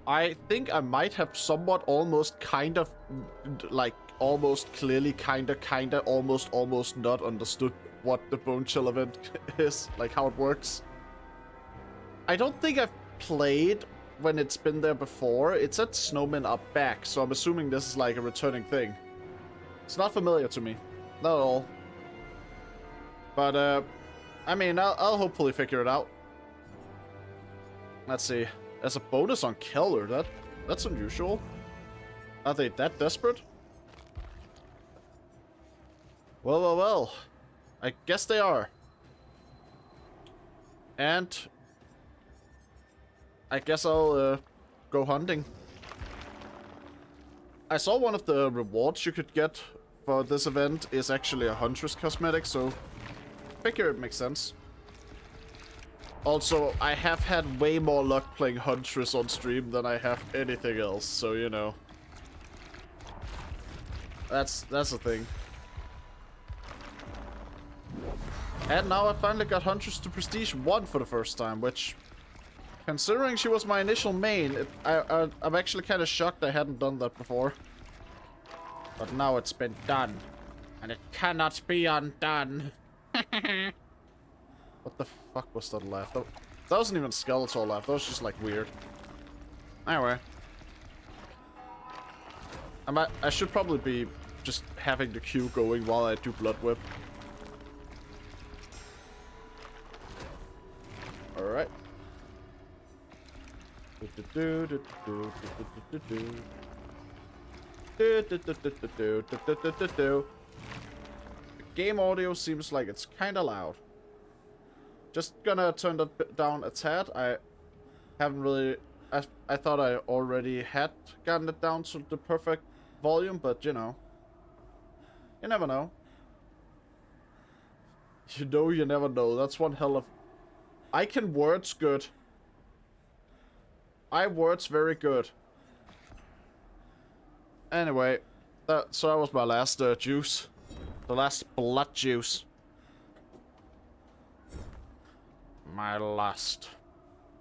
I think I might have somewhat almost kind of, like, almost clearly kinda, almost not understood what the Bone Chill event is, like how it works. I don't think I've played when it's been there before. It said snowmen are back, so I'm assuming this is like a returning thing. It's not familiar to me. Not at all. But, I mean, I'll hopefully figure it out. Let's see. There's a bonus on Keller. That's unusual. Are they that desperate? Well. I guess they are. And I guess I'll go hunting. I saw one of the rewards you could get for this event is actually a Huntress cosmetic, so I figure it makes sense. Also, I have had way more luck playing Huntress on stream than I have anything else, so you know. That's the thing. And now I finally got Huntress to Prestige 1 for the first time, which, considering she was my initial main, I'm actually kind of shocked I hadn't done that before. But now it's been done, and it cannot be undone. What the fuck was that laugh? That wasn't even Skeletor laugh. That was just like weird. Anyway, I should probably be just having the queue going while I do Blood Whip. All right. The game audio seems like it's kind of loud. Just gonna turn that down a tad. I haven't really... I thought I already had gotten it down to the perfect volume, but you know. You never know. You never know. That's one hell of... I can words good. I words very good. Anyway, so that was my last juice. The last blood juice. My last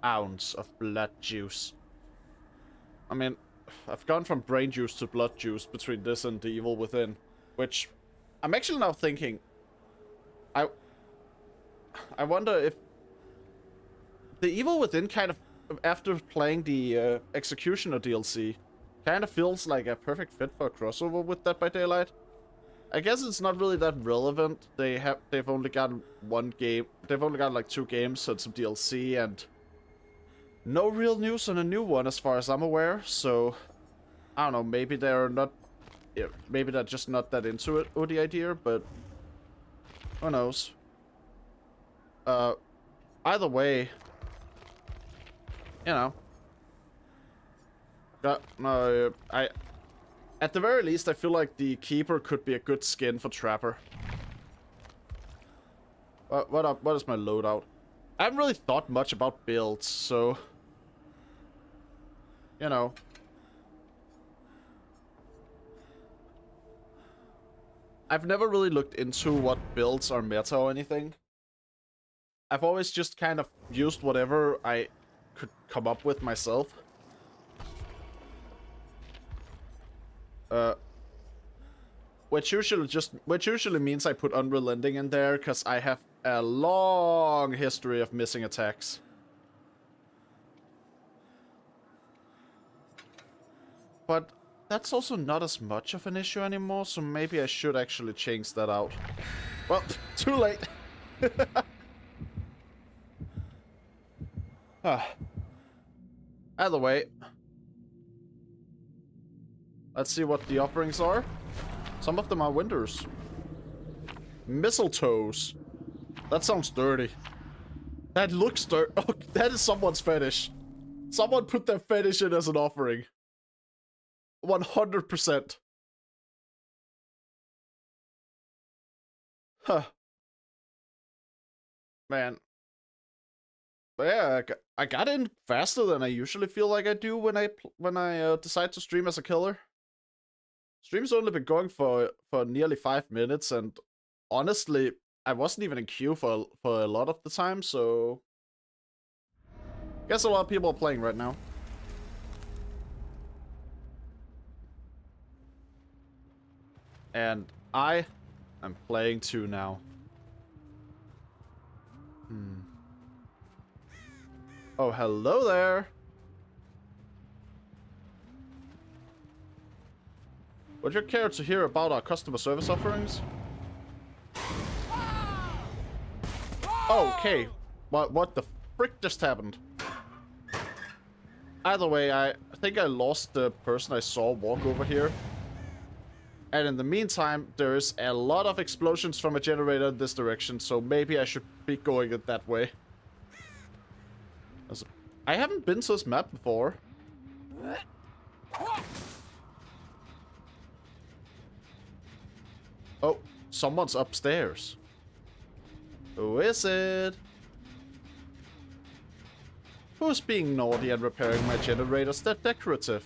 ounce of blood juice. I mean, I've gone from brain juice to blood juice between this and the Evil Within, which I'm actually now thinking. I wonder if the Evil Within kind of, after playing the Executioner DLC, kind of feels like a perfect fit for a crossover with Dead by Daylight. I guess it's not really that relevant. They've only gotten one game. They've only got like 2 games and some DLC, and no real news on a new one as far as I'm aware. So I don't know. Maybe they're not. Maybe they're just not that into it or the idea. But who knows? Either way, you know. No, at the very least, I feel like the Keeper could be a good skin for Trapper. What is my loadout? I haven't really thought much about builds, so... You know. I've never really looked into what builds are meta or anything. I've always just kind of used whatever I could come up with myself. Which usually means I put Unrelenting in there, because I have a long history of missing attacks. But that's also not as much of an issue anymore, so maybe I should actually change that out. Well, too late. Either way. Let's see what the offerings are. Some of them are winters. Mistletoes. That sounds dirty. That looks dirty. Oh, that is someone's fetish. Someone put their fetish in as an offering. 100%. Huh. Man. But yeah, I got in faster than I usually feel like I do when I decide to stream as a killer. Stream's only been going for nearly 5 minutes, and honestly, I wasn't even in queue for a lot of the time, so... Guess a lot of people are playing right now. And I am playing 2 now. Oh, hello there. Would you care to hear about our customer service offerings? Okay. What the frick just happened? Either way, I think I lost the person I saw walk over here. And in the meantime, there is a lot of explosions from a generator in this direction, so maybe I should be going it that way. I haven't been to this map before. Oh, someone's upstairs. Who is it? Who's being naughty and repairing my generators? They're decorative.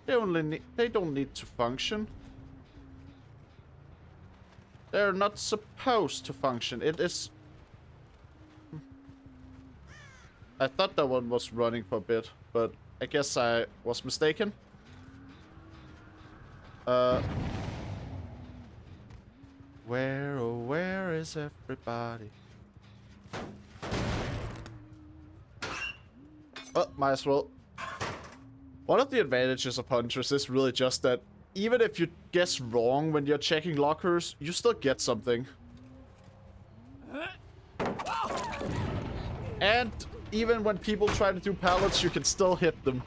They don't need to function. They're not supposed to function. It is... I thought that one was running for a bit, but I guess I was mistaken. Where, oh, where is everybody? Oh, might as well. One of the advantages of Huntress is really just that even if you guess wrong when you're checking lockers, you still get something. And even when people try to do pallets, you can still hit them.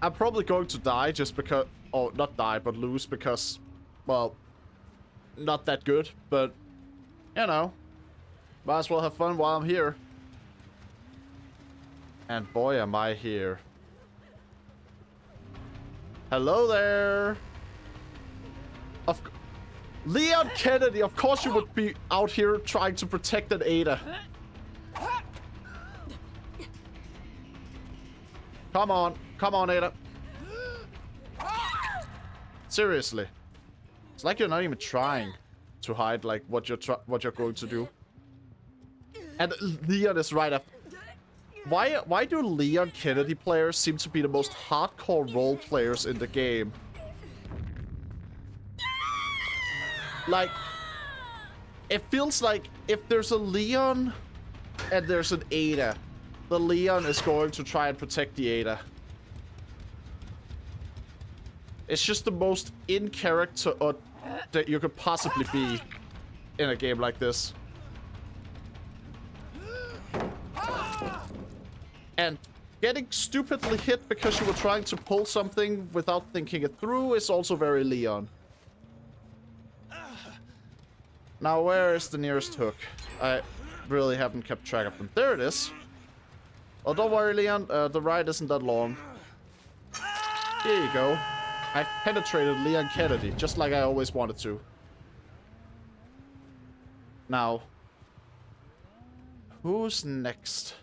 I'm probably going to die just because... Oh, not die, but lose because... Well, not that good, but... You know. Might as well have fun while I'm here. And boy, am I here. Hello there! Leon Kennedy, of course you would be out here trying to protect an Ada. Come on, Ada. Seriously. It's like you're not even trying to hide like what you're going to do. And Leon is right after. Why do Leon Kennedy players seem to be the most hardcore role players in the game? Like, it feels like if there's a Leon and there's an Ada, the Leon is going to try and protect the Ada. It's just the most in character that you could possibly be in a game like this. And getting stupidly hit because you were trying to pull something without thinking it through is also very Leon. Now, where is the nearest hook? I really haven't kept track of them. There it is. Oh, don't worry, Leon. The ride isn't that long. Here you go. I've penetrated Leon Kennedy, just like I always wanted to. Now, who's next?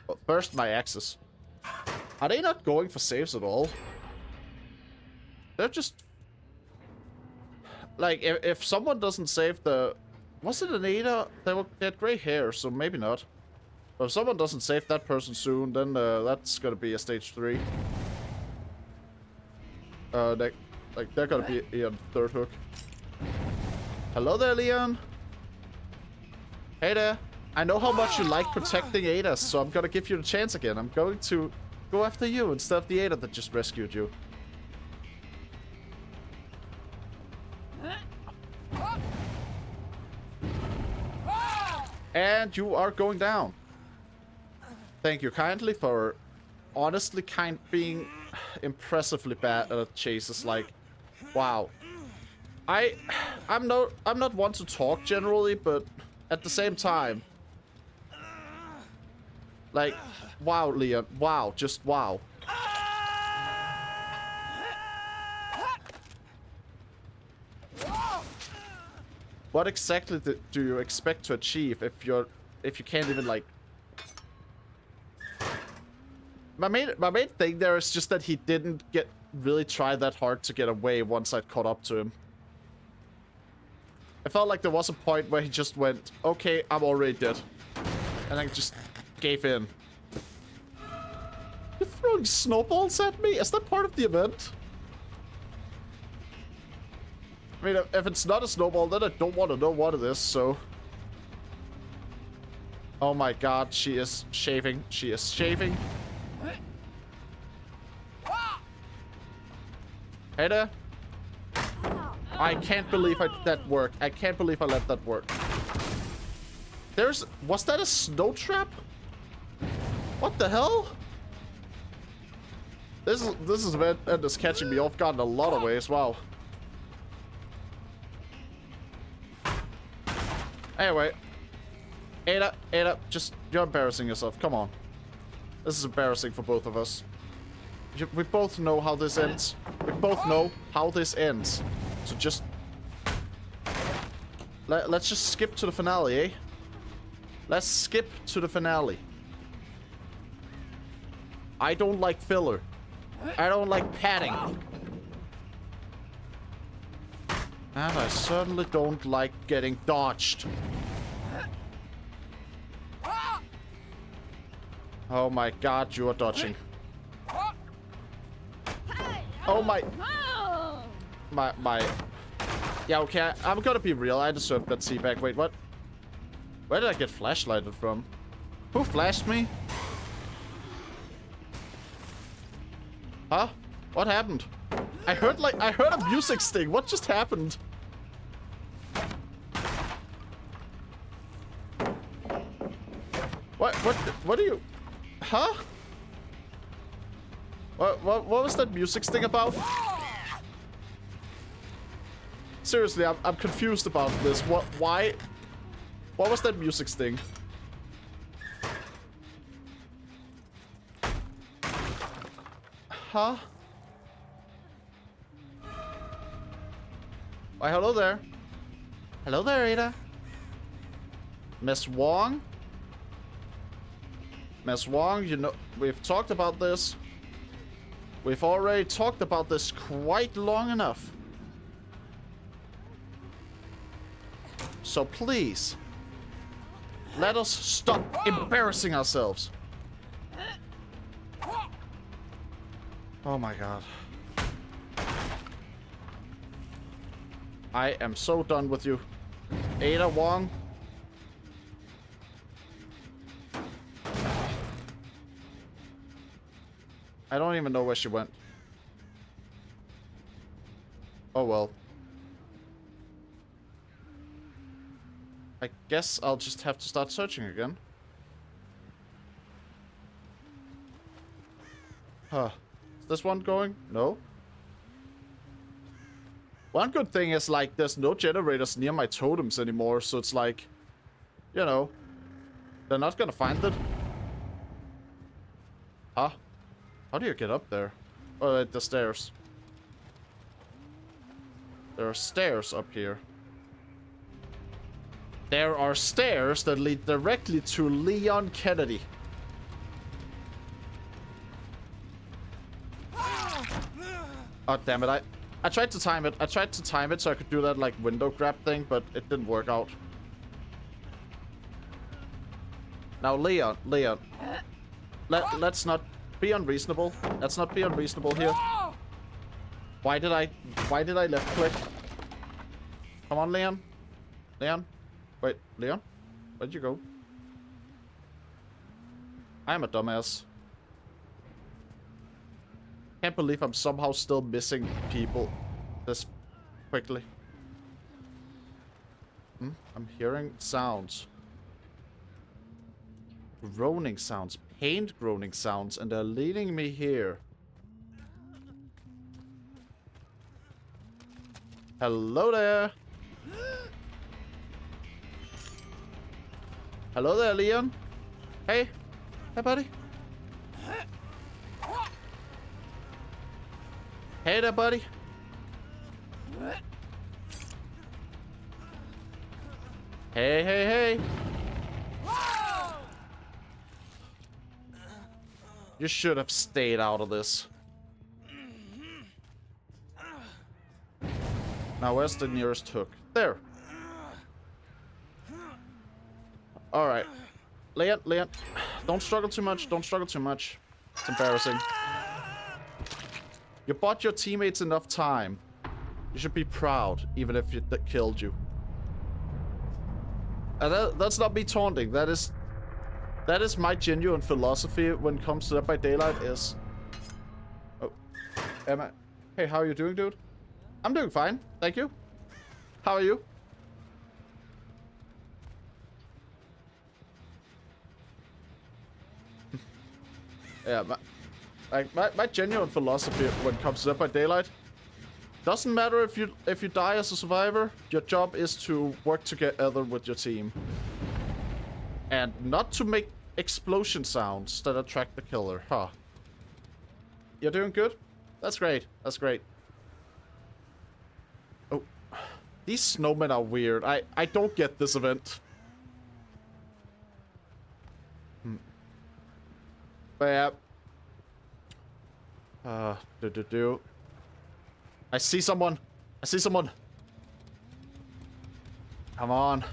Well, first, my axes. Are they not going for saves at all? They're just... Like, if someone doesn't save the... Was it an Ada? They had gray hair, so maybe not. But if someone doesn't save that person soon, then that's gonna be a stage 3. They're gonna be on third hook. Hello there, Leon. Hey there. I know how much you like protecting Adas, so I'm gonna give you the chance again. I'm going to go after you instead of the Ada that just rescued you. And you are going down. Thank you kindly for honestly being impressively bad at chases. Like, wow. I'm not one to talk generally, but at the same time, like, wow, Leon, wow, just wow. What exactly do you expect to achieve if you can't even like... My main thing there is just that he didn't really try that hard to get away once I'd caught up to him. I felt like there was a point where he just went, okay, I'm already dead. And then just gave in. You're throwing snowballs at me? Is that part of the event? I mean, if it's not a snowball, then I don't want to know what it is, so... Oh my god, she is shaving. She is shaving. Hey there. I can't believe I did that work. I can't believe I let that work. Was that a snow trap? What the hell? This event is catching me off guard in a lot of ways. Wow. Anyway. Ada, you're embarrassing yourself. Come on. This is embarrassing for both of us. We both know how this ends. We both know how this ends. So just... Let's just skip to the finale, eh? Let's skip to the finale. I don't like filler. I don't like padding. And I certainly don't like getting dodged. Oh my god, you are dodging. Oh my... Yeah, okay, I'm gonna be real. I deserve that seabag. Wait, what? Where did I get flashlighted from? Who flashed me? Huh? What happened? I heard a music sting. What just happened? What are you... Huh? What was that music sting about? Seriously, I'm confused about this. Why? What was that music sting? Huh? Why, hello there. Hello there, Ada. Miss Wong? Miss Wong, you know, we've talked about this. We've already talked about this quite long enough. So please, let us stop embarrassing ourselves. Oh my god. I am so done with you. Ada Wong. I don't even know where she went. Oh well. I guess I'll just have to start searching again. Huh. Is this one going? No. One good thing is, like, there's no generators near my totems anymore, so it's like, you know, they're not gonna find it. Huh? How do you get up there? Oh, the stairs. There are stairs up here. There are stairs that lead directly to Leon Kennedy. Oh, damn it. I tried to time it. I tried to time it so I could do that, like, window grab thing, but it didn't work out. Now, Leon. Let's not be unreasonable. Let's not be unreasonable here. Why did I left click? Come on, Leon. Leon? Wait, Leon? Where'd you go? I'm a dumbass. Can't believe I'm somehow still missing people this quickly. I'm hearing sounds. Groaning sounds. Pained groaning sounds. And they're leading me here. Hello there. Hello there, Leon. Hey. Hey, buddy. Hey there, buddy. Hey, hey, hey. You should have stayed out of this. Now, where's the nearest hook? There. Alright. Leon, don't struggle too much. Don't struggle too much. It's embarrassing. You bought your teammates enough time. You should be proud, even if it killed you. And that's not me taunting. That is my genuine philosophy when it comes to Dead by Daylight is... Oh. Emma. Hey, how are you doing, dude? I'm doing fine. Thank you. How are you? Yeah, my genuine philosophy when it comes to Dead by Daylight doesn't matter if you die as a survivor. Your job is to work together with your team, and not to make explosion sounds that attract the killer. Huh? You're doing good. That's great. That's great. Oh, these snowmen are weird. I don't get this event. But yeah. I see someone. I see someone. Come on.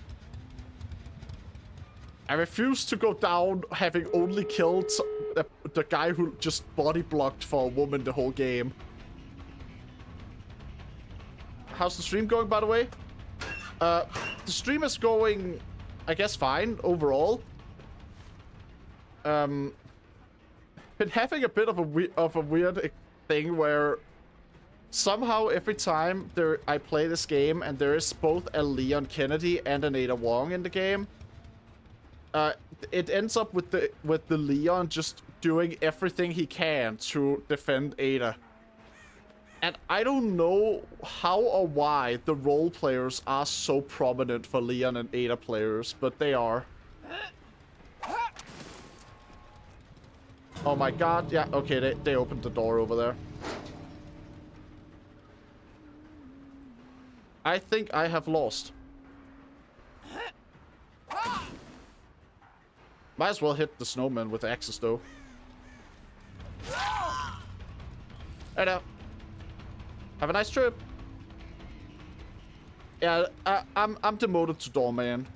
I refuse to go down having only killed the guy who just body blocked for a woman the whole game. How's the stream going, by the way? The stream is going, I guess, fine overall. Been having a bit of a weird thing where somehow every time I play this game and there is both a Leon Kennedy and an Ada Wong in the game, it ends up with the Leon just doing everything he can to defend Ada. And I don't know how or why the role players are so prominent for Leon and Ada players, but they are. Oh my god, yeah, okay, they opened the door over there. I think I have lost. Might as well hit the snowman with axes, though. Hey now. Have a nice trip. Yeah, I'm demoted to doorman.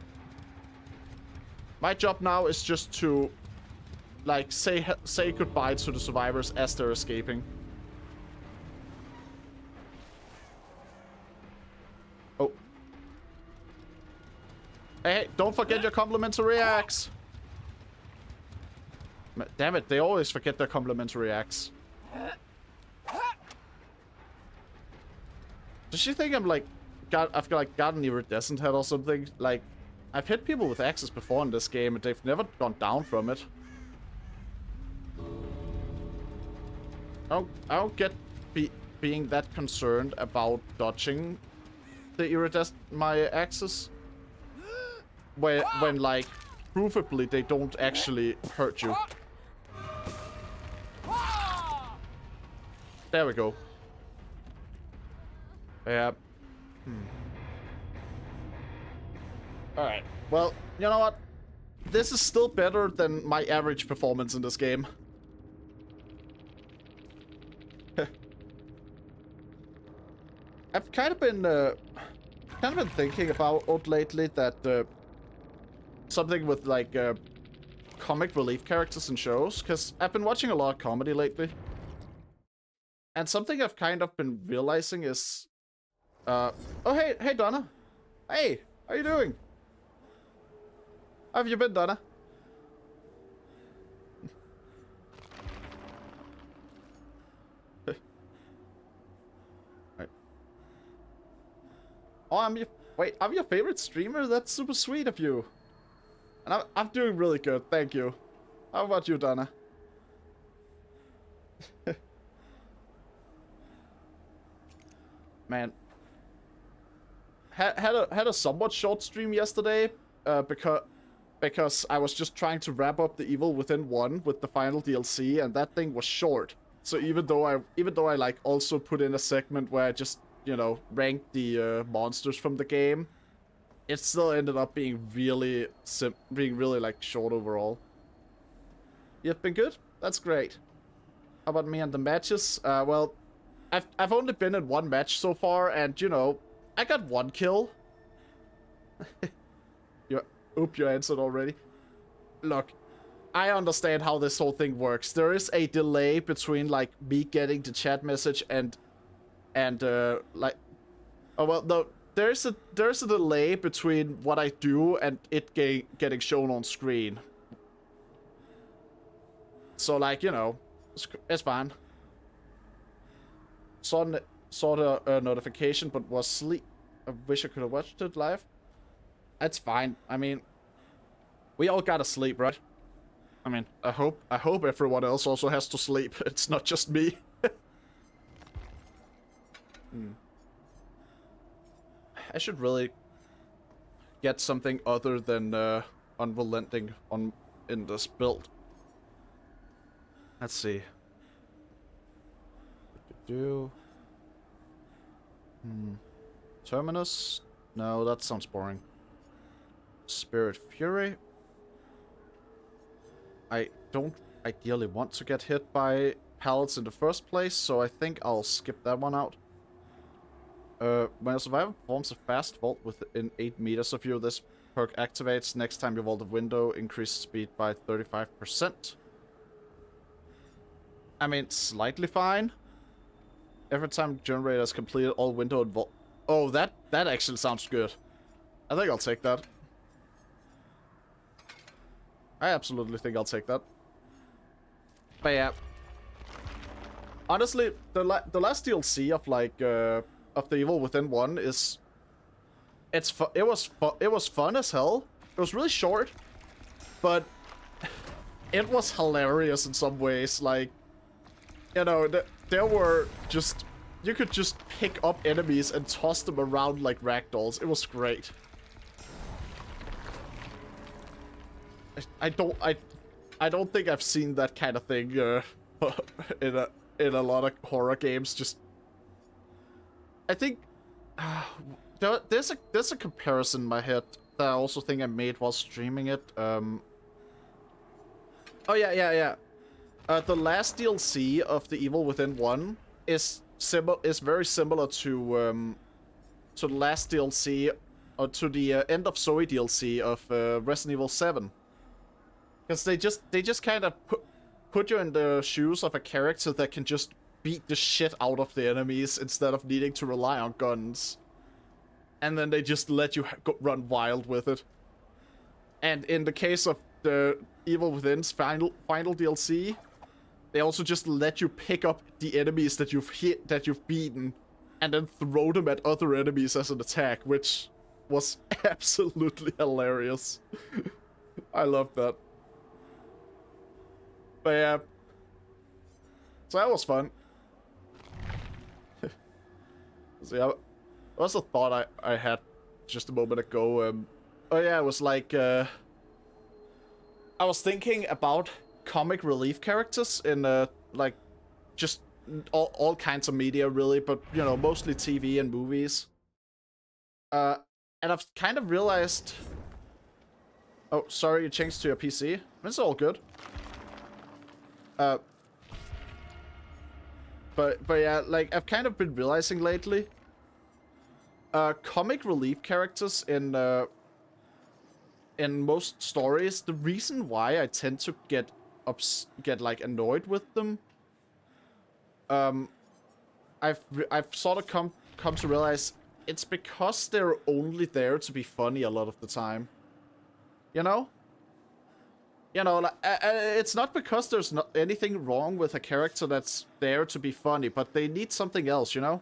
My job now is just to, like, say goodbye to the survivors as they're escaping. Oh. Hey, don't forget your complimentary axe. Damn it, they always forget their complimentary axe. Does she think I'm like, I've got an iridescent head or something? Like, I've hit people with axes before in this game and they've never gone down from it. I don't get being that concerned about dodging my axes when like provably they don't actually hurt you. There we go. Yeah. Alright. Well, you know what? This is still better than my average performance in this game. I've kind of been thinking about lately that something with like comic relief characters in shows, because I've been watching a lot of comedy lately. And something I've kind of been realizing is oh hey Donna. Hey, how you doing? How have you been, Donna? Right. Oh, I'm your favorite streamer? That's super sweet of you. And I'm doing really good, thank you. How about you, Donna? Man. Had a somewhat short stream yesterday, because I was just trying to wrap up the Evil Within 1 with the final DLC, and that thing was short. So even though I like also put in a segment where I just, you know, ranked the monsters from the game, it still ended up being really like short overall. You've been good? That's great. How about me and the matches? Well, I've only been in one match so far, and you know, I got one kill. You answered already. Look, I understand how this whole thing works. There is a delay between like me getting the chat message and like, oh well, no, there's a delay between what I do and it getting shown on screen. So like, you know, it's fine. Saw the notification, but was asleep. I wish I could have watched it live. That's fine. I mean, we all gotta sleep, right? I mean, I hope everyone else also has to sleep. It's not just me. I should really get something other than unrelenting in this build. Let's see. Terminus? No, that sounds boring. Spirit Fury? I don't ideally want to get hit by pallets in the first place, so I think I'll skip that one out. When a survivor performs a fast vault within 8 meters of you, this perk activates. Next time you vault a window, increases speed by 35%. I mean, slightly fine. Every time generator has completed all window and vault. Oh, that actually sounds good. I think I'll take that. I absolutely think I'll take that. But yeah. Honestly, the last DLC of like of the Evil Within 1 is it was fun as hell. It was really short, but it was hilarious in some ways. Like, you know, there were just, you could just pick up enemies and toss them around like ragdolls. It was great. I don't think I've seen that kind of thing in a lot of horror games. Just, I think there's a comparison in my head that I also think I made while streaming it. Oh yeah. The last DLC of the Evil Within 1 is very similar to the last DLC or to the End of Zoe DLC of Resident Evil 7. Because they just kind of put you in the shoes of a character that can just beat the shit out of the enemies instead of needing to rely on guns. And then they just let you run wild with it. And in the case of the Evil Within's final DLC, they also just let you pick up the enemies that you've hit, that you've beaten, and then throw them at other enemies as an attack, which was absolutely hilarious. I love that. But yeah, so that was fun. So yeah, that was a thought I had just a moment ago. Oh yeah, it was like, I was thinking about comic relief characters in, like, just all kinds of media, really, but, you know, mostly TV and movies. And I've kind of realized... Oh, sorry, you changed to your PC? It's all good. But yeah, like, I've kind of been realizing lately, comic relief characters in most stories, the reason why I tend to get like annoyed with them, I've sort of come to realize it's because they're only there to be funny a lot of the time. You know? You know, like, it's not because there's not anything wrong with a character that's there to be funny, but they need something else, you know?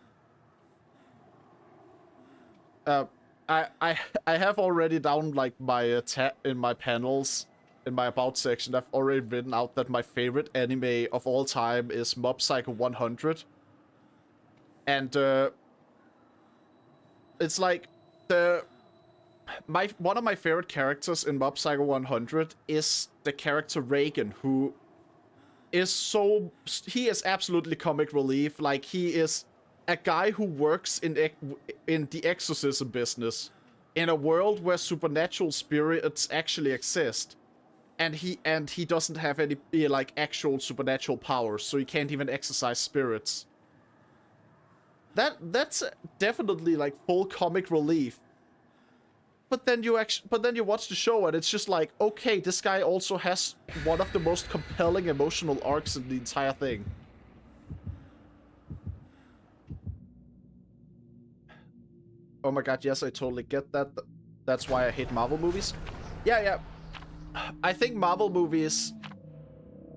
I have already down, like, my in my panels, in my about section, I've already written out that my favorite anime of all time is Mob Psycho 100. And, it's like, one of my favorite characters in Mob Psycho 100 is the character Reagan, who is he is absolutely comic relief. Like, he is a guy who works in the exorcism business in a world where supernatural spirits actually exist, and he doesn't have any like actual supernatural powers, so he can't even exorcise spirits. That's definitely like full comic relief. but then you watch the show and it's just like, okay, this guy also has one of the most compelling emotional arcs in the entire thing. Oh my god, yes, I totally get that. That's why I hate Marvel movies. Yeah. I think Marvel movies,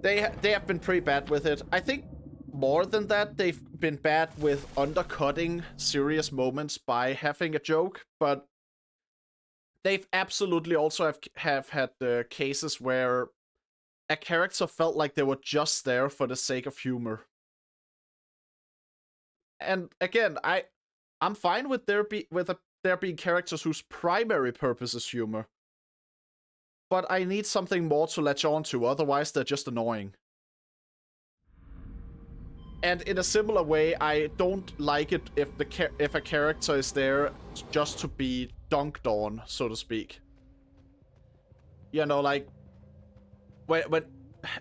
they have been pretty bad with it. I think more than that, they've been bad with undercutting serious moments by having a joke, but they've absolutely also have had cases where a character felt like they were just there for the sake of humor. And again, I'm fine with there being characters whose primary purpose is humor. But I need something more to latch on to, otherwise they're just annoying. And in a similar way, I don't like it if a character is there just to be dunked on, so to speak. You know, like when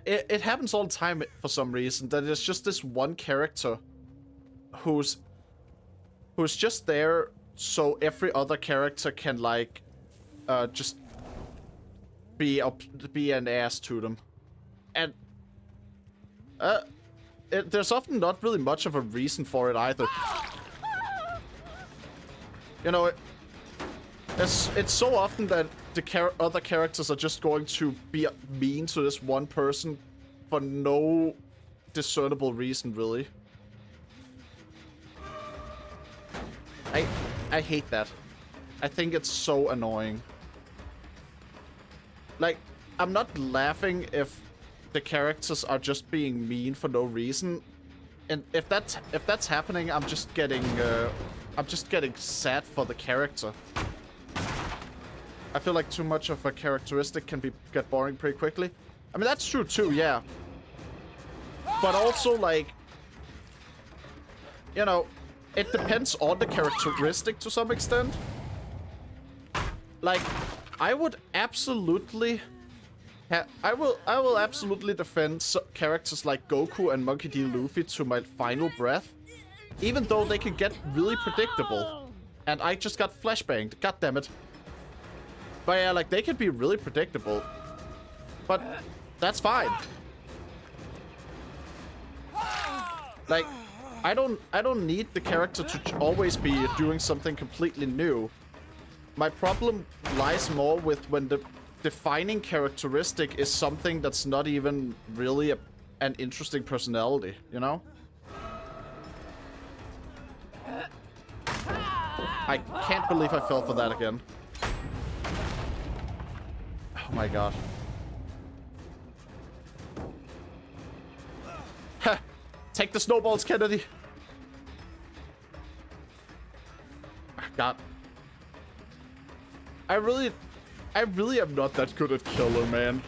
it happens all the time for some reason that it's just this one character who's just there so every other character can like just be an ass to them. And there's often not really much of a reason for it either. You know, it's so often that the other characters are just going to be mean to this one person for no discernible reason, really. I hate that. I think it's so annoying. Like, I'm not laughing if the characters are just being mean for no reason, and if that's happening, I'm just getting sad for the character. I feel like too much of a characteristic can get boring pretty quickly. I mean, that's true too, yeah. But also, like, you know, it depends on the characteristic to some extent. Like, I would absolutely I will absolutely defend characters like Goku and Monkey D. Luffy to my final breath, even though they can get really predictable. And I just got flashbanged, god damn it. But yeah, like, they can be really predictable, but that's fine. Like, I don't need the character to always be doing something completely new. My problem lies more with when the defining characteristic is something that's not even really an interesting personality, you know? I can't believe I fell for that again. Oh my god. Ha! Take the snowballs, Kennedy! God. I really am not that good at killer, man.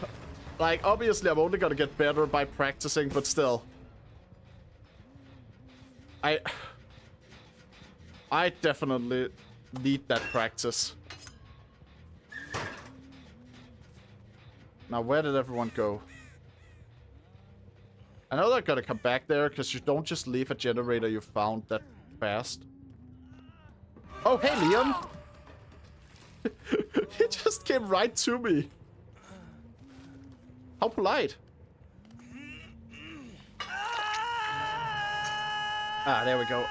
Like, obviously, I'm only gonna get better by practicing, but still. I definitely need that practice. Now, where did everyone go? I know they're gonna come back there, because you don't just leave a generator you found that fast. Oh, hey, Liam! He just came right to me. How polite. Ah, there we go.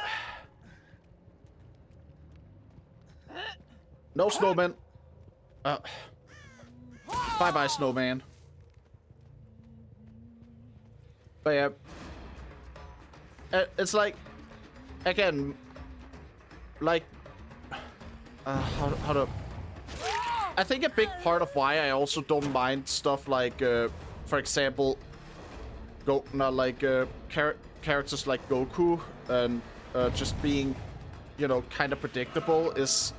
No snowman. Bye-bye, snowman. But yeah. It's like, again, like, how to... I think a big part of why I also don't mind stuff like, for example, characters like Goku and just being, you know, kind of predictable is,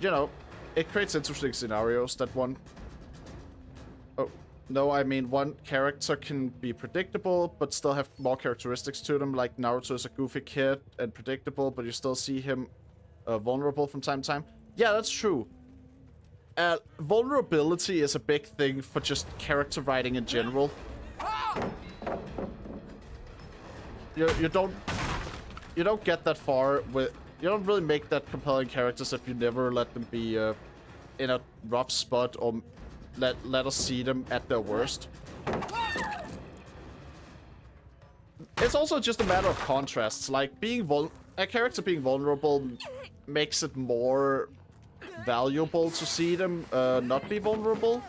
you know, it creates interesting scenarios that one... Oh, no, I mean, one character can be predictable, but still have more characteristics to them, like Naruto is a goofy kid and predictable, but you still see him vulnerable from time to time. Yeah, that's true. Vulnerability is a big thing for just character writing in general. You don't get that far You don't really make that compelling characters if you never let them be in a rough spot or let us see them at their worst. It's also just a matter of contrasts. Like being a character being vulnerable makes it more valuable to see them not be vulnerable.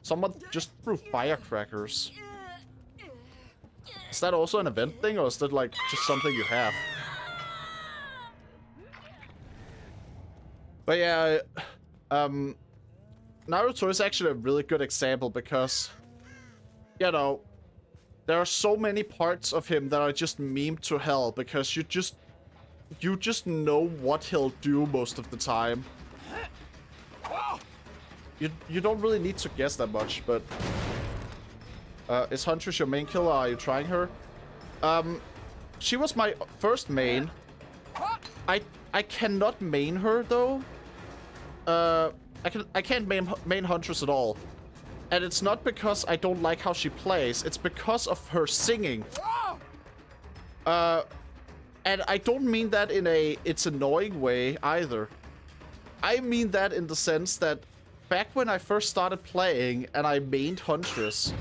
Someone just threw firecrackers. Is that also an event thing, or is that like just something you have? But yeah, Naruto is actually a really good example because, you know, there are so many parts of him that are just memed to hell because you just know what he'll do most of the time. You don't really need to guess that much, but is Huntress your main killer? Are you trying her? She was my first main. I cannot main her though. I can't main Huntress at all. And it's not because I don't like how she plays, it's because of her singing. And I don't mean that in a it's annoying way either. I mean that in the sense that back when I first started playing and I mained Huntress,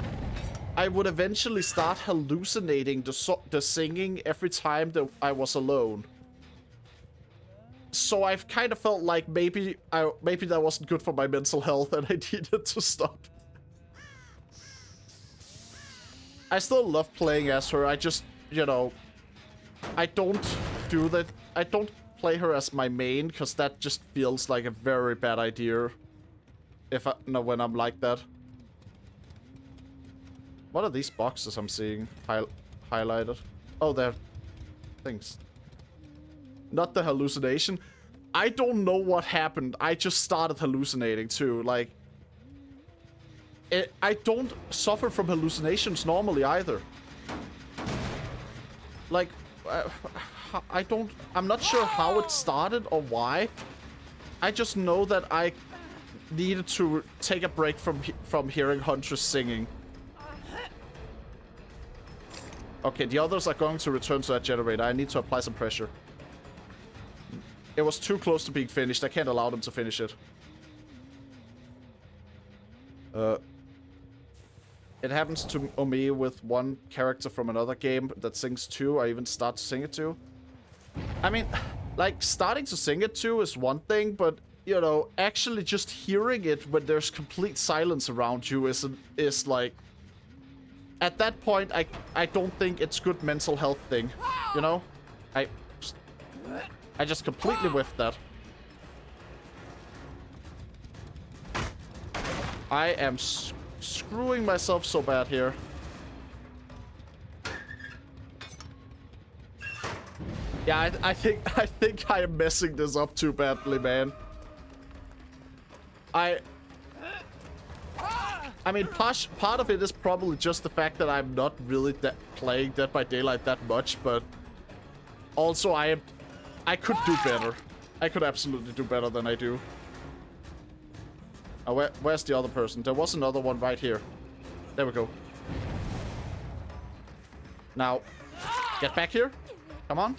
I would eventually start hallucinating the singing every time that I was alone. So I've kind of felt like maybe that wasn't good for my mental health and I needed to stop. I still love playing as her. I just, you know, I don't do that. I don't play her as my main because that just feels like a very bad idea. When I'm like that. What are these boxes I'm seeing highlighted? Oh, they're things. Not the hallucination. I don't know what happened. I just started hallucinating too. Like, I don't suffer from hallucinations normally either. Like, I'm not sure how it started or why. I just know that I needed to take a break from hearing Huntress singing. Okay, the others are going to return to that generator. I need to apply some pressure. It was too close to being finished. I can't allow them to finish it. It happens to me with one character from another game that sings too. I even start to sing it too. I mean, like, starting to sing it too is one thing, but, you know, actually just hearing it when there's complete silence around you is like... At that point, I don't think it's good mental health thing, you know? I just completely whiffed that. I am screwing myself so bad here. Yeah, I think I am messing this up too badly, man. I mean, part of it is probably just the fact that I'm not really playing Dead by Daylight that much, but also I could do better. I could absolutely do better than I do. Oh, where's the other person? There was another one right here. There we go. Now, get back here. Come on.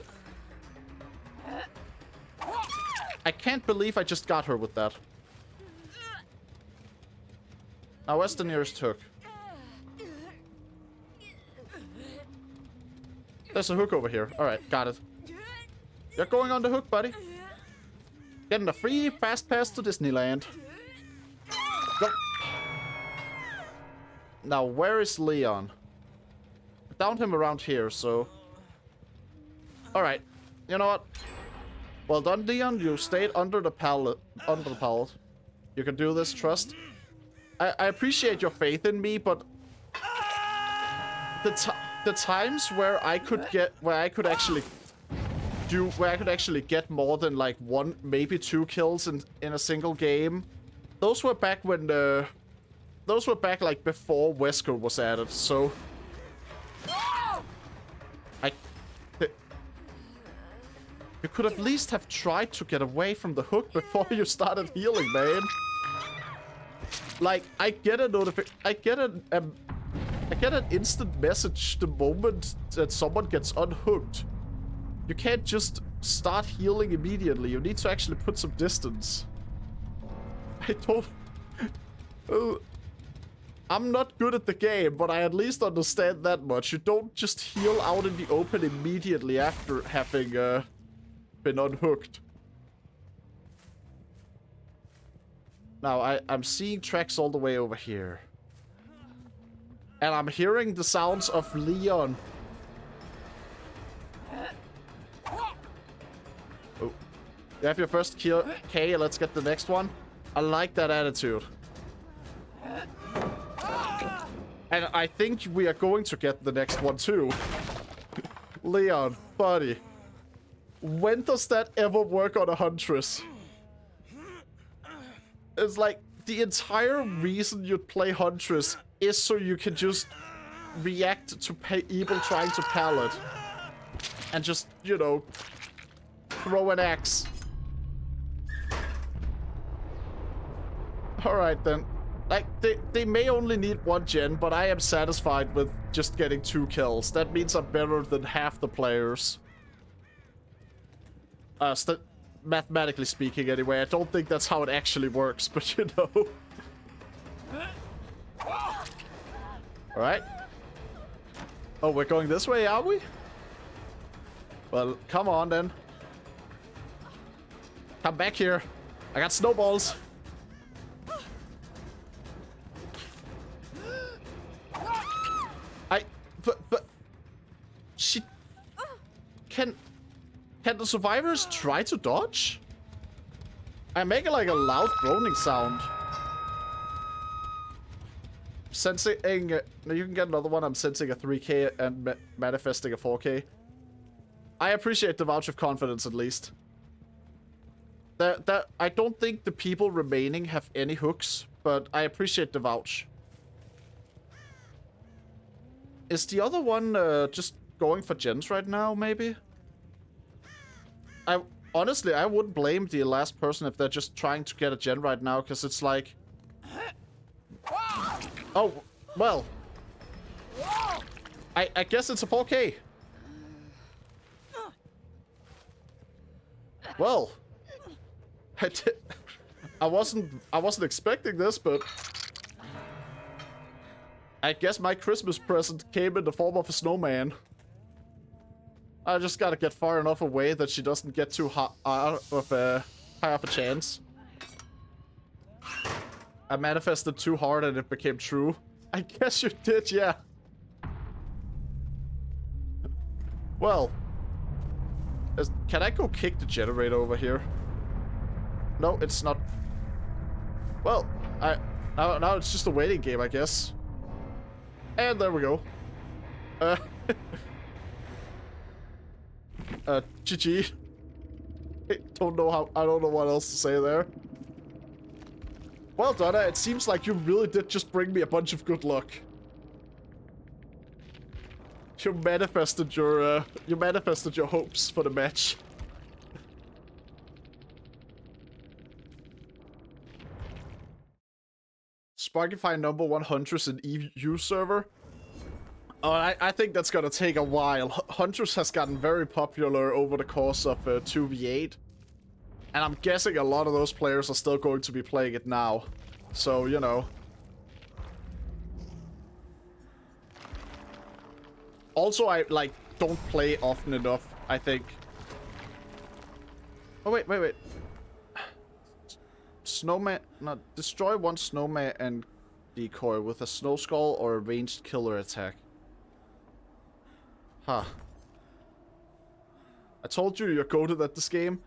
I can't believe I just got her with that. Now, where's the nearest hook? There's a hook over here. Alright, got it. You're going on the hook, buddy. Getting a free fast pass to Disneyland. Go. Now, where is Leon? I found him around here, so... Alright. You know what? Well done, Leon. You stayed under the pallet. You can do this, trust. I appreciate your faith in me, but the times where I could actually get more than like 1, maybe 2 kills in a single game, those were back when like before Wesker was added. So you could at least have tried to get away from the hook before you started healing, man. Like, I get an instant message the moment that someone gets unhooked. You can't just start healing immediately. You need to actually put some distance. I don't... I'm not good at the game, but I at least understand that much. You don't just heal out in the open immediately after having been unhooked. Now, I'm seeing tracks all the way over here. And I'm hearing the sounds of Leon. Oh. You have your first kill. Okay, let's get the next one. I like that attitude. And I think we are going to get the next one too. Leon, buddy. When does that ever work on a Huntress? It's like, the entire reason you'd play Huntress is so you can just react to evil trying to pallet. And just, you know, throw an axe. Alright then. Like, they may only need 1 gen, but I am satisfied with just getting 2 kills. That means I'm better than half the players. Mathematically speaking, anyway. I don't think that's how it actually works, but you know. Alright. Oh, we're going this way, are we? Well, come on then. Come back here. I got snowballs. But she can the survivors try to dodge? I make like a loud groaning sound. Sensing no, you can get another one. I'm sensing a 3K and manifesting a 4K. I appreciate the vouch of confidence at least. That I don't think the people remaining have any hooks, but I appreciate the vouch. Is the other one just going for gens right now, maybe? Honestly, I wouldn't blame the last person if they're just trying to get a gen right now, because it's like... Oh, well. I guess it's a 4K. Well. I wasn't expecting this, but... I guess my Christmas present came in the form of a snowman. I just gotta get far enough away that she doesn't get too high of a chance. I manifested too hard and it became true. I guess you did, yeah. Well. Can I go kick the generator over here? No, it's not. Well, now it's just a waiting game, I guess. And there we go. GG. I don't know what else to say there. Well, Donna, it seems like you really did just bring me a bunch of good luck. You manifested your hopes for the match. Sparkify #1 Huntress in EU server. Oh, I think that's gonna take a while. Huntress has gotten very popular over the course of 2v8. And I'm guessing a lot of those players are still going to be playing it now. So, you know. Also, I, like, don't play often enough, I think. Oh, wait. Snowman... No, destroy 1 snowman and decoy with a snow skull or a ranged killer attack. Huh. I told you you're goated at this game.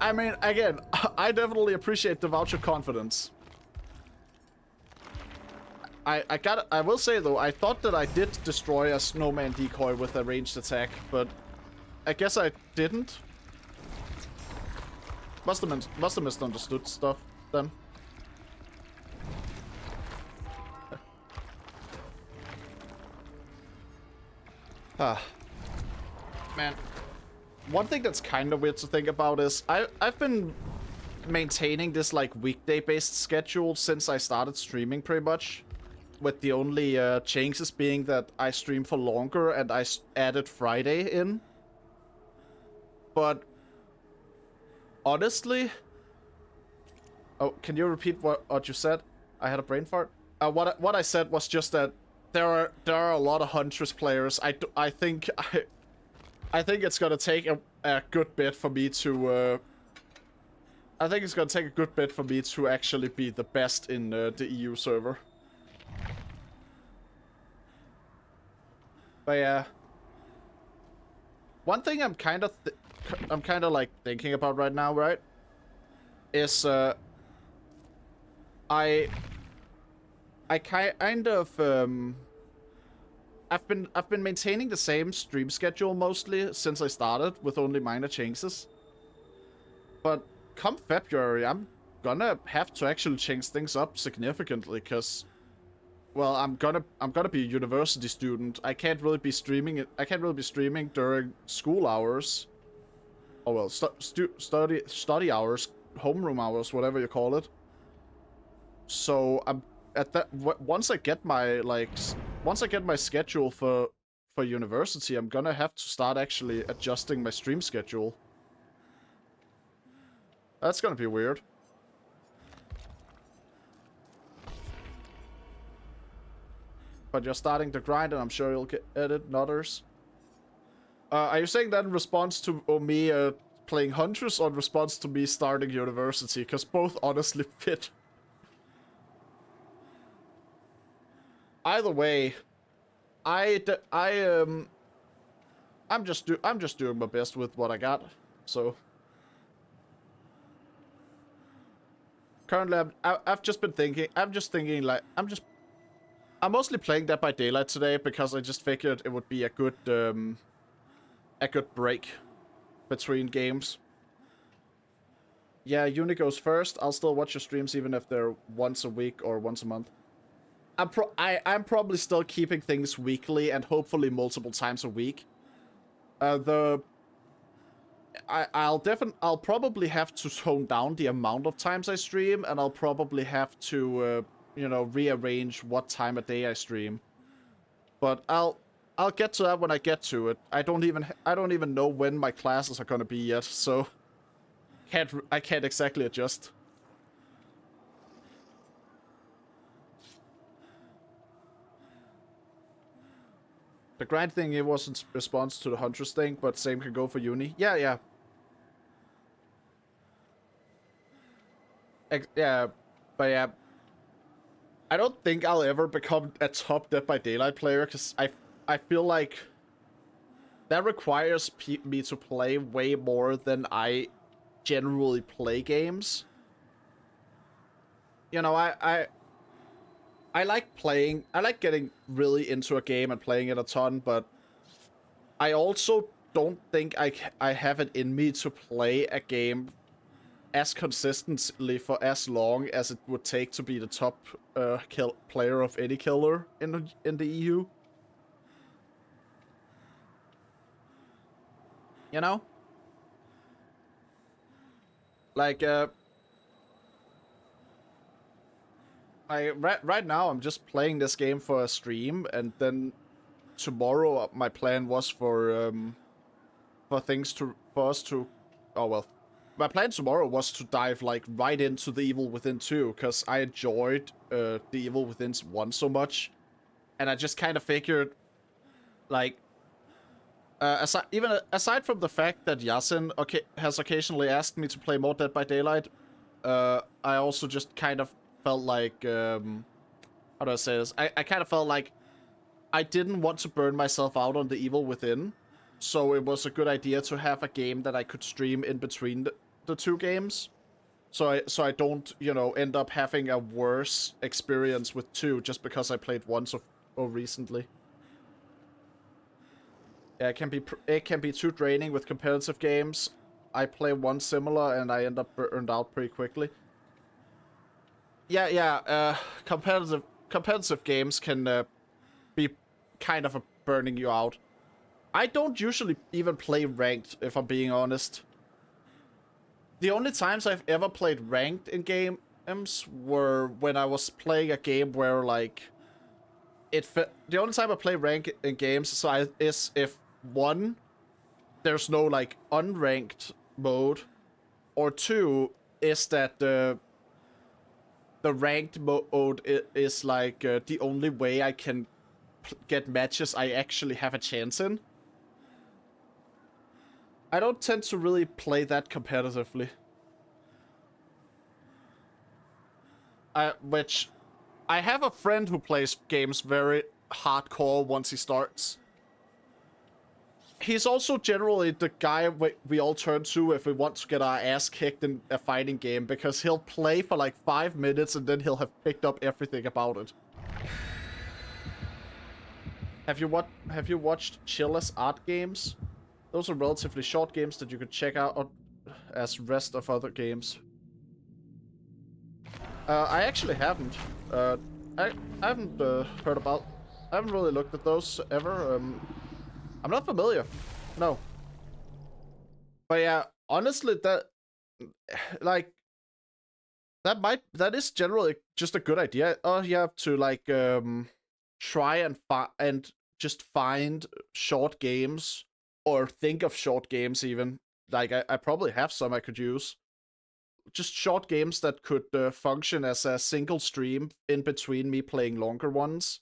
I mean, again, I definitely appreciate the voucher confidence. I will say though, I thought that I did destroy a snowman decoy with a ranged attack, but I guess I didn't. Must have misunderstood stuff then. Ah. Man. One thing that's kind of weird to think about is I've been maintaining this like weekday based schedule since I started streaming pretty much, with the only changes being that I stream for longer and I added Friday in. But honestly, oh, can you repeat what you said? I had a brain fart. What I said was just that there are a lot of Huntress players. I think it's gonna take a good bit for me to. I think it's gonna take a good bit for me to actually be the best in the EU server. But yeah, one thing I'm kind of like thinking about right now, right? Is I kind of I've been maintaining the same stream schedule mostly since I started with only minor changes. But come February, I'm gonna have to actually change things up significantly because, well, I'm gonna be a university student. I can't really be streaming during school hours. Oh well, study hours, homeroom hours, whatever you call it. So I'm at that. Once I get my schedule for university, I'm gonna have to start actually adjusting my stream schedule. That's gonna be weird. But you're starting to grind, and I'm sure you'll get it, Nutters. Are you saying that in response to me playing Huntress, or in response to me starting university? Because both honestly fit. Either way, I'm just doing my best with what I got. So currently, I've just been thinking. I'm mostly playing Dead by Daylight today because I just figured it would be a good break between games. Yeah, Uni goes first. I'll still watch your streams even if they're once a week or once a month. I'm probably still keeping things weekly and hopefully multiple times a week. I'll probably have to tone down the amount of times I stream, and I'll probably have to rearrange what time of day I stream. But I'll get to that when I get to it. I don't even know when my classes are gonna be yet, so I can't exactly adjust. The grind thing, it was in response to the Huntress thing, but same can go for Uni. Yeah. Yeah, but yeah. I don't think I'll ever become a top Dead by Daylight player, because I feel like that requires me to play way more than I generally play games. You know, I like playing. I like getting really into a game and playing it a ton, but I also don't think I have it in me to play a game as consistently for as long as it would take to be the top player of any killer in the EU. You know? Like, right now I'm just playing this game for a stream, and then tomorrow my plan was for us to, oh well, my plan tomorrow was to dive like right into The Evil Within 2, because I enjoyed The Evil Within 1 so much, and I just kind of figured, like, aside from the fact that Yasin has occasionally asked me to play more Dead by Daylight, I also just kind of felt like, how do I say this? I kind of felt like I didn't want to burn myself out on The Evil Within, so it was a good idea to have a game that I could stream in between the two games, so I don't, end up having a worse experience with 2 just because I played 1 so recently. Yeah, it can be too draining with competitive games. I play 1 similar and I end up burned out pretty quickly. Yeah. Competitive games can be kind of burning you out. I don't usually even play ranked, if I'm being honest. The only times I've ever played ranked in games were when I was playing a game where, like, the only time I play ranked in games is if, one, there's no like unranked mode, or 2 is that the ranked mode is like the only way I can get matches I actually have a chance in. I don't tend to really play that competitively. Which I have a friend who plays games very hardcore once he starts. He's also generally the guy we all turn to if we want to get our ass kicked in a fighting game, because he'll play for like 5 minutes and then he'll have picked up everything about it. Have you watched Chilla's art games? Those are relatively short games that you could check out as rest of other games. I actually haven't. I haven't heard about. I haven't really looked at those ever. I'm not familiar. No. But yeah, honestly, that like that is generally just a good idea. Oh, you have to like try and just find short games, or think of short games even. Like I probably have some I could use. Just short games that could function as a single stream in between me playing longer ones.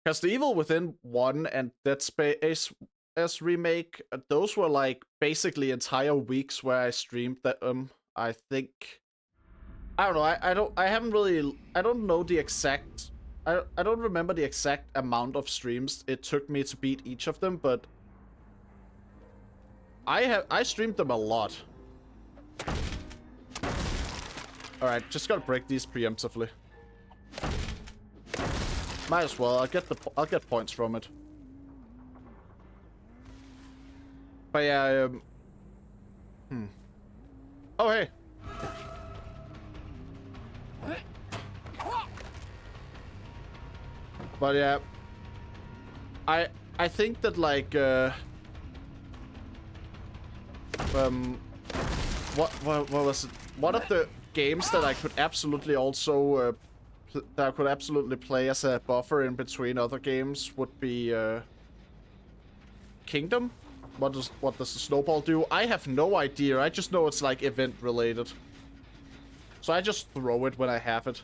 Because the Evil Within 1 and Dead Space as remake, those were like basically entire weeks where I streamed that. I think, I don't know. I don't know the exact. I don't remember the exact amount of streams it took me to beat each of them, but I streamed them a lot. All right, just gotta break these preemptively. Might as well. I'll get points from it. But yeah. Oh hey. But yeah. I think that like what was it? One of the games that I could absolutely also that I could absolutely play as a buffer in between other games would be Kingdom. What does the snowball do? I have no idea. I just know it's like event related. So I just throw it when I have it.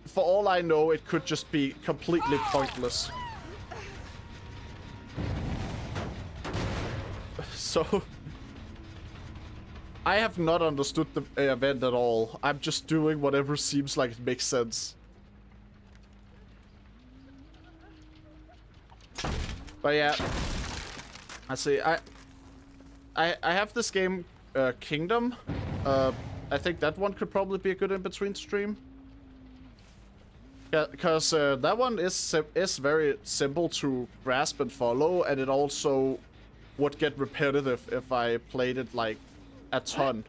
For all I know, it could just be completely pointless. So I have not understood the event at all. I'm just doing whatever seems like it makes sense. But yeah, I see. I have this game, Kingdom. I think that one could probably be a good in-between stream. Yeah, because that one is very simple to grasp and follow, and it also would get repetitive if I played it like a ton.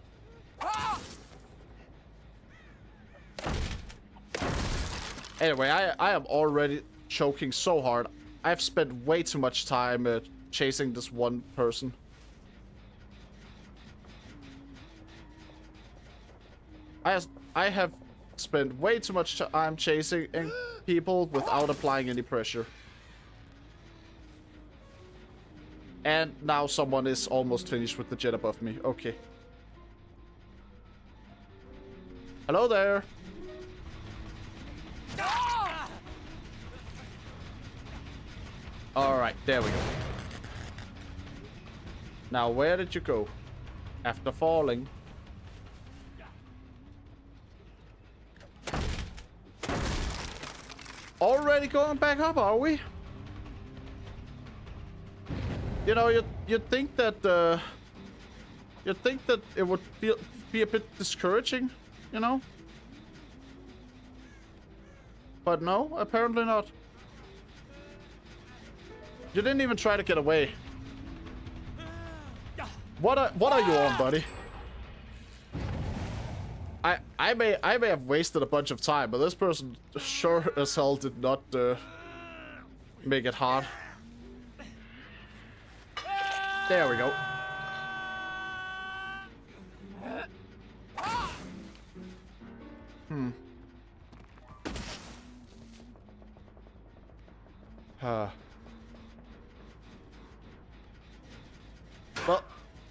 Anyway, I am already choking so hard. I've spent way too much time chasing this one person. I have spent way too much time chasing people without applying any pressure. And now someone is almost finished with the jet above me. Okay. Hello there. Alright, there we go. Now, where did you go? After falling. Already going back up, are we? You know, you'd think that it would be a bit discouraging, you know? But no, apparently not. You didn't even try to get away. What are you on, buddy? I may have wasted a bunch of time, but this person sure as hell did not make it hard. There we go. Well,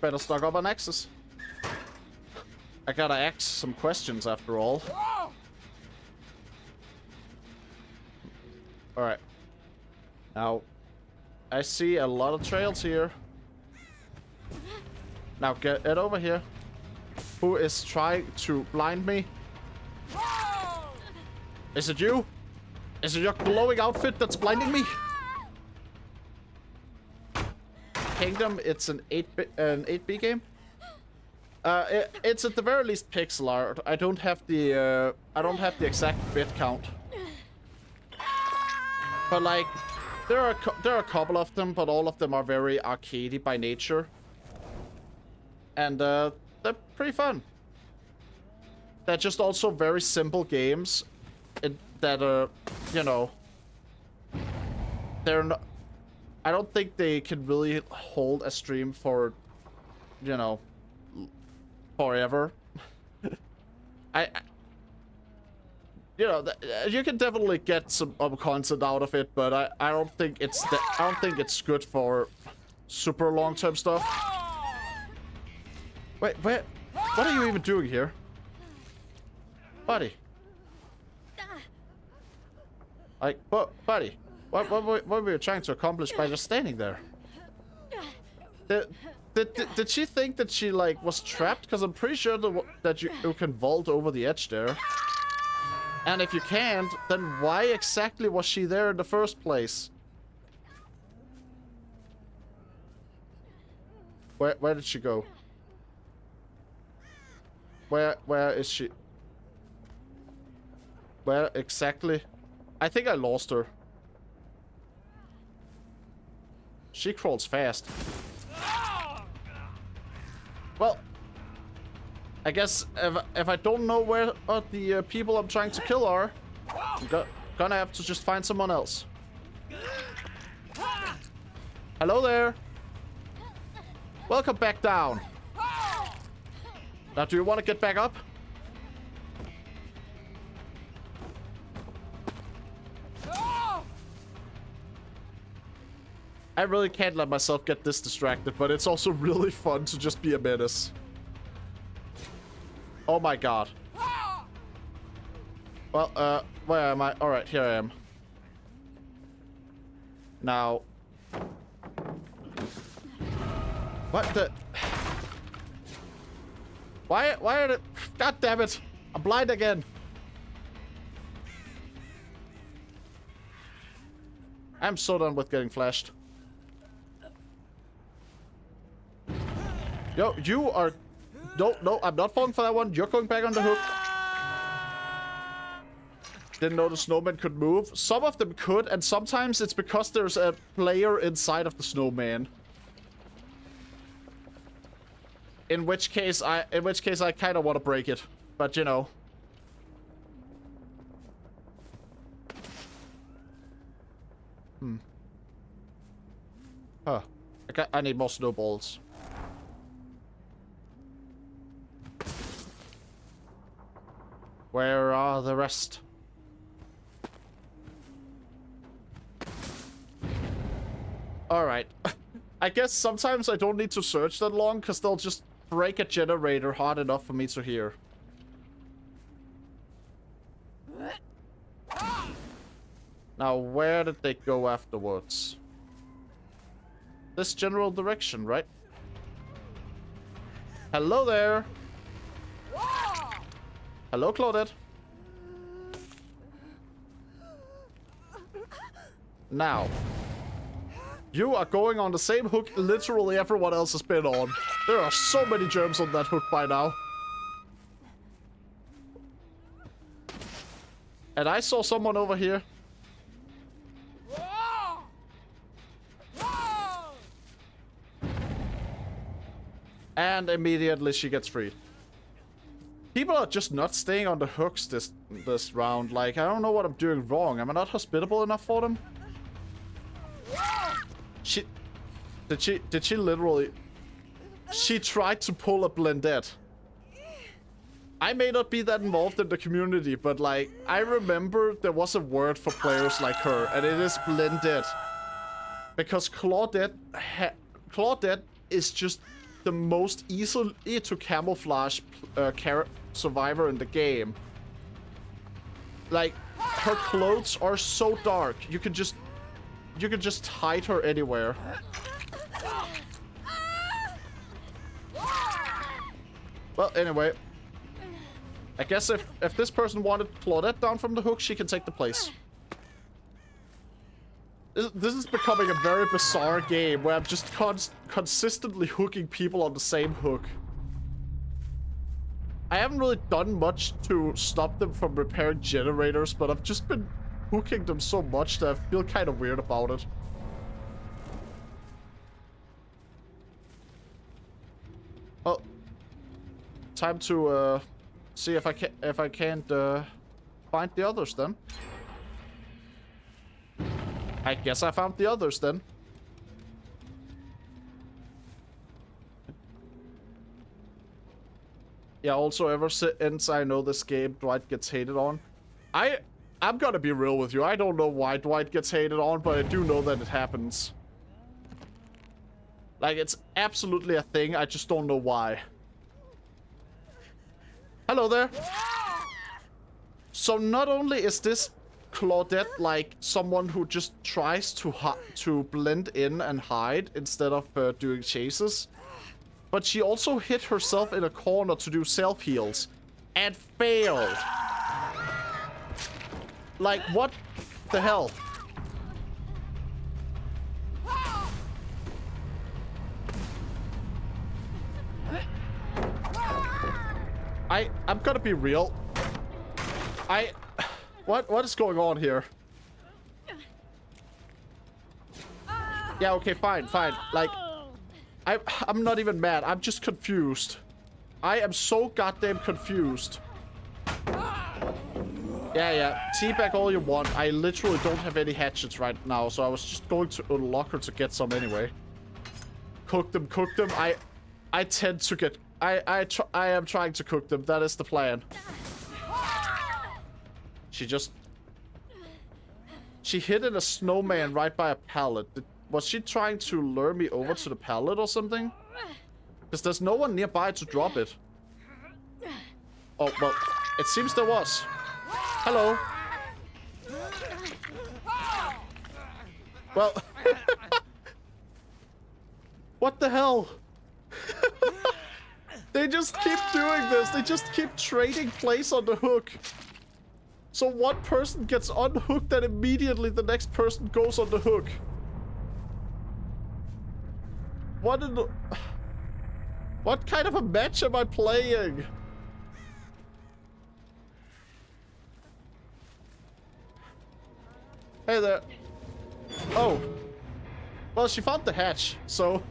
better stock up on axes. I gotta ask some questions after all. Alright. Now, I see a lot of trails here. Now, get it over here. Who is trying to blind me? Is it you? Is it your glowing outfit that's blinding me? Kingdom, it's an 8B game. It's at the very least pixel art. I don't have the exact bit count. But like, there are a couple of them, but all of them are very arcadey by nature, and they're pretty fun. They're just also very simple games that you know, they're not. I don't think they can really hold a stream for, you know, forever. You know, you can definitely get some content out of it, but I don't think it's good for super long-term stuff. Wait, what are you even doing here, buddy? Like, buddy, what were you trying to accomplish by just standing there? Did she think that she like was trapped? Because I'm pretty sure that you can vault over the edge there. And if you can't, then why exactly was she there in the first place? Where did she go? Where is she? Where exactly? I think I lost her. She crawls fast. Well, I guess if I don't know where the people I'm trying to kill are, I'm gonna have to just find someone else. Hello there. Welcome back down. Now, do you want to get back up? I really can't let myself get this distracted, but it's also really fun to just be a menace. Oh my god. Well, where am I? Alright, here I am. Now. What the? Why are the... God damn it! I'm blind again! I'm so done with getting flashed. Yo, you are... No, I'm not falling for that one. You're going back on the hook. Didn't know the snowman could move. Some of them could, and sometimes it's because there's a player inside of the snowman. In which case I kind of want to break it, but you know. Huh. I need more snowballs. Where are the rest? Alright. I guess sometimes I don't need to search that long, because they'll just break a generator hard enough for me to hear. Now, where did they go afterwards? This general direction, right? Hello there! Hello, Claudette. Now, you are going on the same hook literally everyone else has been on. There are so many germs on that hook by now. And I saw someone over here. And immediately she gets freed. People are just not staying on the hooks this round. Like, I don't know what I'm doing wrong. Am I not hospitable enough for them? Did she literally... She tried to pull a blendette. I may not be that involved in the community, but like, I remember there was a word for players like her, and it is blended. Because Claudette is just the most easily to camouflage survivor in the game. Like, her clothes are so dark, you can just hide her anywhere. Well, anyway. I guess if this person wanted Claudette down from the hook, she can take the place. This is becoming a very bizarre game where I'm just consistently hooking people on the same hook. I haven't really done much to stop them from repairing generators, but I've just been hooking them so much that I feel kind of weird about it. Oh. Time to, see if I can't find the others then. I guess I found the others then. Yeah, also ever since I know this game, Dwight gets hated on. I'm gonna be real with you. I don't know why Dwight gets hated on, but I do know that it happens. Like, it's absolutely a thing. I just don't know why. Hello there. So not only is this Claudette like someone who just tries to blend in and hide instead of doing chases, but she also hit herself in a corner to do self-heals and failed. Like, what the hell? I'm gonna be real. What is going on here? Yeah, okay, fine. Like, I'm not even mad. I'm just confused. I am so goddamn confused. Yeah. Teabag all you want. I literally don't have any hatchets right now, so I was just going to unlock her to get some anyway. Cook them. I tend to get... I am trying to cook them. That is the plan. She hit in a snowman right by a pallet. Was she trying to lure me over to the pallet or something? Because there's no one nearby to drop it. Oh, well, it seems there was. Hello. Well, what the hell? They just keep doing this. They just keep trading place on the hook. So one person gets unhooked and immediately the next person goes on the hook. What kind of a match am I playing? Hey there. Oh. Well, she found the hatch, so...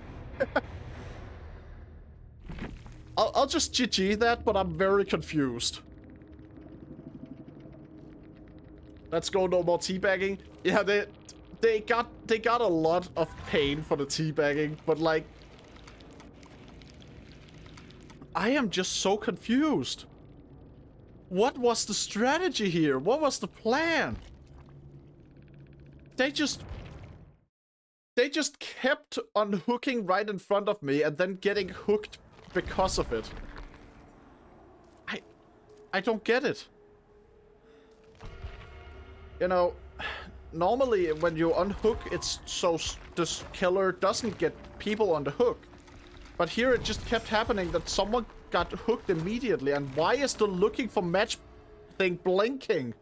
I'll just GG that, but I'm very confused. Let's go, no more teabagging. Yeah, they got a lot of pain for the teabagging, but like... I am just so confused. What was the strategy here? What was the plan? They just kept unhooking right in front of me and then getting hooked because of it. I don't get it. You know, normally when you unhook, it's so this killer doesn't get people on the hook. But here it just kept happening that someone got hooked immediately. And why is the looking for match thing blinking?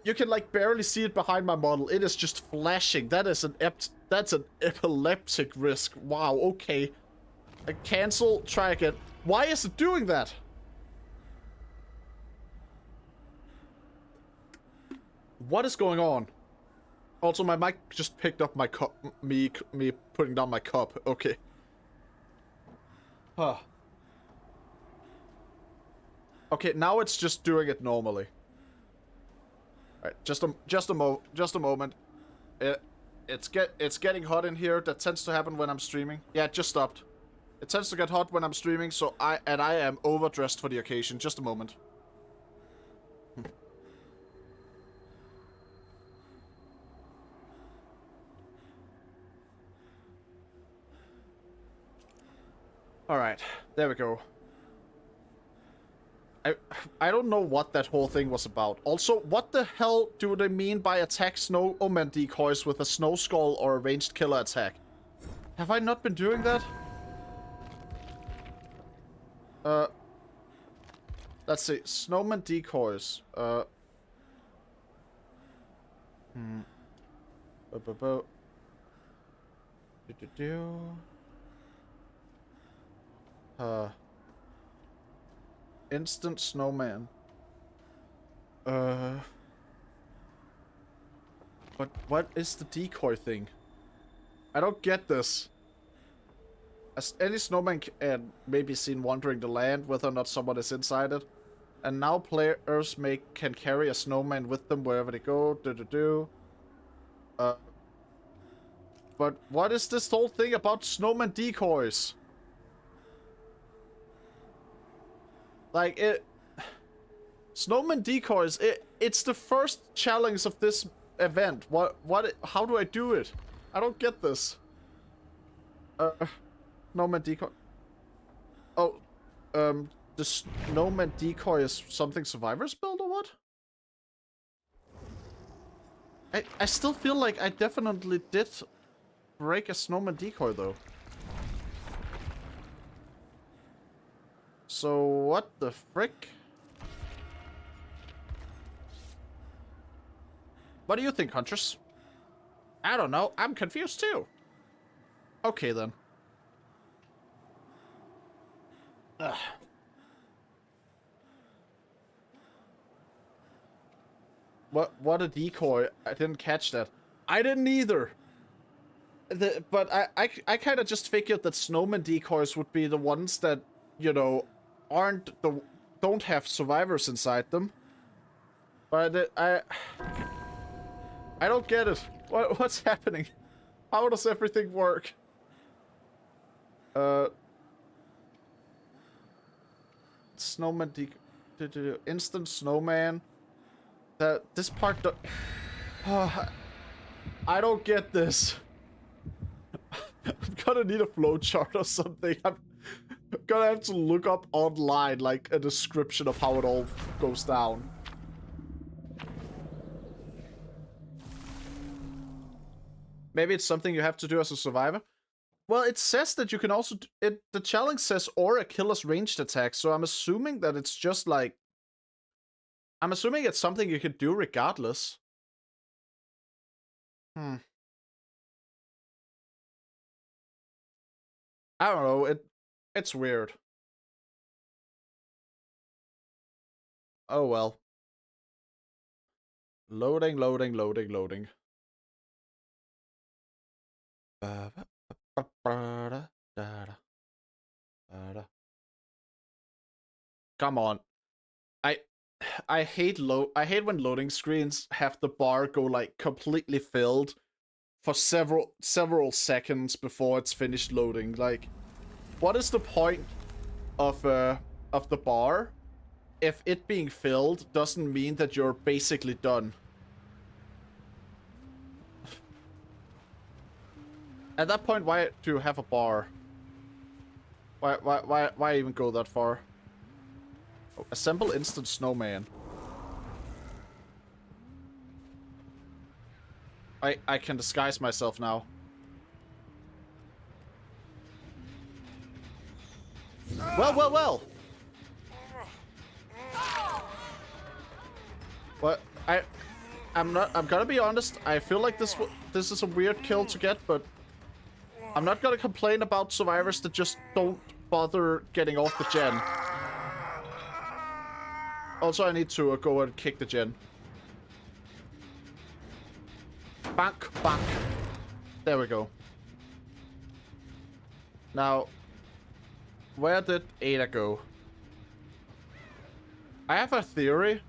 You can like barely see it behind my model. It is just flashing. That's an epileptic risk. Wow, okay. Cancel, try again. Why is it doing that? What is going on? Also, my mic just picked up my cup. Me putting down my cup. Okay. Huh. Okay, now it's just doing it normally. Alright, just a moment. It's getting hot in here. That tends to happen when I'm streaming. Yeah, it just stopped. It tends to get hot when I'm streaming, so I am overdressed for the occasion. Just a moment. Alright, there we go. I don't know what that whole thing was about. Also, what the hell do they mean by attack snowman decoys with a snow skull or a ranged killer attack? Have I not been doing that? Let's see. Snowman decoys. Instant snowman. But what is the decoy thing? I don't get this. As any snowman can be seen wandering the land, whether or not someone is inside it. And now players can carry a snowman with them wherever they go. But what is this whole thing about snowman decoys? Like, snowman decoys, it's the first challenge of this event. How do I do it? I don't get this. Snowman decoy. Oh, the snowman decoy is something survivors build or what? I still feel like I definitely did break a snowman decoy though. So what the frick? What do you think, Huntress? I don't know. I'm confused too. Okay then. Ugh. What a decoy. I didn't catch that. I didn't either. But I kind of just figured that snowman decoys would be the ones that, you know, don't have survivors inside them. But I don't get it. What's happening? How does everything work? Snowman instant snowman. This part I don't get this. I'm gonna need a flowchart or something. I'm gonna have to look up online, like, a description of how it all goes down. Maybe it's something you have to do as a survivor? Well, it says that you can also... the challenge says, or a killer's ranged attack, so I'm assuming that it's just, like... I'm assuming it's something you can do regardless. I don't know, it's weird. Oh well. Loading. Come on. I hate when loading screens have the bar go like completely filled for several seconds before it's finished loading. Like, what is the point of the bar if it being filled doesn't mean that you're basically done? At that point, why do you have a bar? Why even go that far? Oh, assemble instant snowman. I can disguise myself now. Well. What? I'm gonna be honest. I feel like this is a weird kill to get, but I'm not gonna complain about survivors that just don't bother getting off the gen. Also, I need to go and kick the gen. Bank. There we go. Now, where did Ada go? I have a theory,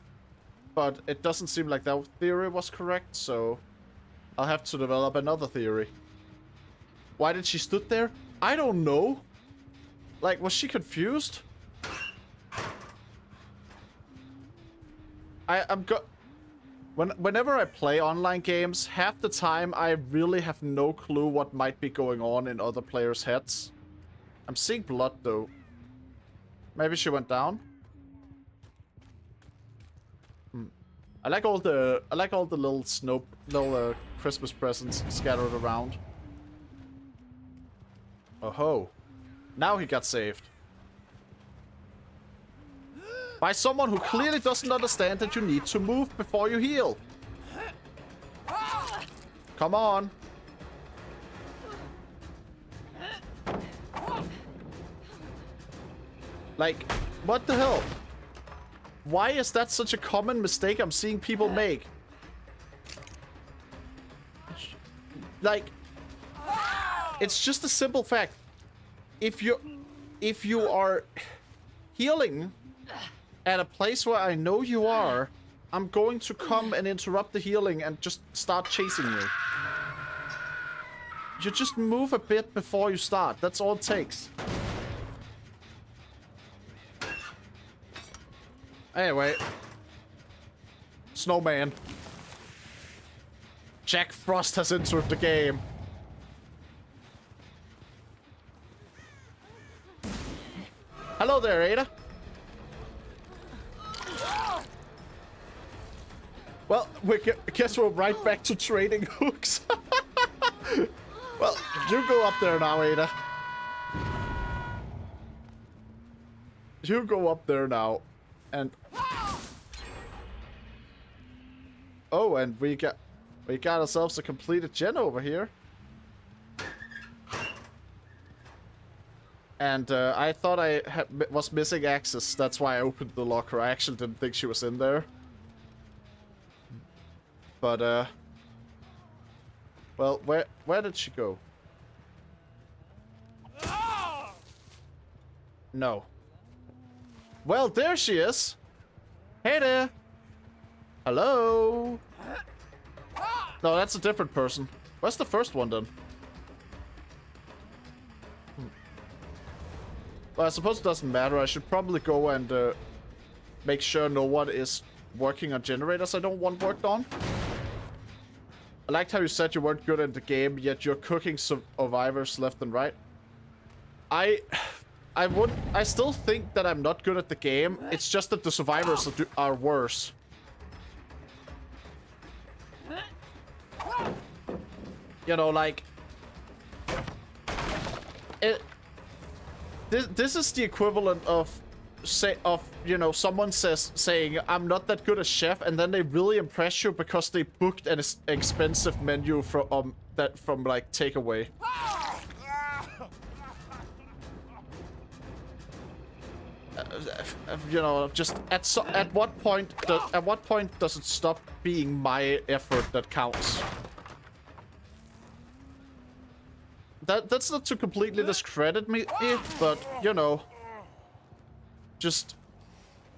but it doesn't seem like that theory was correct, so I'll have to develop another theory. Why did she stood there? I don't know. Like, was she confused? Whenever I play online games, half the time I really have no clue what might be going on in other players' heads. I'm seeing blood though. Maybe she went down. I like all the little Christmas presents scattered around. Oh ho! Now he got saved. By someone who clearly doesn't understand that you need to move before you heal. Come on. Like, what the hell? Why is that such a common mistake I'm seeing people make? Like, it's just a simple fact. If you are healing at a place where I know you are, I'm going to come and interrupt the healing and just start chasing you. You just move a bit before you start. That's all it takes. Anyway. Snowman. Jack Frost has entered the game. Hello there, Ada. Well, guess we're right back to trading hooks. Well, you go up there now, Ada. You go up there now. And... oh, and we got ourselves a completed gen over here. And I thought I was missing access. That's why I opened the locker. I actually didn't think she was in there. But, well, where did she go? No. Well, there she is. Hey there. Hello. No, that's a different person. Where's the first one then? Well, I suppose it doesn't matter. I should probably go and make sure no one is working on generators I don't want worked on. I liked how you said you weren't good at the game, yet you're cooking survivors left and right. I still think that I'm not good at the game. It's just that the survivors are worse. You know, like... This is the equivalent of... you know, someone saying I'm not that good as chef, and then they really impress you because they booked an expensive menu from like takeaway. You know, just at what point does it stop being my effort that counts? That's not to completely discredit me, but you know. Just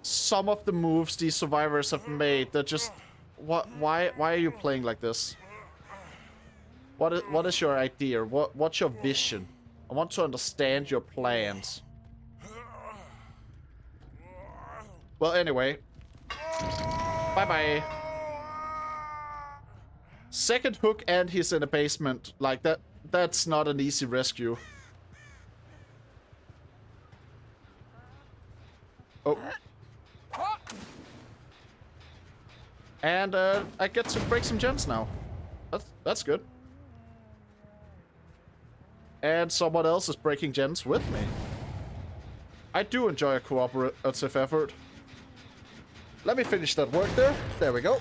some of the moves these survivors have made that just why are you playing like this? What is your idea? What's your vision? I want to understand your plans. Well, anyway. Bye-bye. Second hook and he's in a basement. Like that's not an easy rescue. Oh. And I get to break some gens now. That's good. And someone else is breaking gens with me. I do enjoy a cooperative effort. Let me finish that work there. There we go.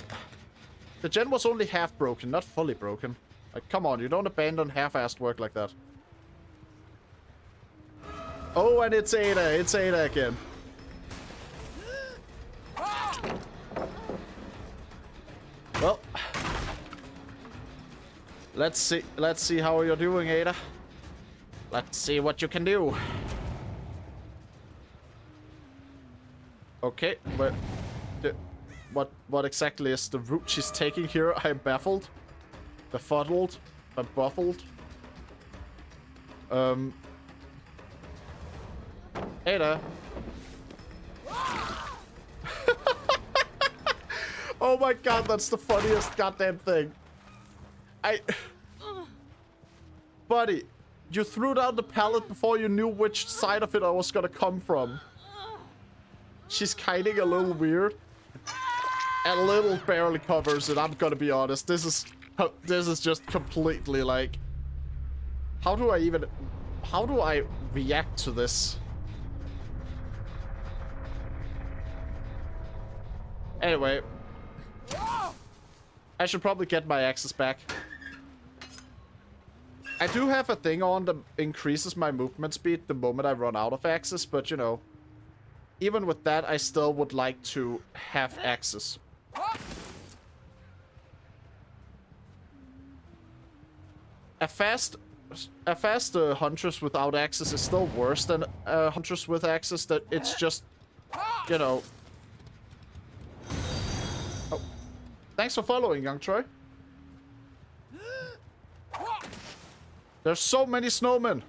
The gen was only half broken, not fully broken. Like, come on, you don't abandon half-assed work like that. Oh, and it's Ada. It's Ada again. Well, let's see how you're doing, Ada. Let's see what you can do. Okay, but what exactly is the route she's taking here? I'm baffled, befuddled, bebuffled. Ada. Oh my god, that's the funniest goddamn thing. Buddy, you threw down the pallet before you knew which side of it I was gonna come from. She's kiting a little weird. A little barely covers it, I'm gonna be honest. This is just completely like... How do I react to this? Anyway. I should probably get my axes back. I do have a thing on that increases my movement speed the moment I run out of axes, but you know, even with that, I still would like to have axes. A fast Huntress without axes is still worse than a Huntress with axes. That it's just, you know. Oh, thanks for following, young Troy. There's so many snowmen.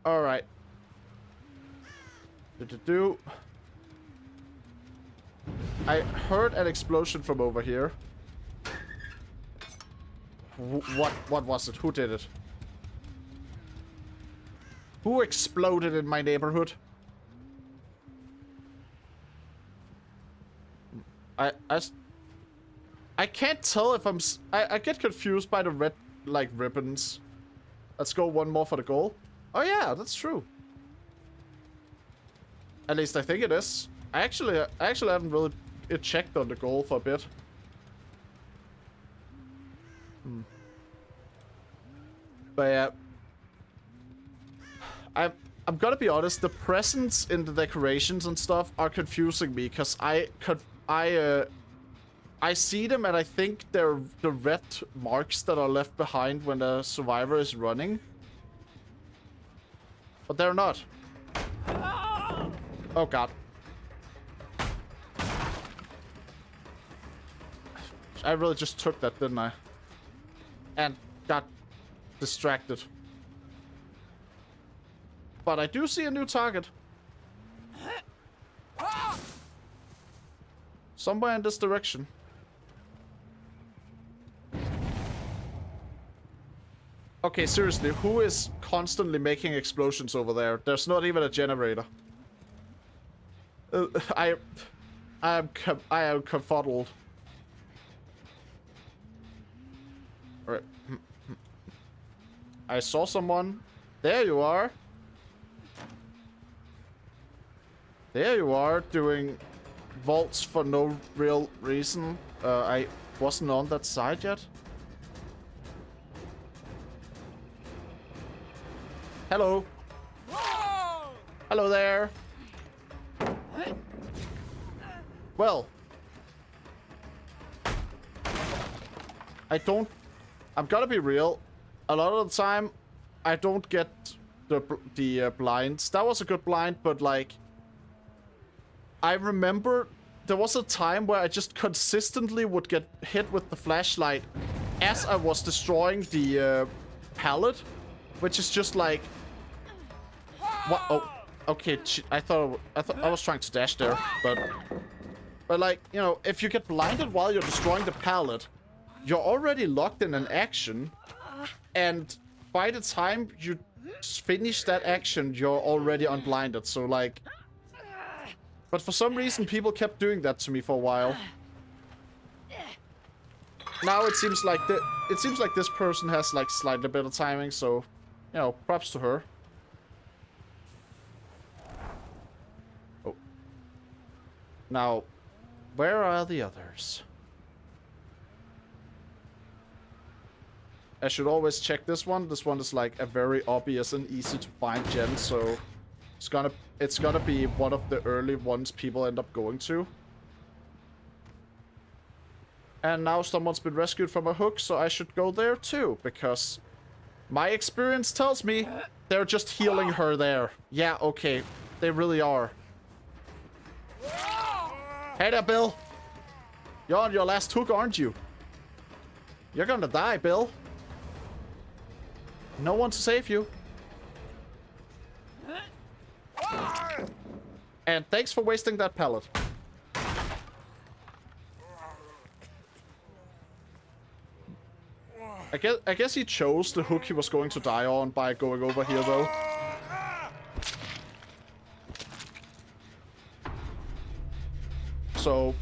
All right. I heard an explosion from over here. What was it? Who did it? Who exploded in my neighborhood? I can't tell if I get confused by the red, like, ribbons. Let's go one more for the goal. Oh yeah, that's true. At least I think it is. I actually haven't really checked on the goal for a bit. But yeah, I'm gonna be honest. The presents in the decorations and stuff are confusing me because I see them and I think they're the red marks that are left behind when the survivor is running, but they're not. Oh god. I really just took that, didn't I? And got distracted. But I do see a new target. Somewhere in this direction. Okay, seriously, who is constantly making explosions over there? There's not even a generator. I am confuddled. Alright. I saw someone. There you are. There you are, doing vaults for no real reason. I wasn't on that side yet. Hello. Hello there. Well. I'm gonna be real. A lot of the time, I don't get the blinds. That was a good blind, but like... I remember there was a time where I just consistently would get hit with the flashlight as I was destroying the pallet, which is just like... What? Oh, okay. I thought I was trying to dash there, but like, you know, if you get blinded while you're destroying the pallet, you're already locked in an action, and by the time you finish that action, you're already unblinded. So like, but for some reason, people kept doing that to me for a while. Now it seems like this person has like slightly better timing. So, you know, props to her. Oh. Now, where are the others? I should always check this one. This one is like a very obvious and easy to find gen, so it's gonna be one of the early ones people end up going to. And now someone's been rescued from a hook, so I should go there too, because my experience tells me they're just healing her there. Yeah, okay. They really are. Hey there, Bill. You're on your last hook, aren't you? You're gonna die, Bill. No one to save you. And thanks for wasting that pellet. I guess he chose the hook he was going to die on by going over here, though. So,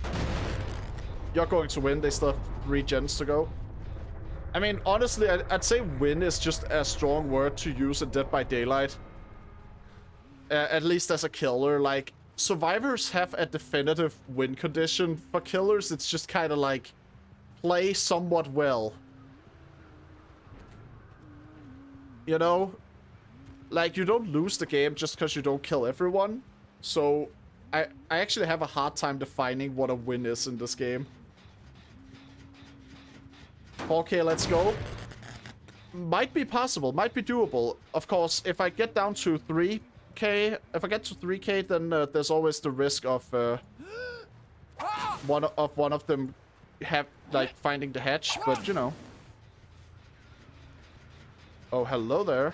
you're going to win. They still have 3 gens to go. I mean, honestly, I'd say win is just a strong word to use in Dead by Daylight. At least as a killer. Like, survivors have a definitive win condition. For killers, it's just kind of like, play somewhat well. You know? Like, you don't lose the game just because you don't kill everyone. So, I actually have a hard time defining what a win is in this game. 4K, let's go. Might be possible, might be doable. Of course, if I get down to 3K, if I get to 3K, then there's always the risk of one of them finding the hatch, but you know. Oh, hello there.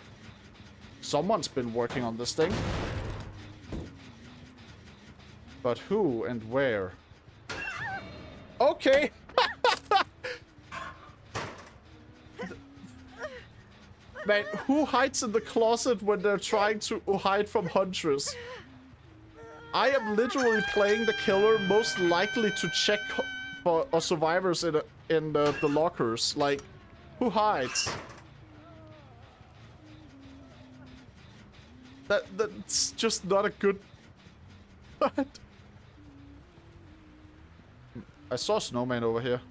Someone's been working on this thing. But who and where? Okay. Man, who hides in the closet when they're trying to hide from hunters? I am literally playing the killer most likely to check for survivors in the lockers. Like, who hides? That's just not a good... What? I saw a snowman over here.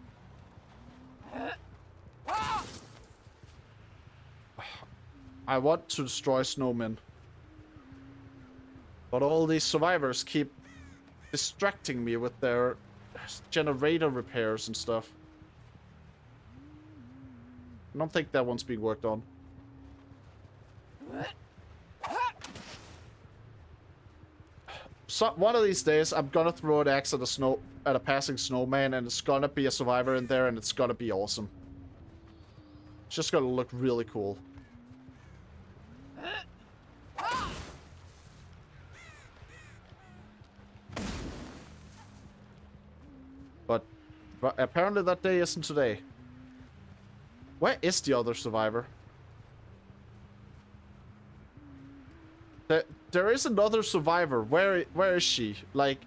I want to destroy snowmen. But all these survivors keep distracting me with their generator repairs and stuff. I don't think that one's being worked on. So, one of these days, I'm gonna throw an axe at a passing snowman, and it's gonna be a survivor in there, and it's gonna be awesome. It's just gonna look really cool. But apparently that day isn't today. Where is the other survivor? There is another survivor. Where is she? Like,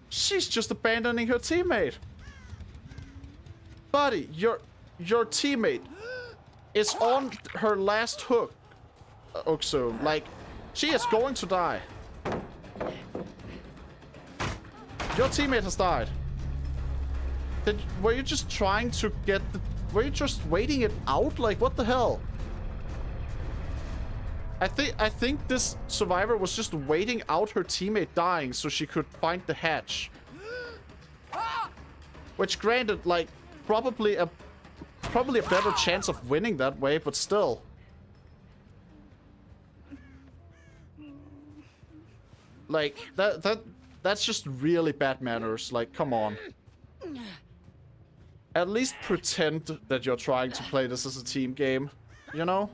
she's just abandoning her teammate. Buddy, your teammate is on her last hook. Oxo, like, she is going to die. Your teammate has died. Were you just trying to get the... Were you just waiting it out? Like, what the hell? I think this survivor was just waiting out her teammate dying so she could find the hatch. Which, granted, like, probably a better chance of winning that way, but still. Like, that's just really bad manners. Like, come on. At least pretend that you're trying to play this as a team game, you know?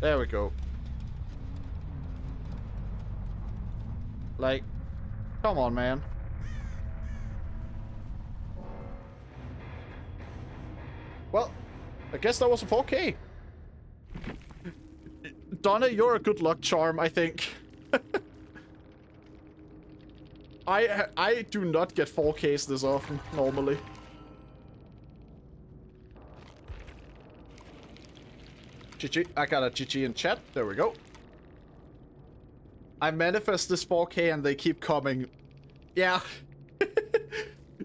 There we go. Like, come on, man. Well, I guess that was a 4K. Donna, you're a good luck charm, I think. I do not get 4Ks this often, normally. GG. I got a GG in chat. There we go. I manifest this 4K and they keep coming. Yeah.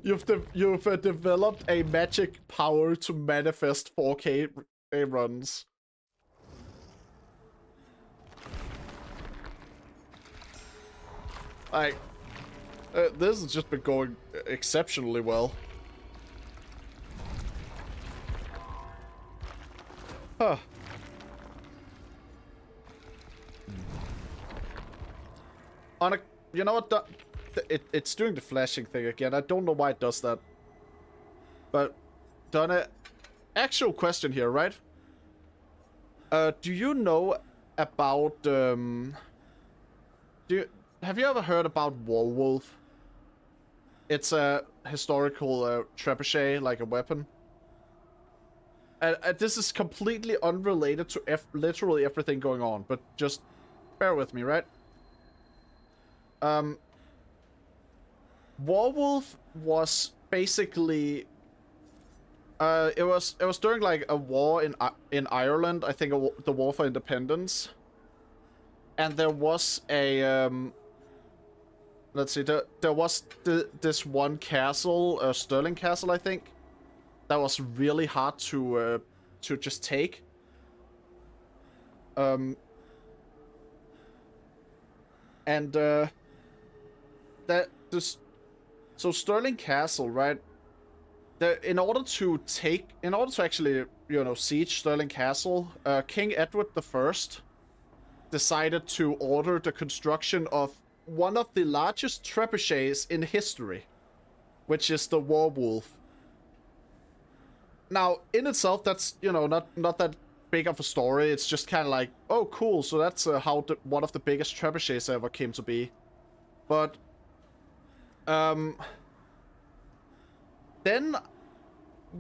You've developed a magic power to manifest 4K runs. Like, this has just been going exceptionally well. Huh. You know what? it's doing the flashing thing again. I don't know why it does that. But, Donna, actual question here, right? Do you know about have you ever heard about Warwolf? It's a historical trebuchet, like a weapon. This is completely unrelated to literally everything going on, but just bear with me, right? Warwolf was basically it was during like a war in Ireland, I think the War for Independence. And there was a let's see, there was this one castle, Stirling Castle, I think, that was really hard to just take. And that this so Stirling Castle, right? In order to actually, siege Stirling Castle, King Edward I decided to order the construction of one of the largest trebuchets in history, which is the Warwolf. Now, in itself, that's, not that big of a story. It's just kind of like, oh, cool. So that's how one of the biggest trebuchets ever came to be. But, then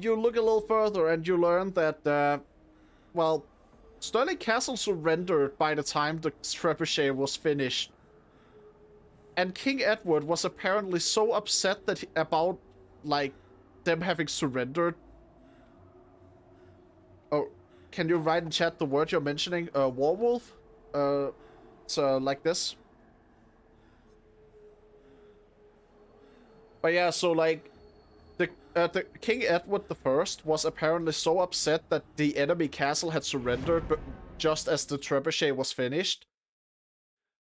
you look a little further and you learn that, well, Stirling Castle surrendered by the time the trebuchet was finished. And King Edward was apparently so upset about, like, them having surrendered. Oh, can you write in chat the word you're mentioning? Warwolf? So like this. But yeah, so like, the King Edward I was apparently so upset that the enemy castle had surrendered, but just as the trebuchet was finished,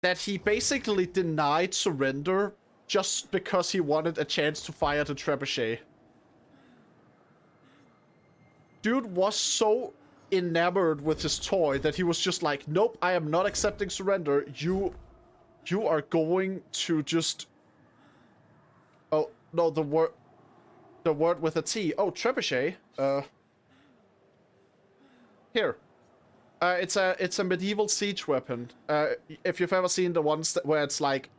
that he basically denied surrender just because he wanted a chance to fire the trebuchet. Dude was so enamored with his toy that he was just like, nope, I am not accepting surrender. You are going to just... Oh, no, the word with a T. Oh, trebuchet. Here. It's a medieval siege weapon. If you've ever seen the ones where it's like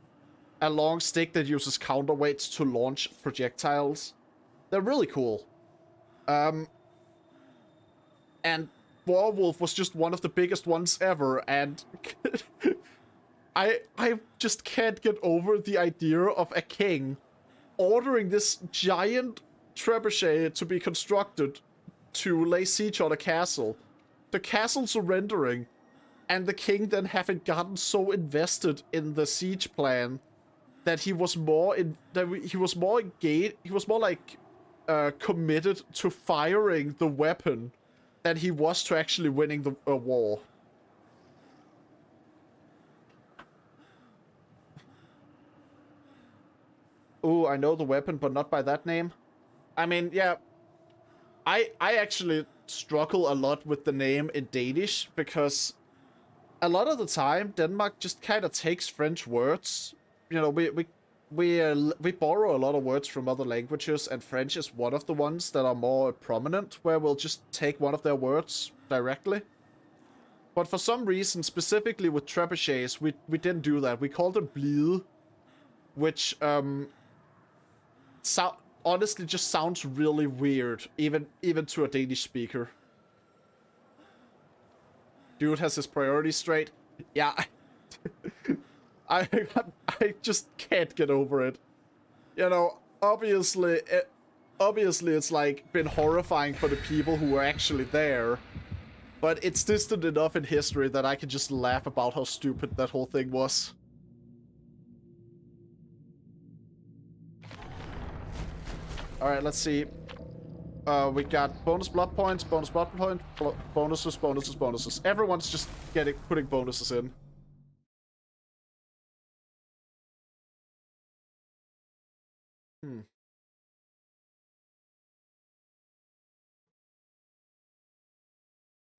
a long stick that uses counterweights to launch projectiles, they're really cool. And Warwolf was just one of the biggest ones ever, and I just can't get over the idea of a king ordering this giant trebuchet to be constructed to lay siege on a castle, the castle surrendering, and the king then having gotten so invested in the siege plan that he was more engaged, he was more like committed to firing the weapon than he was to actually winning the war. Ooh, I know the weapon, but not by that name. I mean, yeah, I actually struggle a lot with the name in Danish because a lot of the time Denmark just kind of takes French words. You know, we borrow a lot of words from other languages, and French is one of the ones that are more prominent, where we'll just take one of their words directly. But for some reason, specifically with trebuchets, we didn't do that. We called them blide, which honestly just sounds really weird, even to a Danish speaker. Dude has his priorities straight. Yeah, I I just can't get over it. You know, obviously it's like been horrifying for the people who were actually there, but it's distant enough in history that I can just laugh about how stupid that whole thing was. Alright, let's see. We got bonus blood points, bonuses. Everyone's just putting bonuses in.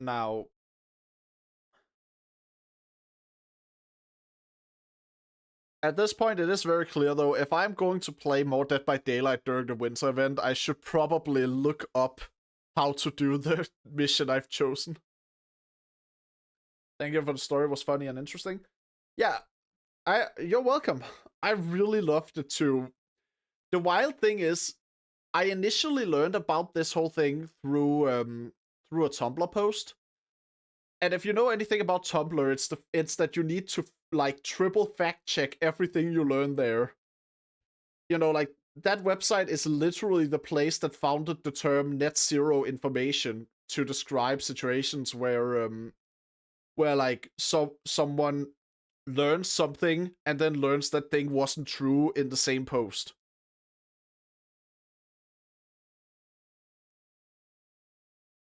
Now, At this point, it is very clear, though, if I'm going to play more Dead by Daylight during the winter event, I should probably look up how to do the mission I've chosen. Thank you for the story. It was funny and interesting. Yeah, you're welcome. I really loved it too. The wild thing is, I initially learned about this whole thing through a Tumblr post. And if you know anything about Tumblr, it's that you need to like triple fact check everything you learn there. You know, like that website is literally the place that founded the term net zero information to describe situations where like someone learns something and then learns that thing wasn't true in the same post.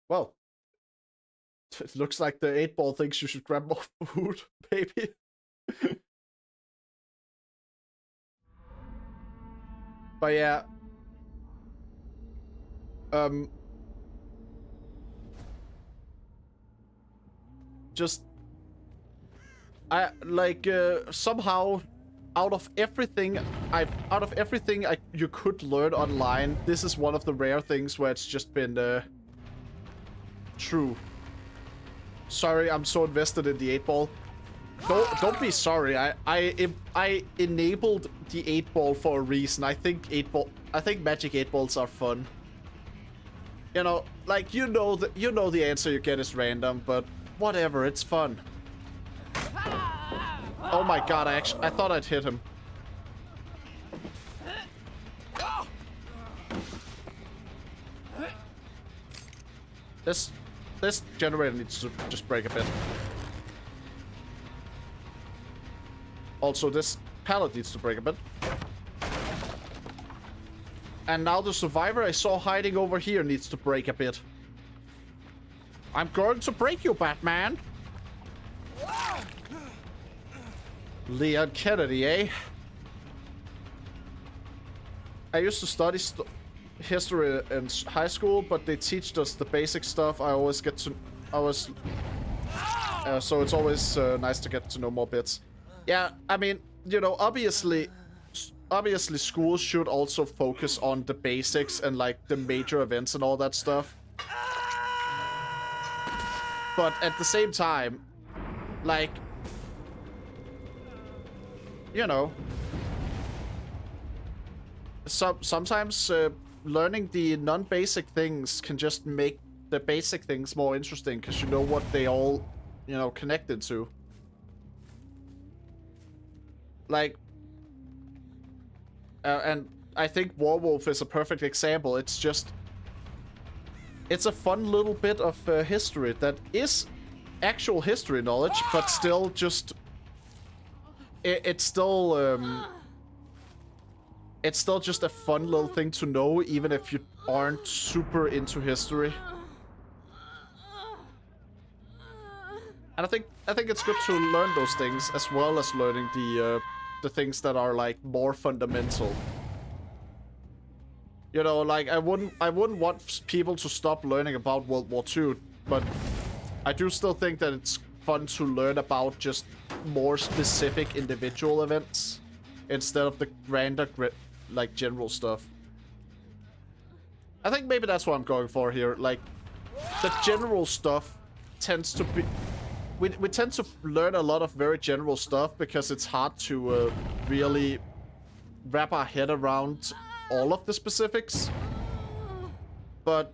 Well, it looks like the 8-ball thinks you should grab more food, baby. But yeah. Just I like somehow out of everything you could learn online, this is one of the rare things where it's just been true. Sorry, I'm so invested in the 8-ball. Don't be sorry. I enabled the 8-ball for a reason. I think Magic 8-balls are fun. You know, like you know the answer you get is random, but whatever, it's fun. Oh my god, I thought I'd hit him. This generator needs to just break a bit. Also, this pallet needs to break a bit. And now the survivor I saw hiding over here needs to break a bit. I'm going to break you, Batman! Leon Kennedy, eh? I used to study history in high school, but they teach us the basic stuff. So it's always nice to get to know more bits. Yeah, I mean, you know, obviously schools should also focus on the basics and like the major events and all that stuff. But at the same time, like, you know, sometimes learning the non-basic things can just make the basic things more interesting because you know what they all, you know, connected to. Like, and I think Warwolf is a perfect example. It's a fun little bit of history that is actual history knowledge, but still just it's still just a fun little thing to know, even if you aren't super into history. And I think it's good to learn those things as well as learning the things that are like more fundamental. You know, like I wouldn't want people to stop learning about World War II, but I do still think that it's fun to learn about just more specific individual events instead of the grander, like, general stuff. I think maybe that's what I'm going for here. Like, the general stuff tends to be... We tend to learn a lot of very general stuff because it's hard to really wrap our head around all of the specifics. But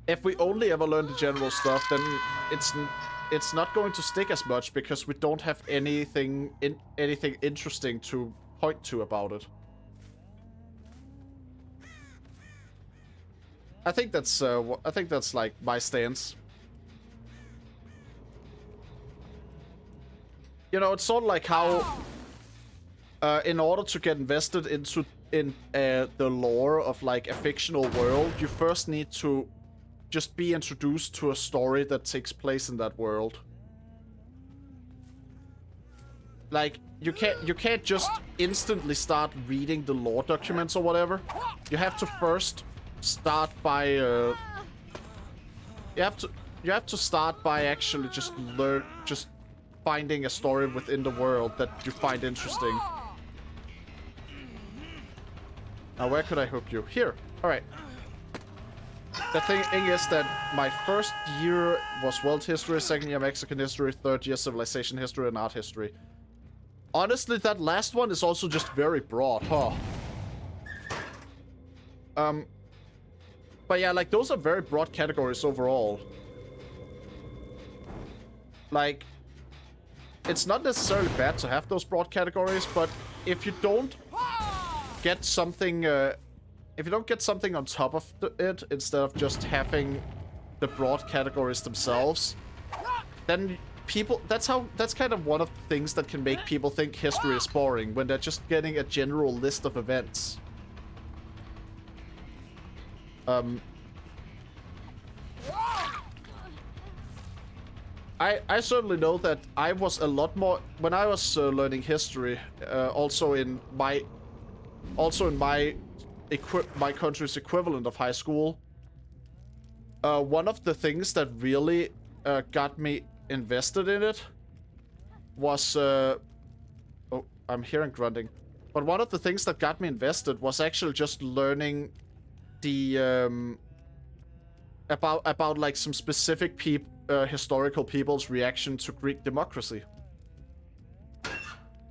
if we only ever learn the general stuff, then it's not going to stick as much because we don't have anything interesting to point to about it. I think that's like my stance. You know, it's sort of like how in order to get invested into the lore of like a fictional world, you first need to just be introduced to a story that takes place in that world. Like, you can't just instantly start reading the lore documents or whatever. You have to first start by you have to start by actually just finding a story within the world that you find interesting. Now, where could I hook you? Here. All right. The thing is that my first year was world history, second year Mexican history, third year civilization history and art history. Honestly, that last one is also just very broad, huh? But yeah, like, those are very broad categories overall. Like, it's not necessarily bad to have those broad categories, but if you don't get something, if you don't get something on top of it, instead of just having the broad categories themselves, then people, that's kind of one of the things that can make people think history is boring, when they're just getting a general list of events. I certainly know that I was a lot more when I was learning history. Also in my country's equivalent of high school. One of the things that really got me invested in it was oh, I'm hearing grunting. But one of the things that got me invested was actually just learning the about like some specific historical people's reaction to Greek democracy.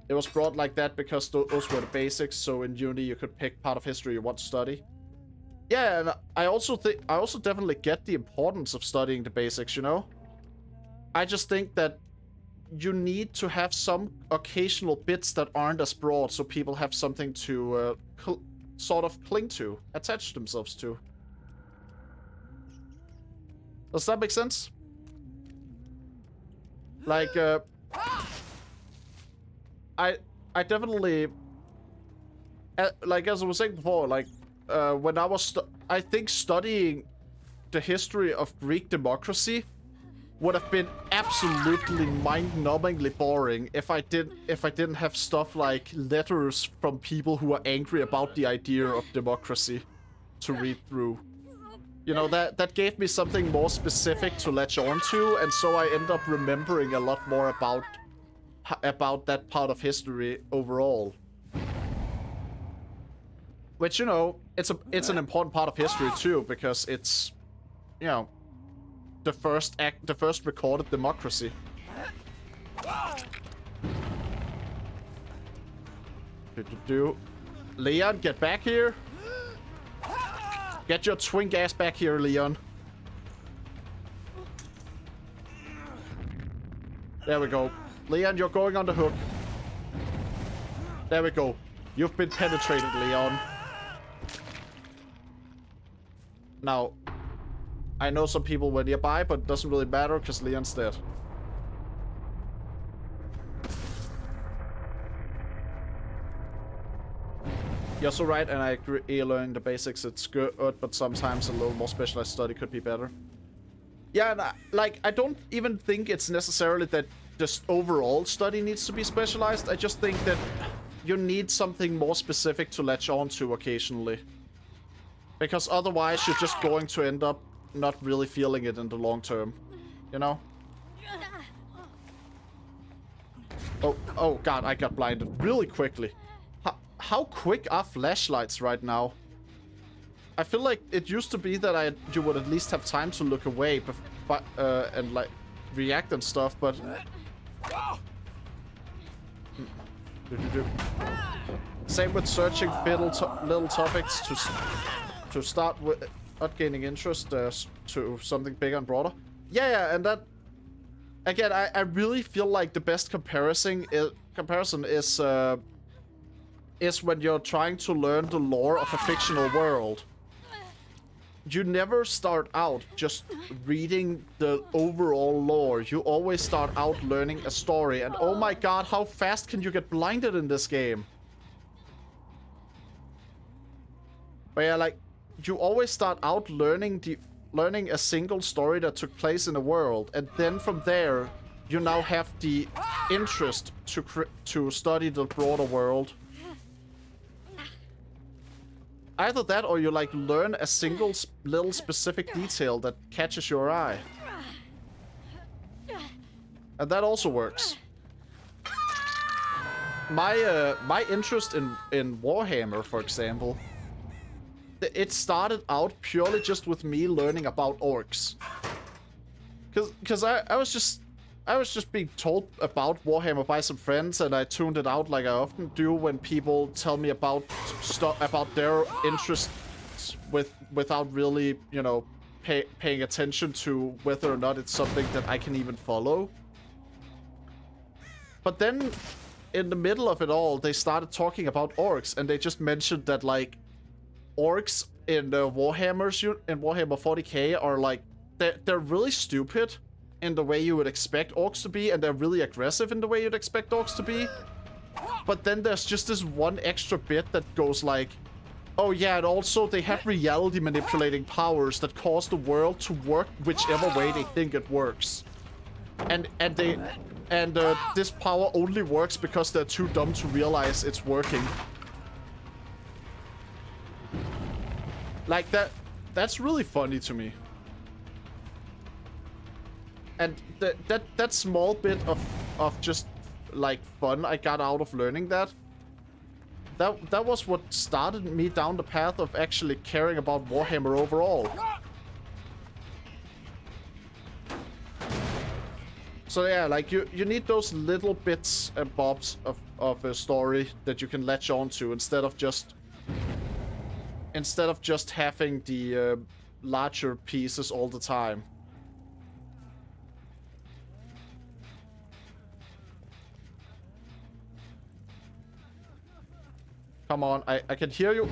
It was brought like that because those were the basics, so in uni you could pick part of history you want to study. Yeah, and I also definitely get the importance of studying the basics, you know? I just think that you need to have some occasional bits that aren't as broad, so people have something to sort of cling to, attach themselves to. Does that make sense? Like, I definitely, like, as I was saying before, like, when I was, I think studying the history of Greek democracy would have been absolutely mind-numbingly boring if I didn't have stuff like letters from people who are angry about the idea of democracy to read through. You know, that gave me something more specific to latch onto, and so I end up remembering a lot more about that part of history overall. Which, you know, it's an important part of history too, because it's, you know, the first recorded democracy. Leon, get back here. Get your twink ass back here, Leon. There we go. Leon, you're going on the hook. There we go. You've been penetrated, Leon. Now, I know some people were nearby, but it doesn't really matter because Leon's dead. You're so right, and I agree, learning the basics, it's good, but sometimes a little more specialized study could be better. Yeah, and I don't even think it's necessarily that just overall study needs to be specialized. I just think that you need something more specific to latch onto occasionally. Because otherwise you're just going to end up not really feeling it in the long term. You know? Oh god, I got blinded really quickly. How quick are flashlights right now? I feel like it used to be that you would at least have time to look away and like react and stuff, but same with searching little topics to start with, not gaining interest to something bigger and broader. Yeah, and that again, I really feel like the best comparison is when you're trying to learn the lore of a fictional world. You never start out just reading the overall lore. You always start out learning a story. And oh my god, how fast can you get blinded in this game? But yeah, like, you always start out learning a single story that took place in a world. And then from there, you now have the interest to study the broader world. Either that, or you like learn a single little specific detail that catches your eye. And that also works. my interest in Warhammer, for example, it started out purely just with me learning about orcs. Cause I was just being told about Warhammer by some friends, and I tuned it out like I often do when people tell me about stuff about their interests without really, you know, paying attention to whether or not it's something that I can even follow. But then, in the middle of it all, they started talking about orcs, and they just mentioned that, like, orcs in the Warhammer 40k are, like, they're really stupid in the way you would expect orcs to be, and they're really aggressive in the way you'd expect orcs to be. But then there's just this one extra bit that goes like, oh yeah, and also they have reality manipulating powers that cause the world to work whichever way they think it works. And this power only works because they're too dumb to realize it's working. Like that's really funny to me. And that small bit of just like fun I got out of learning that was what started me down the path of actually caring about Warhammer overall. So yeah, like you need those little bits and bobs of a story that you can latch onto instead of just having the larger pieces all the time. Come on, I can hear you.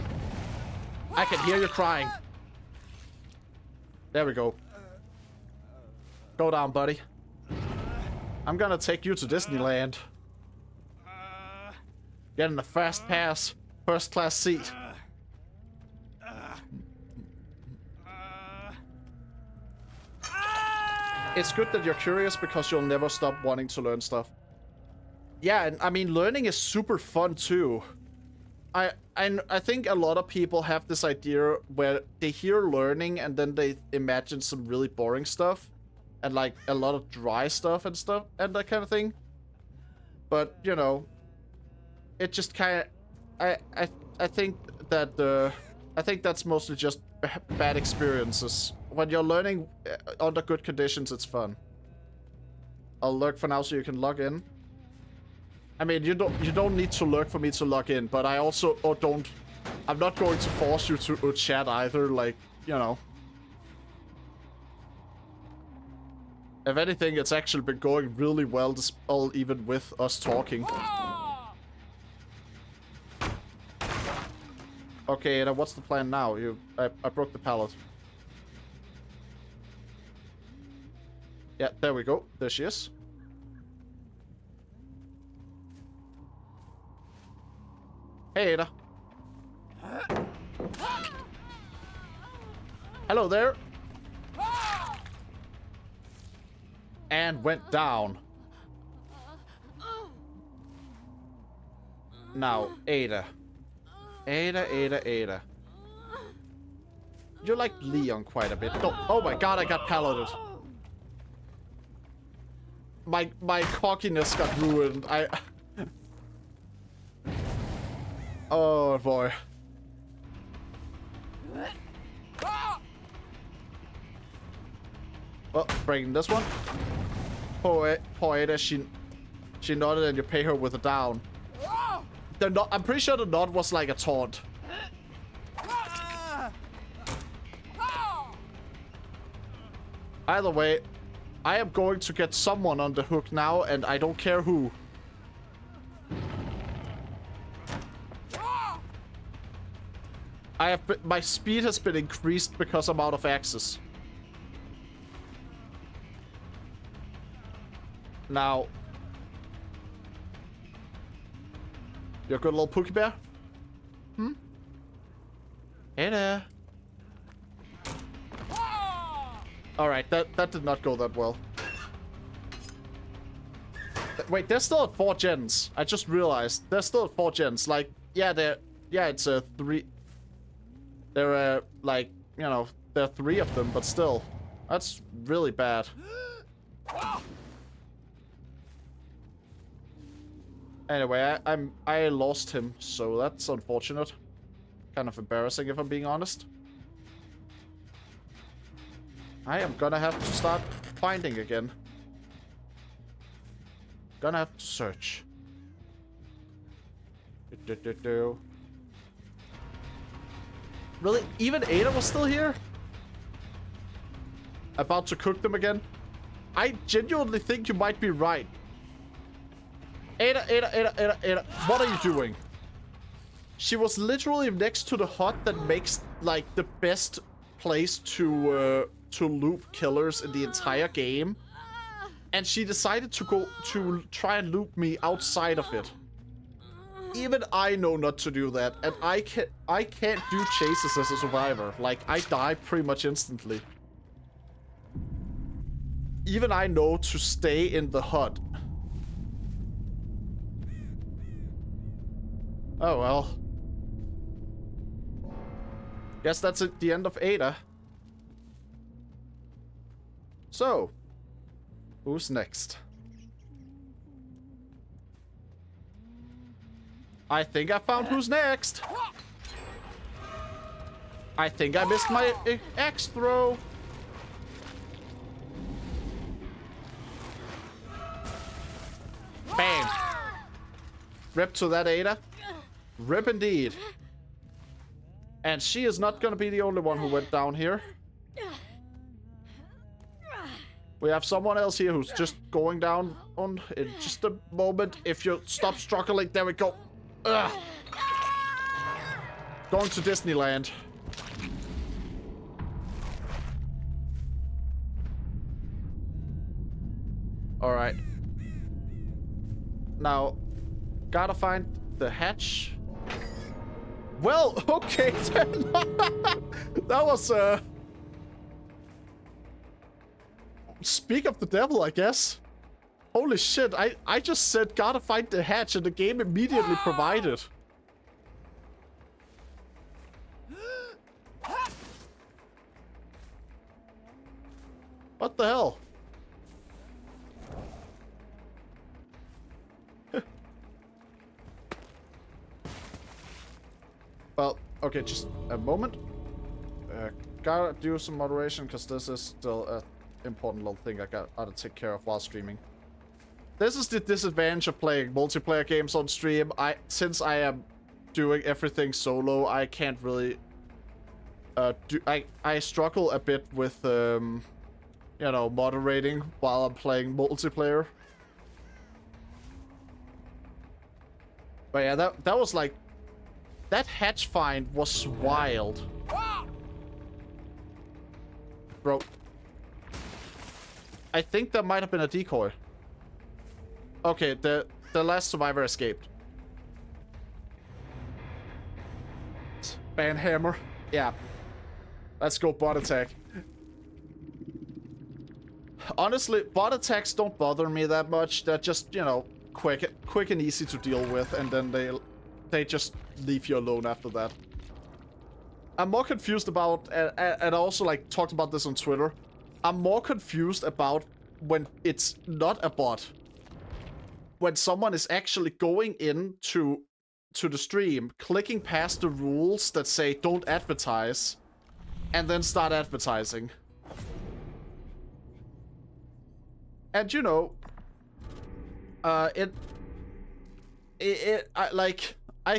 I can hear you crying. There we go. Go down, buddy. I'm gonna take you to Disneyland. Get in the fast pass, first class seat. It's good that you're curious because you'll never stop wanting to learn stuff. Yeah, and I mean, learning is super fun too. I think a lot of people have this idea where they hear learning and then they imagine some really boring stuff and like a lot of dry stuff and that kind of thing. But you know, it just kind of I think that's mostly just bad experiences. When you're learning under good conditions, it's fun. I'll lurk for now so you can log in. I mean, you don't need to lurk for me to log in, but I also I'm not going to force you to chat either, like, you know. If anything, it's actually been going really well, even with us talking. Okay, now what's the plan now? I broke the pallet. Yeah, there we go. There she is. Hey, Ada. Hello there. And went down. Now, Ada. Ada. You like Leon quite a bit. Oh my god, I got palleted. My cockiness got ruined. Oh boy. Well, breaking this one. Poor Ada, she nodded and you pay her with a down. I'm pretty sure the nod was like a taunt. Either way, I am going to get someone on the hook now, and I don't care who. My speed has been increased because I'm out of axes. Now, you're a good little Pookie Bear? Hmm? Hey there. Alright, that did not go that well. Wait, they're still at 4 gens. I just realized. They're still at 4 gens. Like, yeah, it's a 3... There are, like, you know, there are 3 of them, but still. That's really Anyway, I lost him, so that's unfortunate. Kind of embarrassing, if I'm being honest. I am gonna have to start finding again. Gonna have to search. Really? Even Ada was still here? About to cook them again? I genuinely think you might be right. Ada, what are you doing? She was literally next to the hut that makes, like, the best place to loop killers in the entire game. And she decided to go to try and loop me outside of it. Even I know not to do that, and I can't do chases as a survivor. Like, I die pretty much instantly. Even I know to stay in the hut. Oh well. Guess that's at the end of Ada. So, who's next? I think I found who's next. I think I missed my axe throw. Bam. Rip to that Ada. Rip indeed. And she is not gonna be the only one who went down here. We have someone else here who's just going down on in just a moment. If you stop struggling, there we go. Ugh. Going to Disneyland. Alright. Now, gotta find the hatch. Well, okay then. That was, speak of the devil, I guess. Holy shit, I just said gotta find the hatch and the game immediately provided. What the hell? Well, okay, just a moment. Gotta do some moderation, because this is still an important little thing I gotta take care of while streaming. This is the disadvantage of playing multiplayer games on stream. Since I am doing everything solo, I can't really I struggle a bit with you know, moderating while I'm playing multiplayer. But yeah, that was like, that hatch find was wild. Bro, I think that might have been a decoy. Okay, the last survivor escaped. Banhammer. Yeah. Let's go bot attack. Honestly, bot attacks don't bother me that much. They're just, you know, quick and easy to deal with, and then they just leave you alone after that. I'm more confused about, and I also like talked about this on Twitter. I'm more confused about when it's not a bot. When someone is actually going into the stream, clicking past the rules that say don't advertise, and then start advertising. And you know, I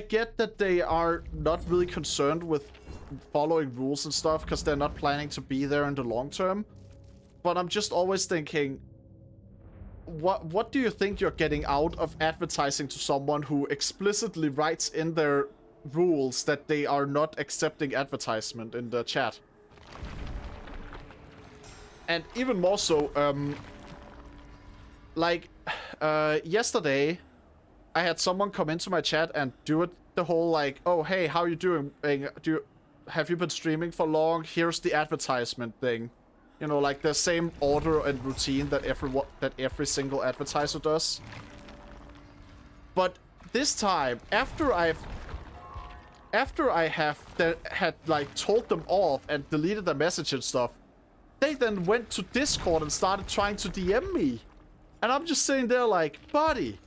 get that they are not really concerned with following rules and stuff because they're not planning to be there in the long term. But I'm just always thinking, what do you think you're getting out of advertising to someone who explicitly writes in their rules that they are not accepting advertisement in the chat? And even more so, like, yesterday, I had someone come into my chat and do it the whole like, oh, hey, how you doing? Have you been streaming for long? Here's the advertisement thing. You know, like the same order and routine that every single advertiser does. But this time, after I had like told them off and deleted the message and stuff, they then went to Discord and started trying to DM me. And I'm just sitting there like, buddy,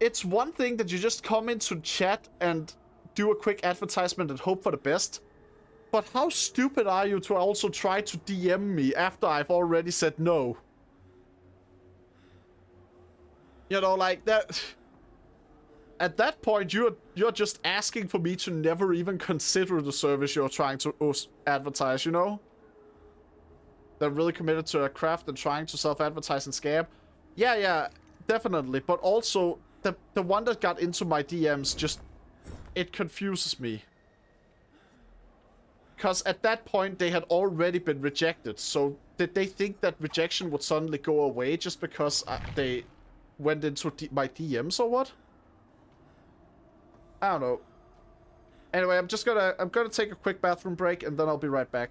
It's one thing that you just come into chat and do a quick advertisement and hope for the best. But how stupid are you to also try to DM me after I've already said no? You know, like that. At that point, you're just asking for me to never even consider the service you're trying to advertise, you know? They're really committed to their craft and trying to self-advertise and scam. Yeah, definitely. But also, the one that got into my DMs just... It confuses me. Because at that point, they had already been rejected. So, did they think that rejection would suddenly go away just because they went into my DMs or what? I don't know. Anyway, I'm gonna take a quick bathroom break and then I'll be right back.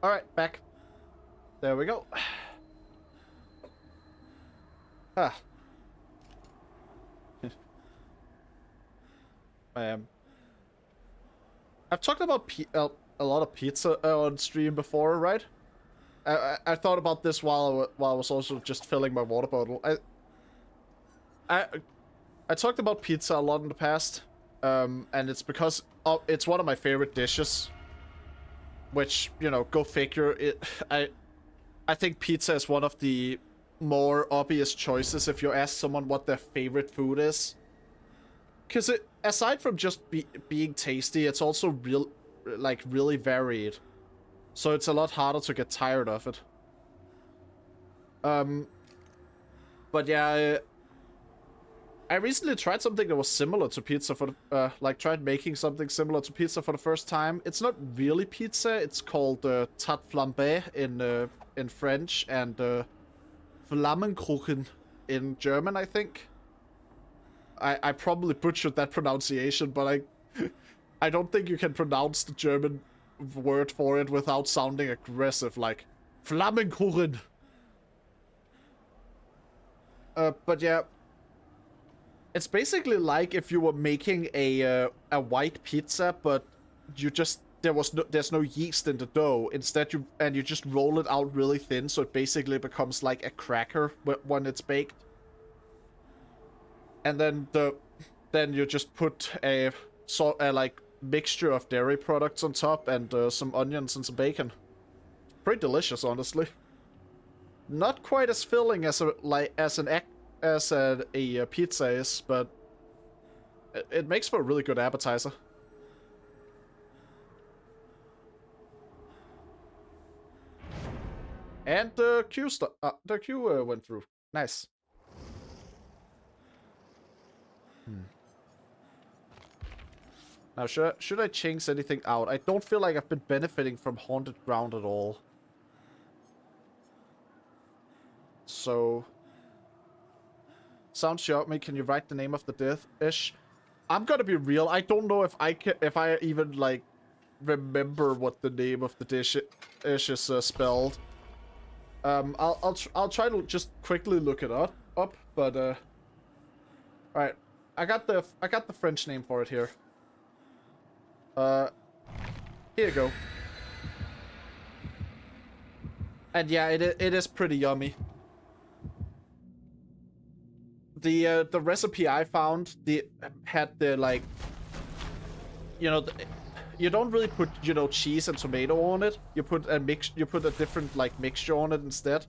Alright, back. There we go. Ah. I've talked about a lot of pizza on stream before, right? I thought about this while I was also just filling my water bottle. I talked about pizza a lot in the past, and it's because it's one of my favorite dishes. Which, you know, go figure. I think pizza is one of the more obvious choices if you ask someone what their favorite food is. Because aside from just being tasty, it's also really varied. So it's a lot harder to get tired of it. But yeah, I recently tried something that was similar to pizza for tried making something similar to pizza for the first time. It's not really pizza. It's called tarte flambée in French and Flammkuchen in German, I think. I probably butchered that pronunciation, but I don't think you can pronounce the German word for it without sounding aggressive, like Flammkuchen. But yeah. It's basically like if you were making a white pizza, but there's no yeast in the dough. Instead, you just roll it out really thin, so it basically becomes like a cracker when it's baked. and then you just put a like mixture of dairy products on top and some onions and some bacon. Pretty delicious, honestly. Not quite as filling as a pizza is, but it makes for a really good appetizer. And the queue went through. Nice. Now, should I change anything out? I don't feel like I've been benefiting from Haunted Ground at all. So, sounds shot can you write the name of the dish? I'm gonna be real. I don't know if I even like remember what the name of the dish is spelled. I'll try to just quickly look it up. But all right, I got the French name for it here. Here you go. And yeah, it is pretty yummy. The recipe I found had the like, you know, you don't really put, you know, cheese and tomato on it. You put a different like mixture on it instead.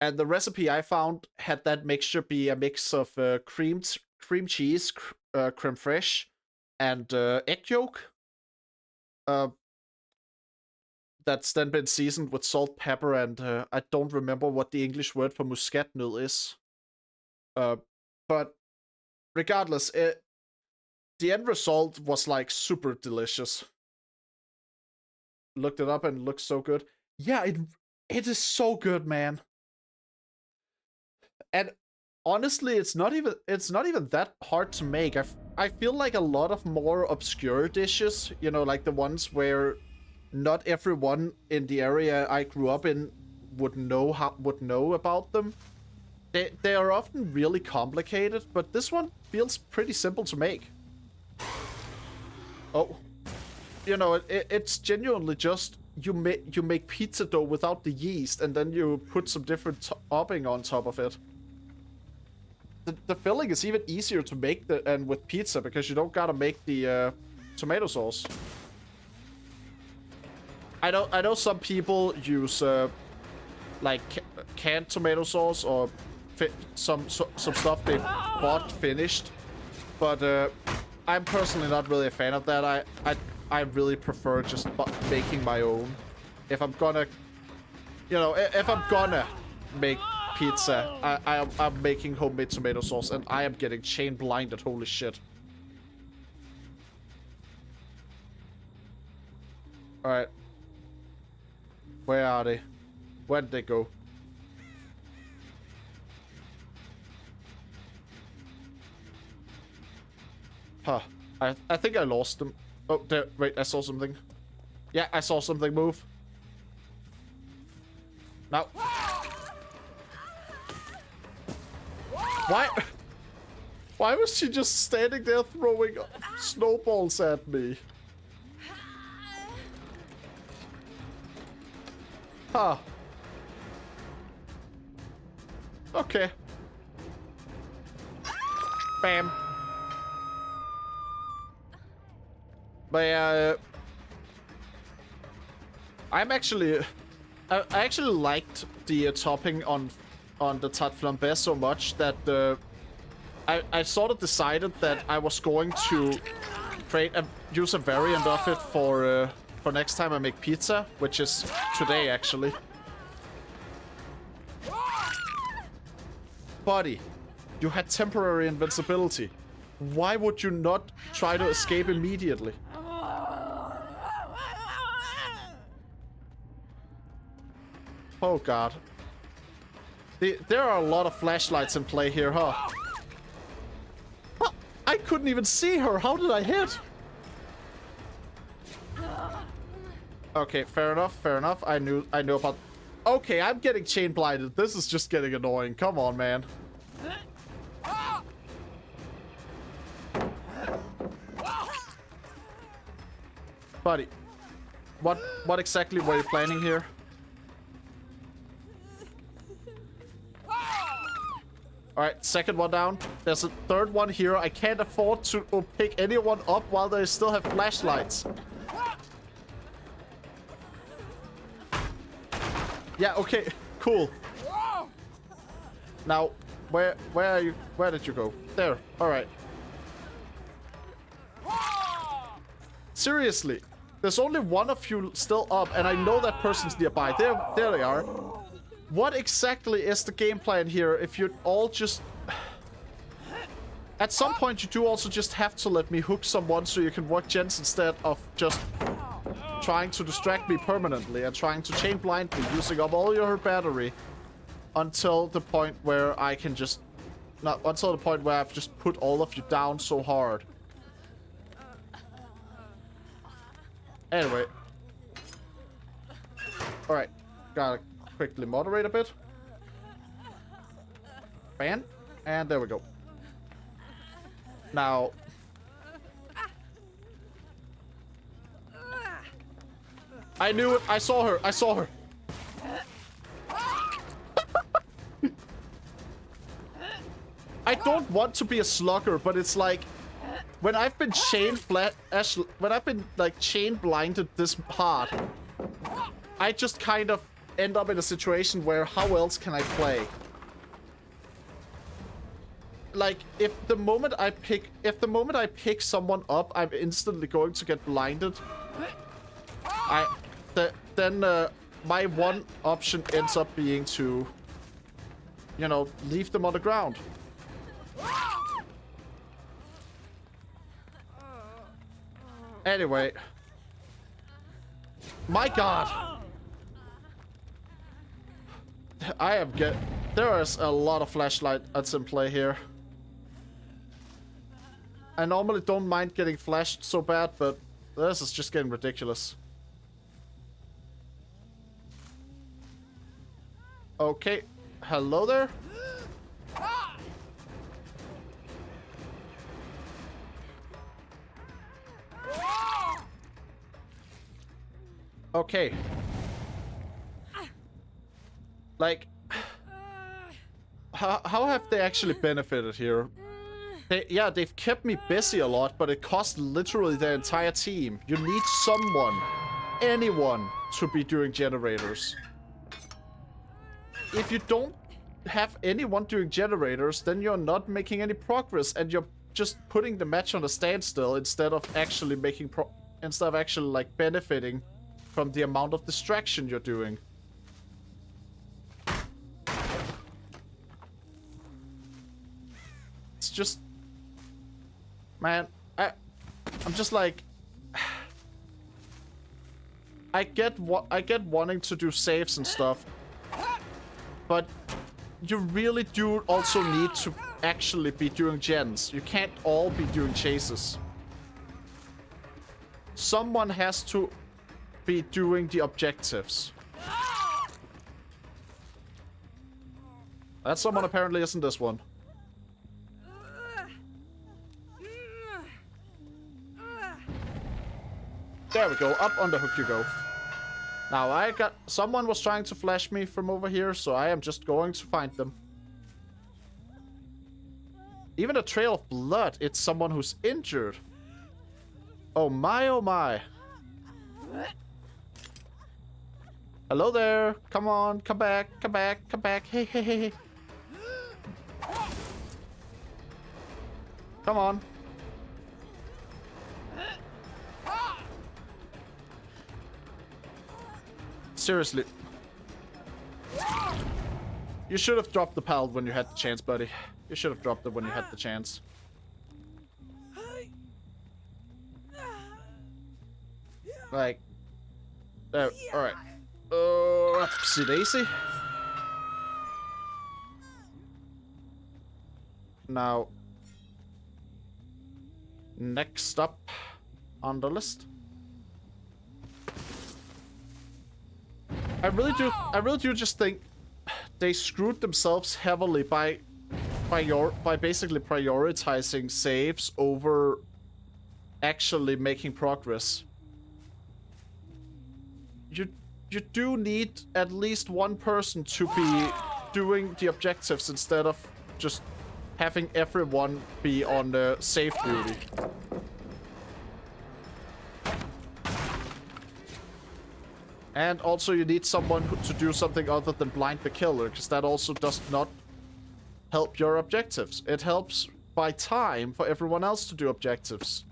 And the recipe I found had that mixture be a mix of cream cheese, creme fraiche, and egg yolk. That's then been seasoned with salt, pepper, and I don't remember what the English word for muskatnød is. But regardless, the end result was like super delicious. Looked it up and it looks so good. Yeah, it is so good, man. And honestly, it's not even that hard to make. I feel like a lot of more obscure dishes, you know, like the ones where not everyone in the area I grew up in would know about them. They are often really complicated, but this one feels pretty simple to make. Oh, you know, it's genuinely just you make pizza dough without the yeast, and then you put some different topping on top of it. The filling is even easier to make with pizza because you don't gotta make the tomato sauce. I know some people use like canned tomato sauce or some stuff they bought finished, but I'm personally not really a fan of that. I really prefer just making my own. If I'm gonna, you know, if I'm gonna make pizza, I'm making homemade tomato sauce, and I am getting chain blinded. Holy shit! All right, where are they? Where did they go? Huh. I think I lost them. Oh, there. Wait, I saw something. Yeah, I saw something move. Now. Why? Why was she just standing there throwing snowballs at me? Huh. Okay. Bam. But I'm actually, I actually liked the topping on the tarte flambe so much that I sort of decided that I was going to use a variant of it for next time I make pizza, which is today actually. Buddy, you had temporary invincibility. Why would you not try to escape immediately? Oh god. There are a lot of flashlights in play here, huh? I couldn't even see her. How did I hit? Okay, fair enough, fair enough. I knew about... Okay, I'm getting chain blinded. This is just getting annoying. Come on, man. Buddy, what exactly were you planning here? Alright, second one down. There's a third one here. I can't afford to pick anyone up while they still have flashlights. Yeah, okay, cool. Now, where are you? Where did you go? There. Alright. Seriously. There's only one of you still up, and I know that person's nearby. There they are. What exactly is the game plan here if you all just... At some point, you do also just have to let me hook someone so you can work gens instead of just trying to distract me permanently and trying to chain blind me, using up all your battery until the point where I can just... Not until the point where I've just put all of you down so hard. Anyway. Alright. Gotta quickly moderate a bit. Ban. And there we go. Now. I knew it. I saw her. I saw her. I don't want to be a slugger, but it's like... When I've been chain blinded this hard, I just kind of end up in a situation where how else can I play? Like, if the moment I pick someone up, I'm instantly going to get blinded. Then my one option ends up being to, you know, leave them on the ground. Anyway. My god. There is a lot of flashlights in play here. I normally don't mind getting flashed so bad, but this is just getting ridiculous. Okay. Hello there? Okay. Like, how have they actually benefited here? They've kept me busy a lot, but it cost literally their entire team. You need someone, anyone, to be doing generators. If you don't have anyone doing generators, then you're not making any progress, and you're just putting the match on a standstill instead of actually like benefiting from the amount of distraction you're doing. It's just... Man, I'm just like... I get wanting to do saves and stuff, but you really do also need to actually be doing gens. You can't all be doing chases. Someone has to be doing the objectives. That someone apparently isn't this one. There we go. Up on the hook you go. Now someone was trying to flash me from over here, so I am just going to find them. Even a trail of blood. It's someone who's injured. Oh my, oh my. Hello there. Come on, come back, come back, come back. Hey, hey, hey, hey. Come on. Seriously. You should have dropped the pal when you had the chance, buddy. You should have dropped it when you had the chance. Like... alright. Oopsie daisy. Now... Next up on the list. I really do just think they screwed themselves heavily by basically prioritizing saves over actually making progress. You do need at least one person to be doing the objectives instead of just having everyone be on the safe duty. And also you need someone to do something other than blind the killer, because that also does not help your objectives. It helps buy time for everyone else to do objectives.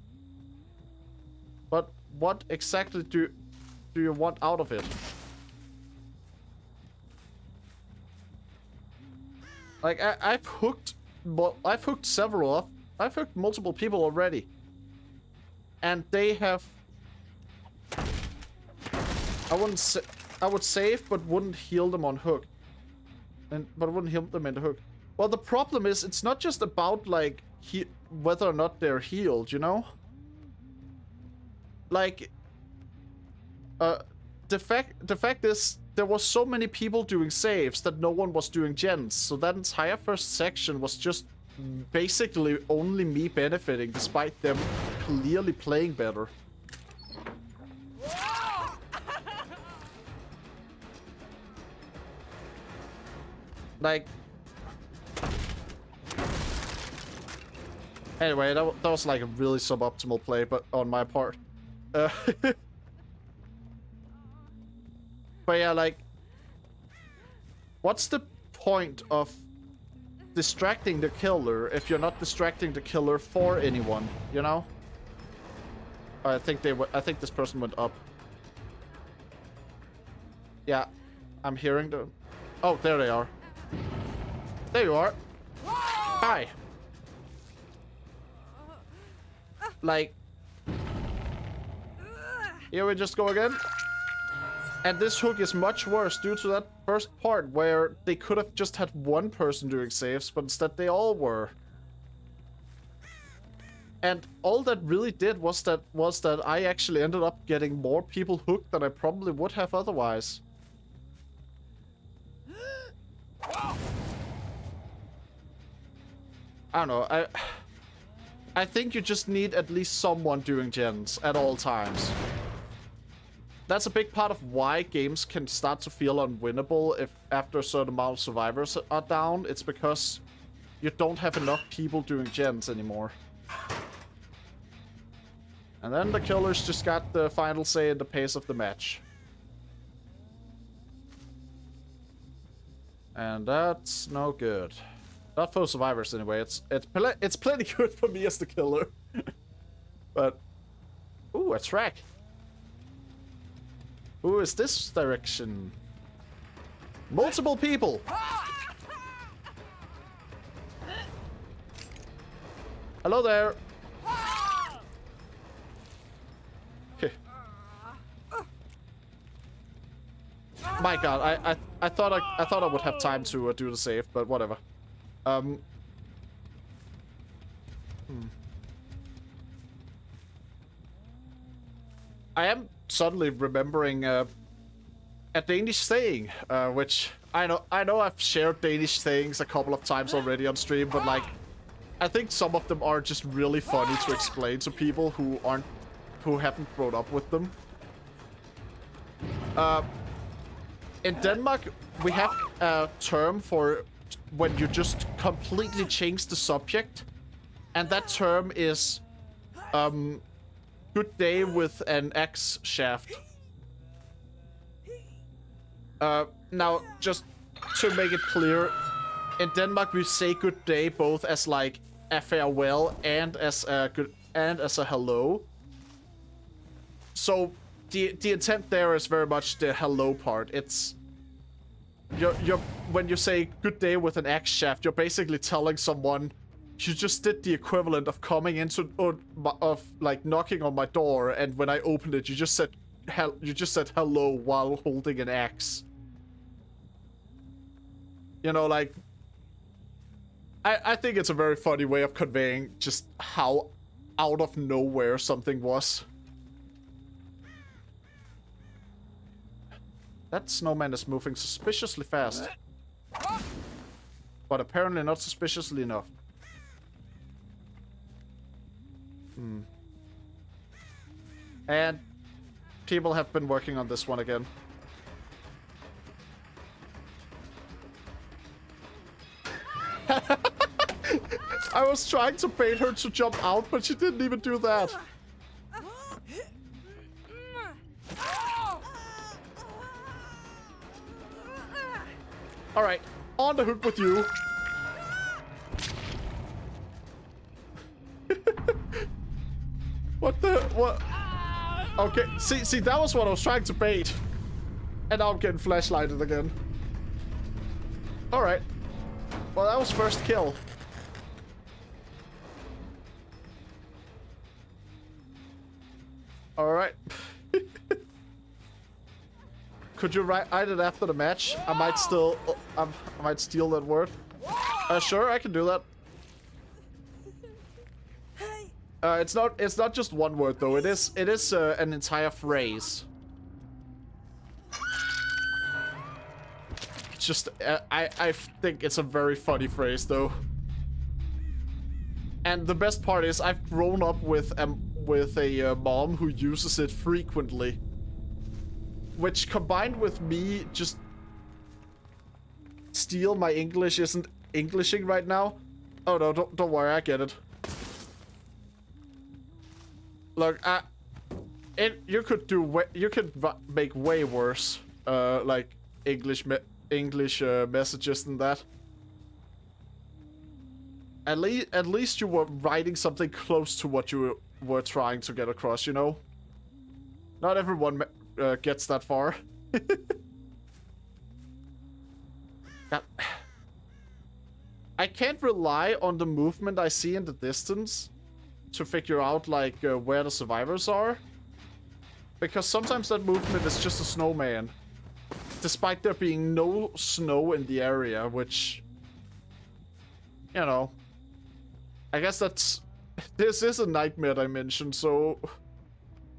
But what exactly do you want out of it? Like, I've hooked several. I've hooked multiple people already. And they have... I would save, but wouldn't heal them on hook. But wouldn't heal them in the hook. Well, the problem is, it's not just about, like, whether or not they're healed, you know? Like... The fact is, there was so many people doing saves that no one was doing gens, so that entire first section was just basically only me benefiting, despite them clearly playing better. Like... Anyway, that was like a really suboptimal play, but on my part. But yeah, like... What's the point of distracting the killer if you're not distracting the killer for anyone, you know? I think this person went up. Yeah, I'm hearing the... Oh, there they are. There you are. Hi. Like... Here we just go again. And this hook is much worse due to that first part where they could have just had one person doing saves, but instead they all were. And all that really did was that I actually ended up getting more people hooked than I probably would have otherwise. I don't know, I think you just need at least someone doing gens at all times. That's a big part of why games can start to feel unwinnable if after a certain amount of survivors are down. It's because you don't have enough people doing gens anymore. And then the killers just got the final say in the pace of the match. And that's no good. Not for survivors anyway. It's plenty good for me as the killer. But ooh, a track. Who is this direction? Multiple people. Hello there. Okay. My God, I thought I would have time to do the save, but whatever. I am suddenly remembering a Danish saying, which I know I've shared Danish sayings a couple of times already on stream, but like, I think some of them are just really funny to explain to people who haven't grown up with them. In Denmark, we have a term for when you just completely change the subject, and that term is good day with an axe shaft. Now, just to make it clear, in Denmark we say good day both as like a farewell and as a hello. So the intent there is very much the hello part. It's when you say good day with an axe shaft, you're basically telling someone you just did the equivalent of coming into of like knocking on my door, and when I opened it, you just said hello while holding an axe. You know, like, I think it's a very funny way of conveying just how out of nowhere something was. That snowman is moving suspiciously fast. But apparently not suspiciously enough. And people have been working on this one again. I was trying to bait her to jump out, but she didn't even do that. Alright, on the hook with you. What? Okay, see, that was what I was trying to bait. And now I'm getting flashlighted again. Alright. Well, that was first kill. Alright. Could you write it after the match? I might still... I might steal that word. Sure, I can do that. It's not just one word though. It is an entire phrase. It's just I think it's a very funny phrase though. And the best part is I've grown up with a mom who uses it frequently, which combined with me just steal my English isn't Englishing right now. Oh no, don't worry, I get it. Look, you could make way worse, like English messages than that. At least you were writing something close to what you were trying to get across, you know? Not everyone gets that far. God. I can't rely on the movement I see in the distance to figure out, like, where the survivors are. Because sometimes that movement is just a snowman. Despite there being no snow in the area, which... You know... I guess that's... This is a nightmare dimension, so...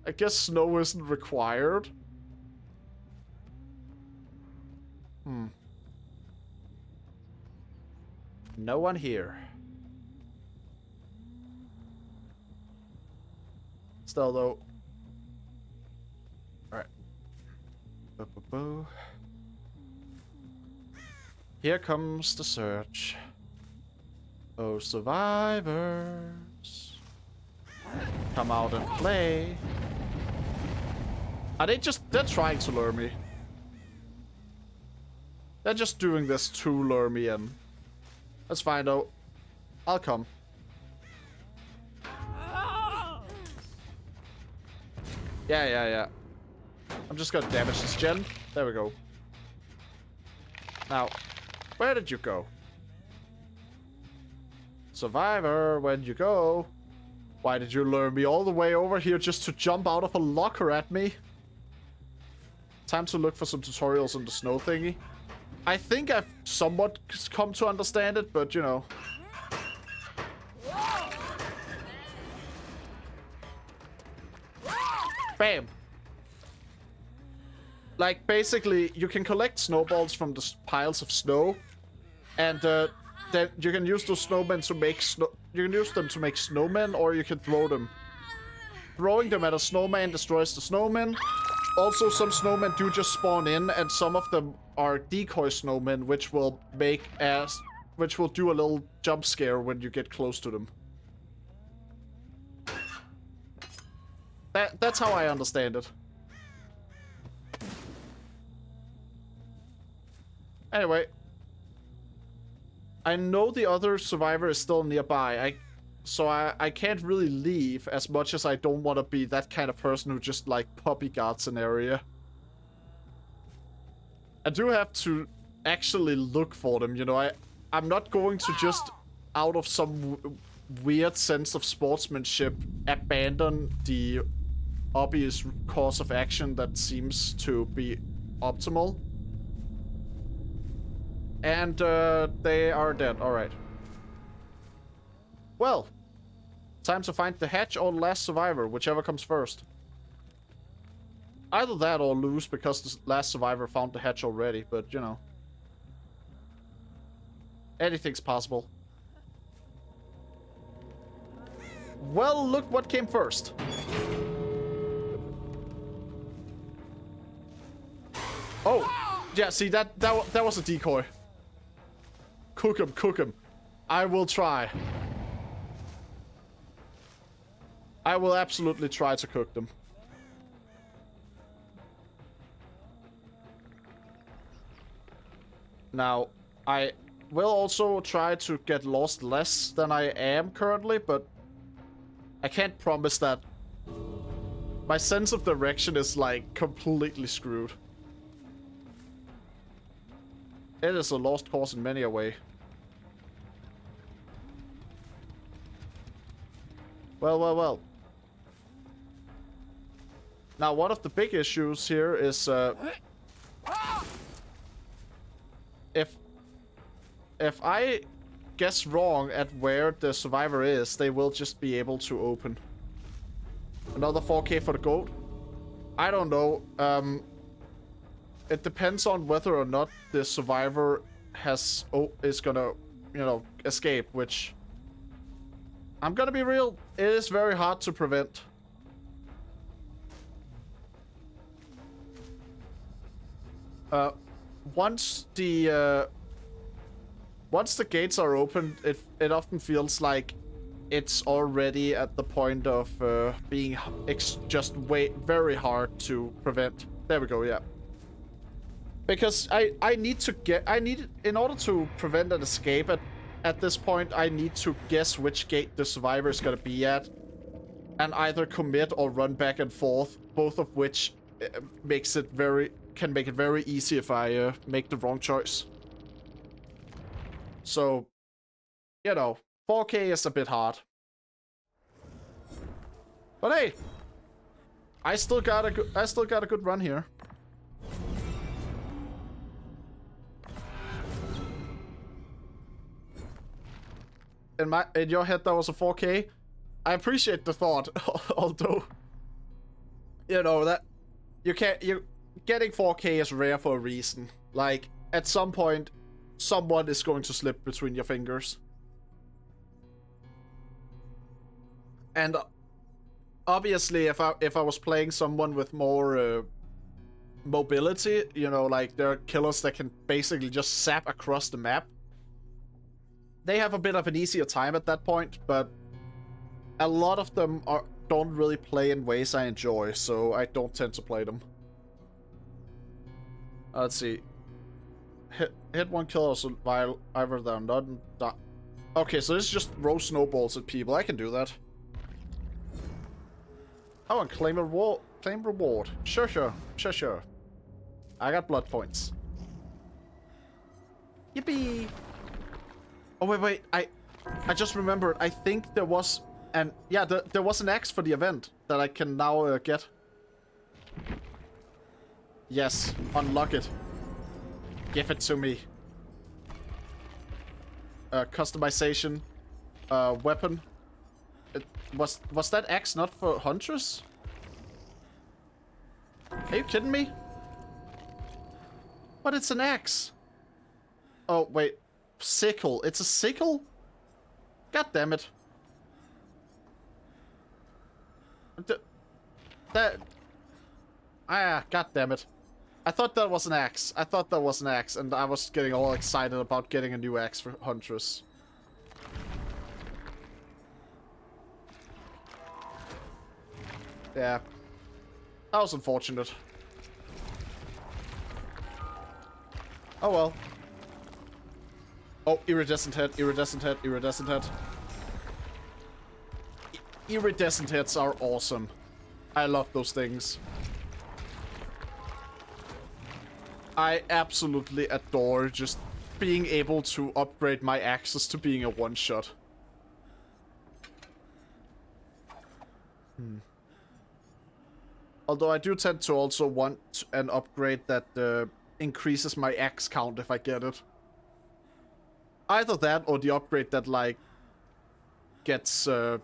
I guess snow isn't required. No one here. Still, though. Alright. Here comes the search. Oh, survivors. Come out and play. Are they just... They're trying to lure me. They're just doing this to lure me in. That's fine, though. I'll come. Yeah. I'm just gonna damage this gen. There we go. Now, where did you go? Survivor, where'd you go? Why did you lure me all the way over here just to jump out of a locker at me? Time to look for some tutorials on the snow thingy. I think I've somewhat come to understand it, but you know. Bam! Like, basically, you can collect snowballs from the piles of snow, and then you can use those snowmen to make you can use them to make snowmen, or you can throw them. Throwing them at a snowman destroys the snowman. Also, some snowmen do just spawn in, and some of them are decoy snowmen, which will do a little jump scare when you get close to them. That's how I understand it. Anyway. I know the other survivor is still nearby. So I can't really leave as much as I don't want to be that kind of person who just, like, puppy guards an area. I do have to actually look for them, you know. I'm not going to just, out of some weird sense of sportsmanship, abandon the obvious course of action that seems to be optimal. And they are dead. Alright. Well, time to find the hatch or the last survivor, whichever comes first. Either that or lose because the last survivor found the hatch already, but you know. Anything's possible. Well, look what came first. Oh, yeah, see, that was a decoy. Cook him. I will try. I will absolutely try to cook them. Now, I will also try to get lost less than I am currently, but I can't promise that. My sense of direction is, like, completely screwed. It is a lost cause in many a way. Well. Now, one of the big issues here is, if I guess wrong at where the survivor is, they will just be able to open. Another 4K for the goat? I don't know. It depends on whether or not the survivor is gonna, you know, escape, which... I'm gonna be real, it is very hard to prevent. Once the gates are opened, it often feels like it's already at the point of being just very hard to prevent. There we go, yeah. Because I need, in order to prevent an escape at this point, I need to guess which gate the survivor is gonna be at, and either commit or run back and forth, both of which can make it very easy if I make the wrong choice. So, you know, 4K is a bit hard. But hey, I still got a good run here. In your head that was a 4K. I appreciate the thought, although, you know, that getting 4K is rare for a reason. Like, at some point, someone is going to slip between your fingers. And obviously, if I was playing someone with more mobility, you know, like there are killers that can basically just zap across the map, they have a bit of an easier time at that point, but a lot of them don't really play in ways I enjoy, so I don't tend to play them. Let's see. Hit one killer while either they're not. Okay, so this is just throw snowballs at people. I can do that. Oh, and claim reward. Claim reward. Sure. I got blood points. Yippee! Oh wait. I just remembered. I think there was there was an axe for the event that I can now get. Yes, unlock it. Give it to me. Customization. Weapon. Was that axe not for hunters? Are you kidding me? But it's an axe. Oh wait, sickle. It's a sickle? God damn it. God damn it. I thought that was an axe. And I was getting all excited about getting a new axe for Huntress. Yeah. That was unfortunate. Oh well. Oh, iridescent head. Iridescent heads are awesome. I love those things. I absolutely adore just being able to upgrade my axes to being a one-shot. Although I do tend to also want an upgrade that increases my axe count if I get it. Either that or the upgrade that, like, gets, that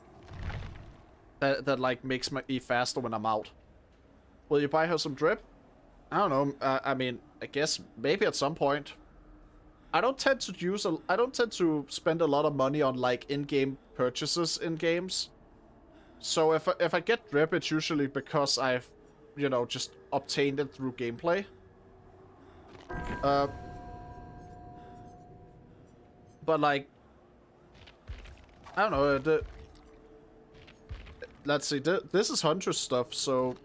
like, makes me faster when I'm out. Will you buy her some drip? I don't know. I mean, I guess maybe at some point. I don't tend to spend a lot of money on, like, in-game purchases in games. So if I get drip, it's usually because I've, you know, just obtained it through gameplay. But like, I don't know. let's see. This is Hunter stuff, so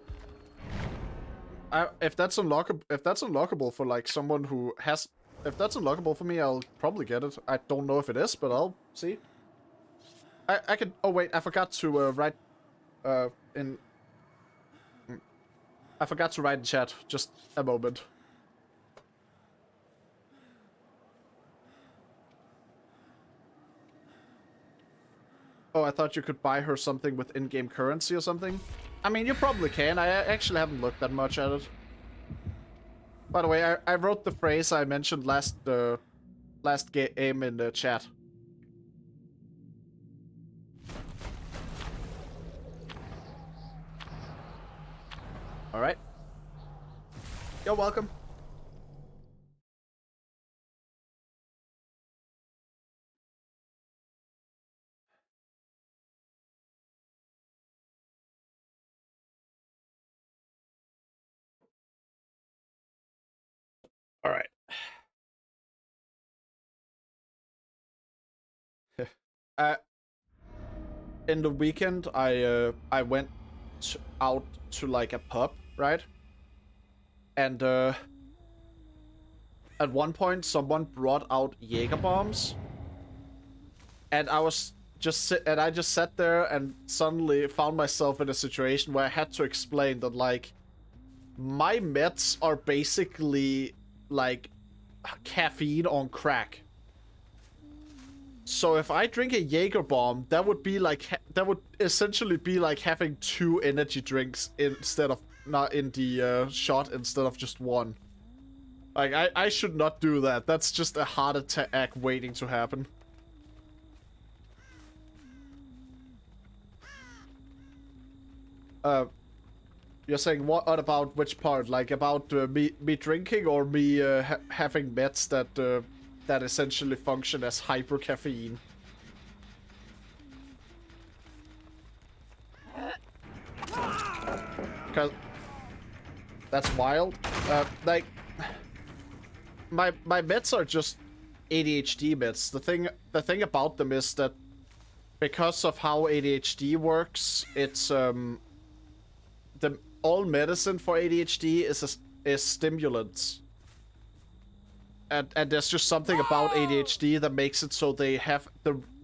if that's unlockable for like someone who has, if that's unlockable for me, I'll probably get it. I don't know if it is, but I'll see. I can. Oh wait, I forgot to write in. I forgot to write in chat. Just a moment. Oh, I thought you could buy her something with in-game currency or something. I mean, you probably can. I actually haven't looked that much at it. By the way, I wrote the phrase I mentioned last game in the chat. All right. You're welcome. All right. In the weekend, I went out to like a pub, right? And at one point, someone brought out Jaeger bombs, and I just sat there and suddenly found myself in a situation where I had to explain that like my meds are basically like caffeine on crack. So if I drink a Jaeger bomb, that would be like that would essentially be like having 2 energy drinks instead of not in the shot instead of just one. Like I should not do that. That's just a heart attack waiting to happen. You're saying what about which part? Like about me drinking or me having meds that essentially function as hyper caffeine? Cause that's wild. Like my meds are just ADHD meds. The thing about them is that because of how ADHD works, it's all medicine for ADHD is stimulants. And there's just something about ADHD that makes it so they have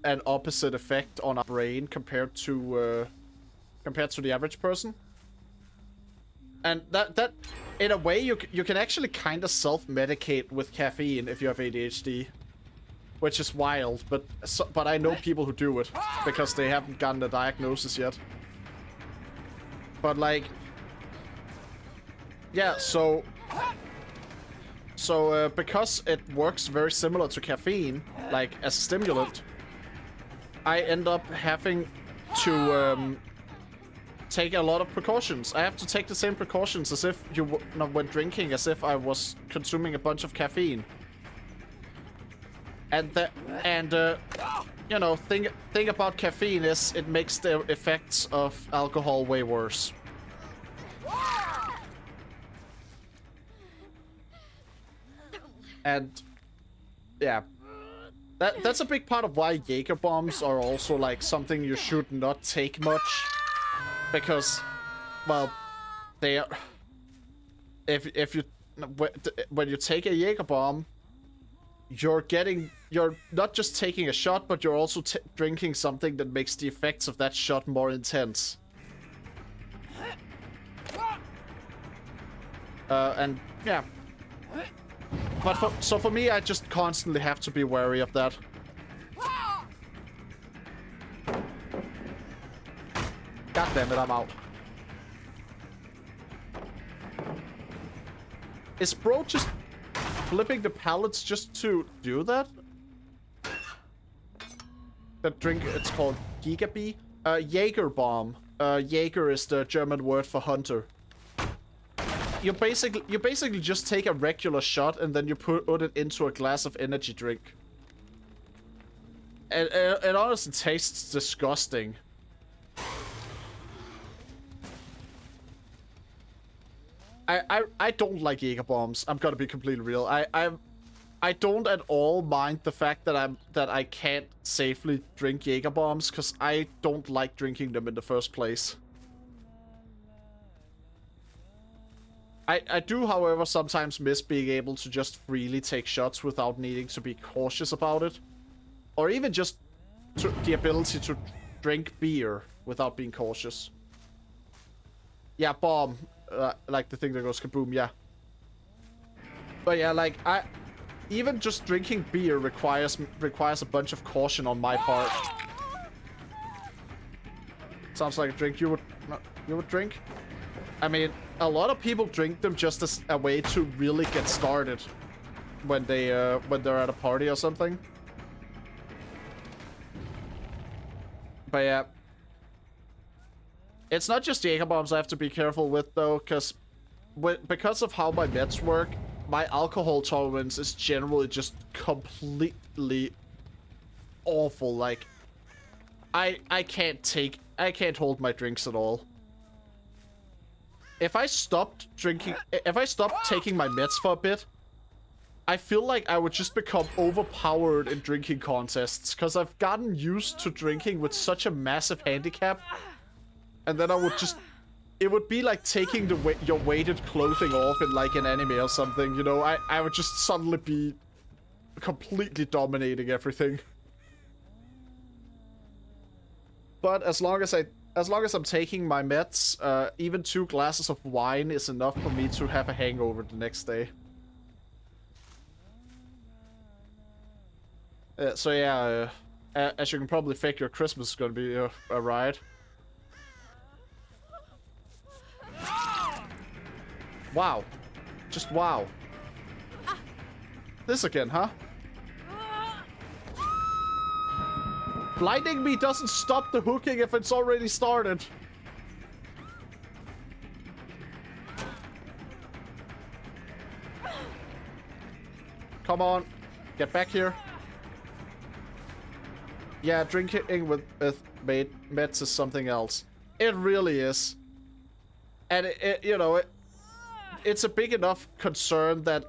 an opposite effect on our brain compared to the average person. And that in a way you can actually kind of self-medicate with caffeine if you have ADHD, which is wild. But I know people who do it because they haven't gotten a diagnosis yet. But like, yeah, so because it works very similar to caffeine, like as a stimulant, I end up having to take a lot of precautions. I have to take the same precautions as if you when drinking, as if I was consuming a bunch of caffeine. And you know, thing about caffeine is it makes the effects of alcohol way worse. And yeah, that's a big part of why Jaeger bombs are also like something you should not take much, because, well, they are. If you when you take a Jaeger bomb, you're not just taking a shot, but you're also drinking something that makes the effects of that shot more intense. And yeah. But for me, I just constantly have to be wary of that. God damn it, I'm out. Is bro just flipping the pallets just to do that? That drink, it's called Gigabee? Jaeger bomb. Jaeger is the German word for hunter. You basically just take a regular shot and then you put it into a glass of energy drink. And it honestly tastes disgusting. I don't like Jaeger bombs. I'm gonna be completely real. I I don't at all mind the fact that I can't safely drink Jaeger bombs, because I don't like drinking them in the first place. I do, however, sometimes miss being able to just freely take shots without needing to be cautious about it. Or even just the ability to drink beer without being cautious. Yeah, bomb. Like the thing that goes kaboom, yeah. But yeah, like, even just drinking beer requires a bunch of caution on my part. Sounds like a drink you would drink? I mean, a lot of people drink them just as a way to really get started when they're at a party or something. But yeah, it's not just Jaeger bombs I have to be careful with though, because of how my meds work, my alcohol tolerance is generally just completely awful. Like, I can't hold my drinks at all. If I stopped taking my meds for a bit, I feel like I would just become overpowered in drinking contests, because I've gotten used to drinking with such a massive handicap, and then I would just... It would be like taking your weighted clothing off in like an anime or something, you know? I would just suddenly be completely dominating everything. But as long as I'm taking my meds, even 2 glasses of wine is enough for me to have a hangover the next day. So yeah, as you can probably fake, your Christmas is gonna be a riot. Wow. Just wow. This again, huh? Blinding me doesn't stop the hooking if it's already started. Come on. Get back here. Yeah, drinking with meds is something else. It really is. And you know, it's a big enough concern that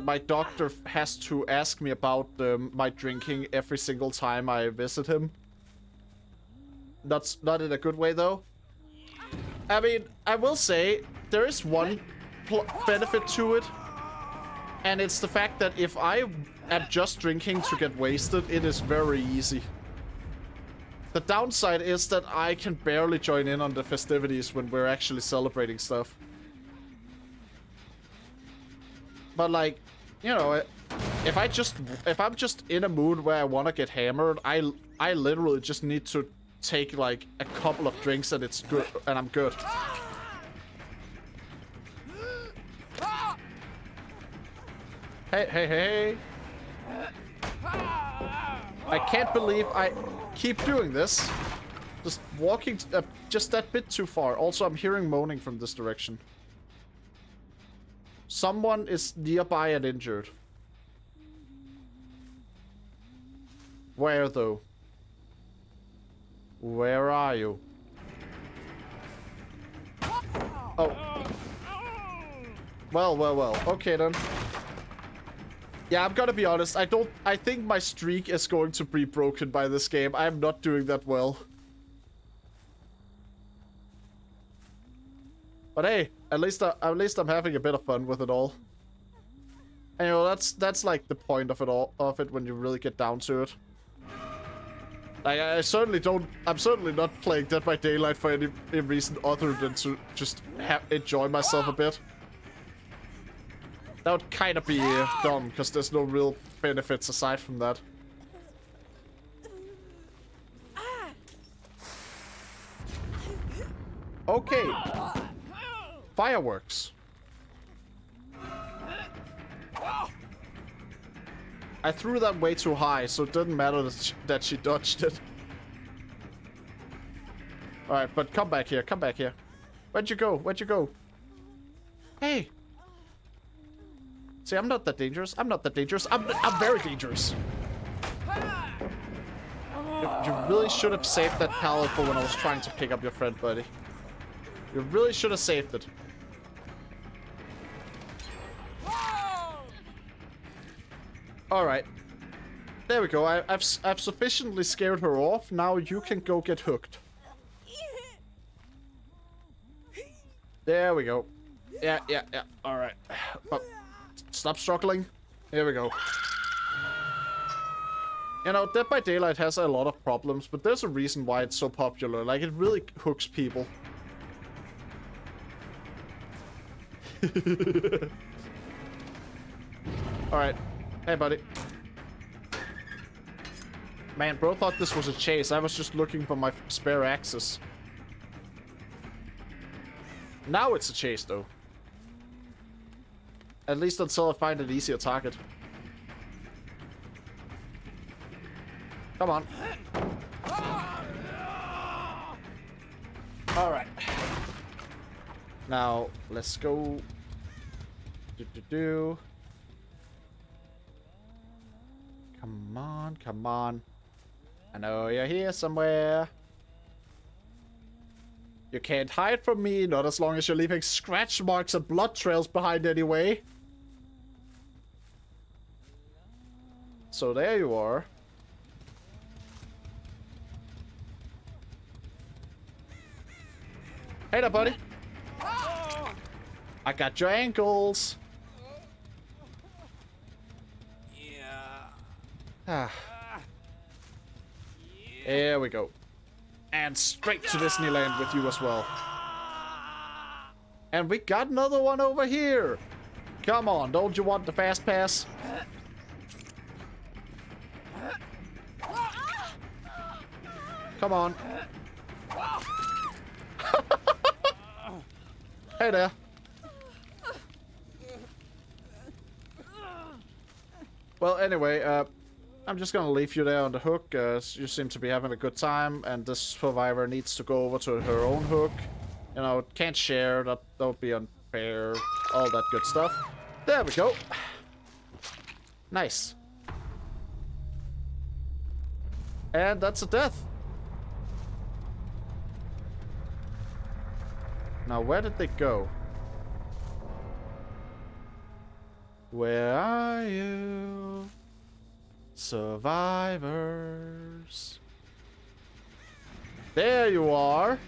my doctor has to ask me about my drinking every single time I visit him. That's not in a good way, though. I mean, I will say there is one benefit to it, and it's the fact that if I am just drinking to get wasted, it is very easy. The downside is that I can barely join in on the festivities when we're actually celebrating stuff. But like, you know, if I'm just in a mood where I want to get hammered, I literally just need to take like a couple of drinks and it's good, and I'm good. Hey. I can't believe I keep doing this. Just walking just that bit too far. Also, I'm hearing moaning from this direction. Someone is nearby and injured. Where, though? Where are you? Oh. Well. Okay, then. Yeah, I'm gonna be honest. I think my streak is going to be broken by this game. I'm not doing that well. But hey, at least I'm having a bit of fun with it all. And you know, that's like the point of it when you really get down to it. Like, I'm certainly not playing Dead by Daylight for any reason other than to just enjoy myself a bit. That would kind of be dumb, because there's no real benefits aside from that. Okay. Fireworks. I threw that way too high, so it didn't matter that she dodged it. Alright, but come back here, come back here. Where'd you go? Where'd you go? Hey! See, I'm not that dangerous. I'm not that dangerous. I'm very dangerous. You really should have saved that pallet for when I was trying to pick up your friend, buddy. You really should have saved it. Alright. There we go. I've sufficiently scared her off. Now you can go get hooked. There we go. Yeah. Alright. But stop struggling. Here we go. You know, Dead by Daylight has a lot of problems, but there's a reason why it's so popular. Like, it really hooks people. Alright. Hey, buddy. Man, bro thought this was a chase. I was just looking for my spare axes. Now it's a chase, though. At least until I find an easier target. Come on. Alright. Now, let's go. Come on, come on. I know you're here somewhere. You can't hide from me, not as long as you're leaving scratch marks and blood trails behind anyway. So there you are. Hey there, buddy. I got your ankles. Ah. There we go. And straight to Disneyland with you as well. And we got another one over here. Come on, don't you want the fast pass? Come on. Hey there. Well, anyway, I'm just gonna leave you there on the hook. You seem to be having a good time, and this survivor needs to go over to her own hook. You know, can't share, that would be unfair, all that good stuff. There we go. Nice. And that's a death. Now, where did they go? Where are you? Survivors. There you are.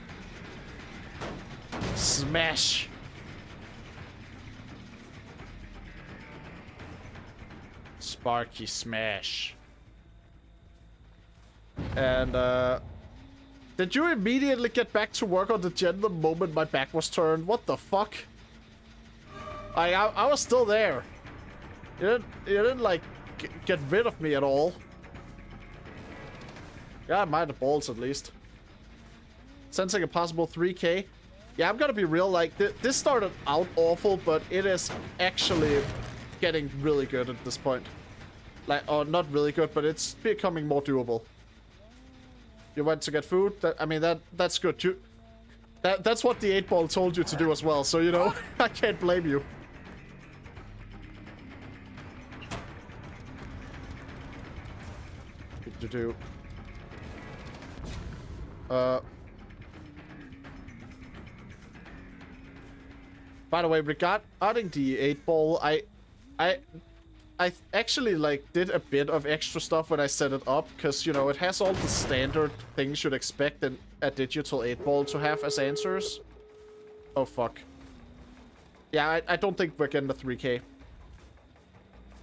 Smash. Sparky smash. And, did you immediately get back to work on the gen the moment my back was turned? What the fuck? I was still there. You didn't like, get rid of me at all. Yeah, I mind the balls at least. Sensing a possible 3K. Yeah, I'm gonna be real, like, this started out awful, but it is actually getting really good at this point. Like, or not really good, but it's becoming more doable. You went to get food? I mean, that's good. That's what the 8-ball told you to do as well, so, you know, I can't blame you. By the way, regarding the 8-ball, I actually, like, did a bit of extra stuff when I set it up, because, you know, it has all the standard things you'd expect in a digital 8-ball to have as answers. Oh, fuck. Yeah, I don't think we're getting the 3K.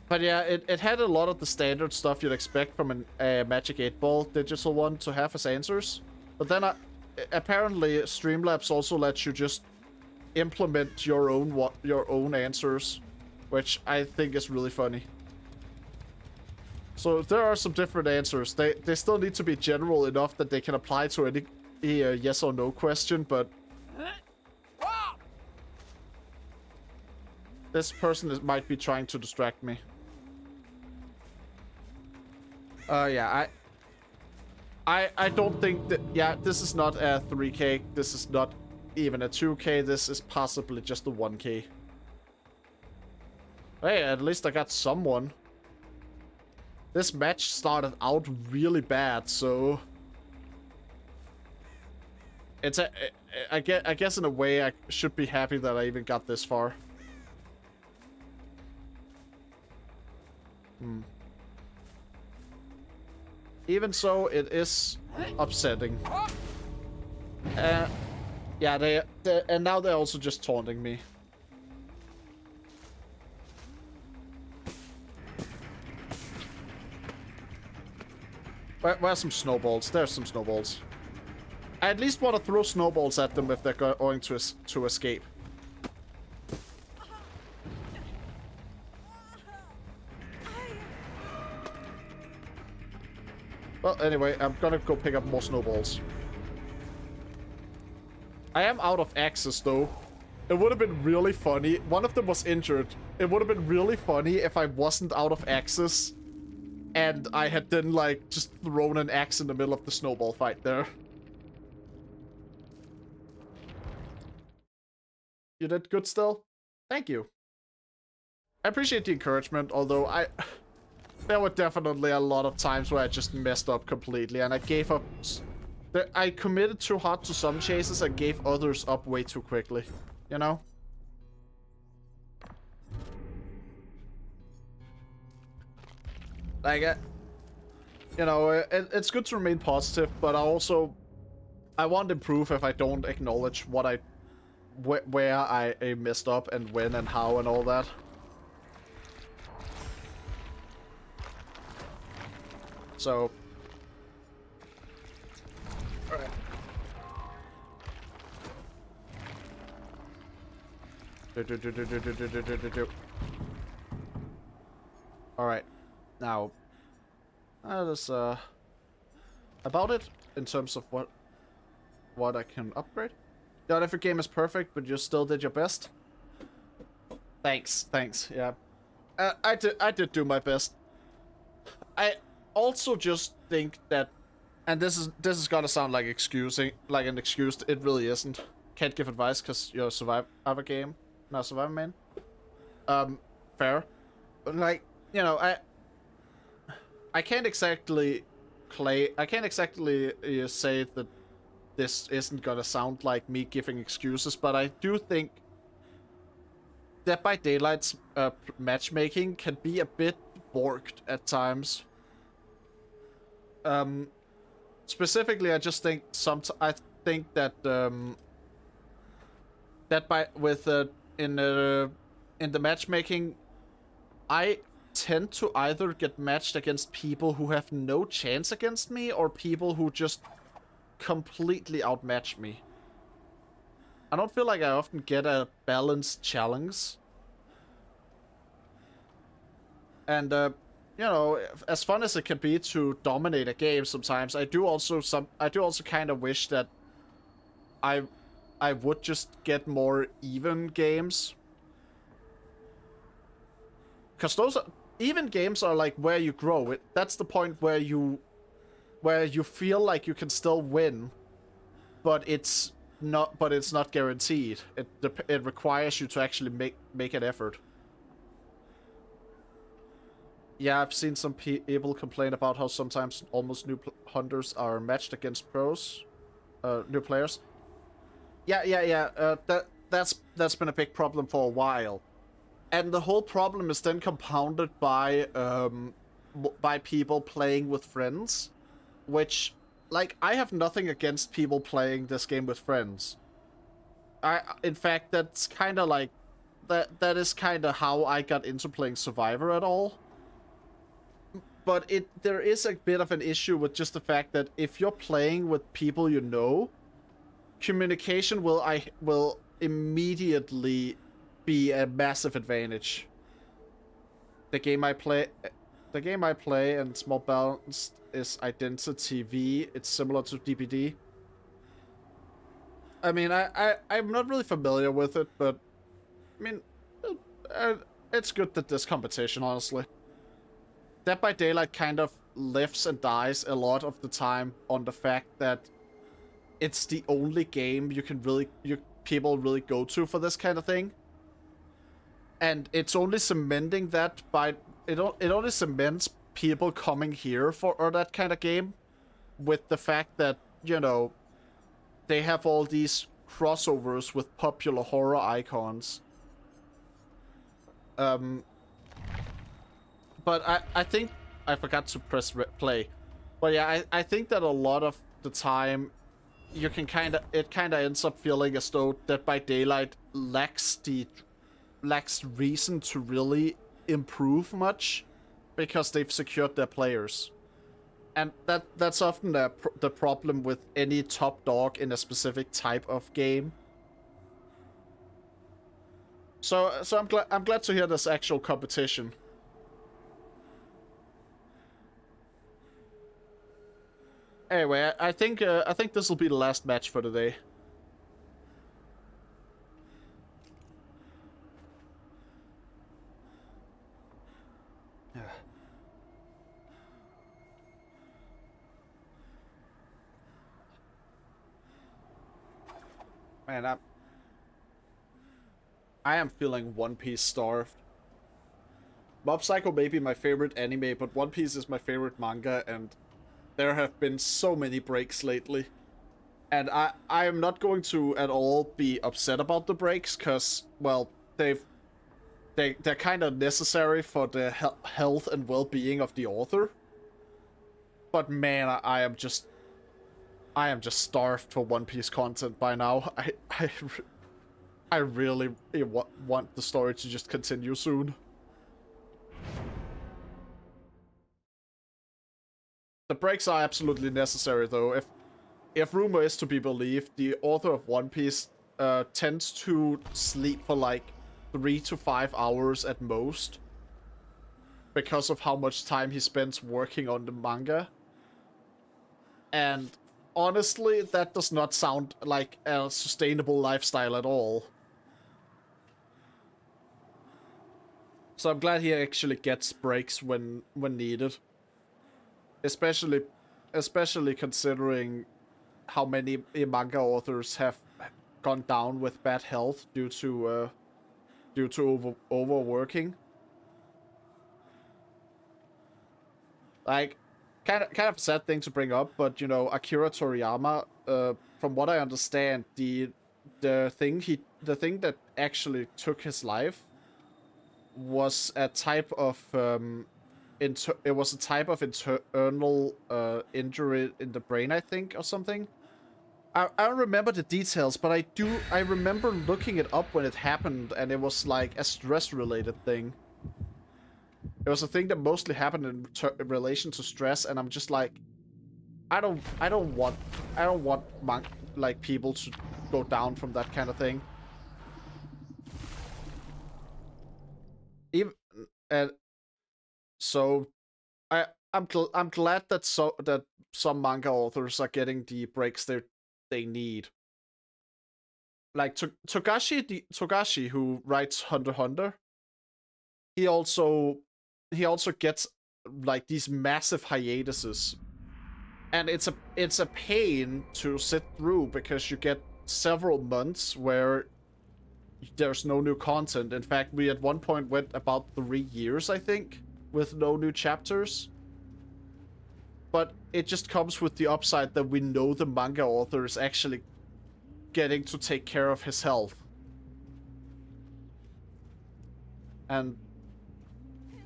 But yeah, it had a lot of the standard stuff you'd expect from a Magic 8-ball digital one to have as answers. But then, apparently, Streamlabs also lets you just implement your own answers, which I think is really funny. So there are some different answers. They still need to be general enough that they can apply to any yes or no question, but this person might be trying to distract me. Yeah, I don't think that, yeah, this is not a 3K, this is not even a 2K, this is possibly just a 1K. Hey, at least I got someone. This match started out really bad, so it's I guess in a way I should be happy that I even got this far. even so, it is upsetting. Yeah, and now they're also just taunting me. Where's some snowballs? There's some snowballs. I at least want to throw snowballs at them if they're going to escape. Well, anyway, I'm gonna go pick up more snowballs. I am out of axes, though. It would have been really funny. One of them was injured. It would have been really funny if I wasn't out of axes and I had then, like, just thrown an axe in the middle of the snowball fight there. You did good still? Thank you. I appreciate the encouragement, although there were definitely a lot of times where I just messed up completely and I gave up. I committed too hard to some chases and gave others up way too quickly, you know? Like, you know, it's good to remain positive, but I want to improve if I don't acknowledge where I messed up and when and how and all that. So, alright. Alright. Now, that is about it in terms of what I can upgrade. Not every game is perfect, but you still did your best. Thanks, yeah. I did do my best. I also just think that, and this is gonna sound like an excuse. It really isn't. Can't give advice because you're a survivor game, not a survivor main. Fair. But, like, you know, I can't exactly say that this isn't gonna sound like me giving excuses, but I do think Dead by Daylight's matchmaking can be a bit borked at times. Specifically, I just think I think that in the matchmaking, I tend to either get matched against people who have no chance against me or people who just completely outmatch me. I don't feel like I often get a balanced challenge. And you know, as fun as it can be to dominate a game sometimes, I do also kind of wish that I would just get more even games. Cuz even games are like where you grow. That's the point where you feel like you can still win, but it's not guaranteed. It requires you to actually make an effort. Yeah, I've seen some people complain about how sometimes almost new hunters are matched against pros, new players. Yeah. That's been a big problem for a while, and the whole problem is then compounded by people playing with friends, which, like, I have nothing against people playing this game with friends. In fact, that's kind of like that is kind of how I got into playing Survivor at all. But there is a bit of an issue with just the fact that if you're playing with people you know, communication will immediately be a massive advantage. The game I play and it's more balanced is Identity V. It's similar to DBD. I mean, I'm not really familiar with it, but I mean, it's good that there's competition, honestly. Dead by Daylight kind of lives and dies a lot of the time on the fact that it's the only game people really go to for this kind of thing. And it's only cementing that it only cements people coming here for that kind of game with the fact that, you know, they have all these crossovers with popular horror icons. But I think I forgot to press play. But yeah, I think that a lot of the time you can it kind of ends up feeling as though Dead by Daylight lacks reason to really improve much because they've secured their players. And that's often the problem with any top dog in a specific type of game. So I'm glad to hear this actual competition. Anyway, I think this will be the last match for today. Man, I am feeling One Piece starved. Mob Psycho may be my favorite anime, but One Piece is my favorite manga, and there have been so many breaks lately. And I am not going to at all be upset about the breaks, because, well, they're kind of necessary for the health and well-being of the author. But man, I am just starved for One Piece content by now. I really want the story to just continue soon. The breaks are absolutely necessary, though. If rumor is to be believed, the author of One Piece tends to sleep for like 3 to 5 hours at most because of how much time he spends working on the manga. And honestly, that does not sound like a sustainable lifestyle at all. So I'm glad he actually gets breaks when needed. Especially considering how many manga authors have gone down with bad health due to overworking. Like, kind of a sad thing to bring up, but you know, Akira Toriyama, from what I understand, the thing that actually took his life was a type of it was a type of internal injury in the brain, I think, or something. I don't remember the details, but I remember looking it up when it happened, and it was like a stress-related thing. It was a thing that mostly happened in relation to stress, and I'm just like, I don't want like people to go down from that kind of thing. Even and so, I'm glad that some manga authors are getting the breaks they need. Like Togashi, who writes Hunter x Hunter, he also gets like these massive hiatuses, and it's a pain to sit through because you get several months where there's no new content. In fact, we at one point went about 3 years, I think, with no new chapters. But it just comes with the upside that we know the manga author is actually getting to take care of his health. And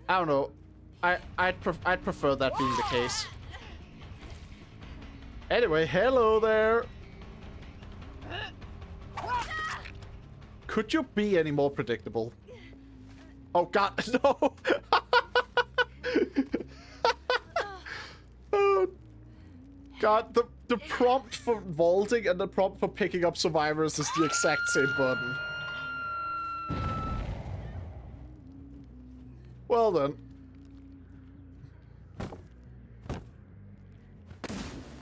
I don't know, I'd prefer that being the case. Anyway, hello there. Could you be any more predictable? Oh god, no! Oh god, the prompt for vaulting and the prompt for picking up survivors is the exact same button. Well then.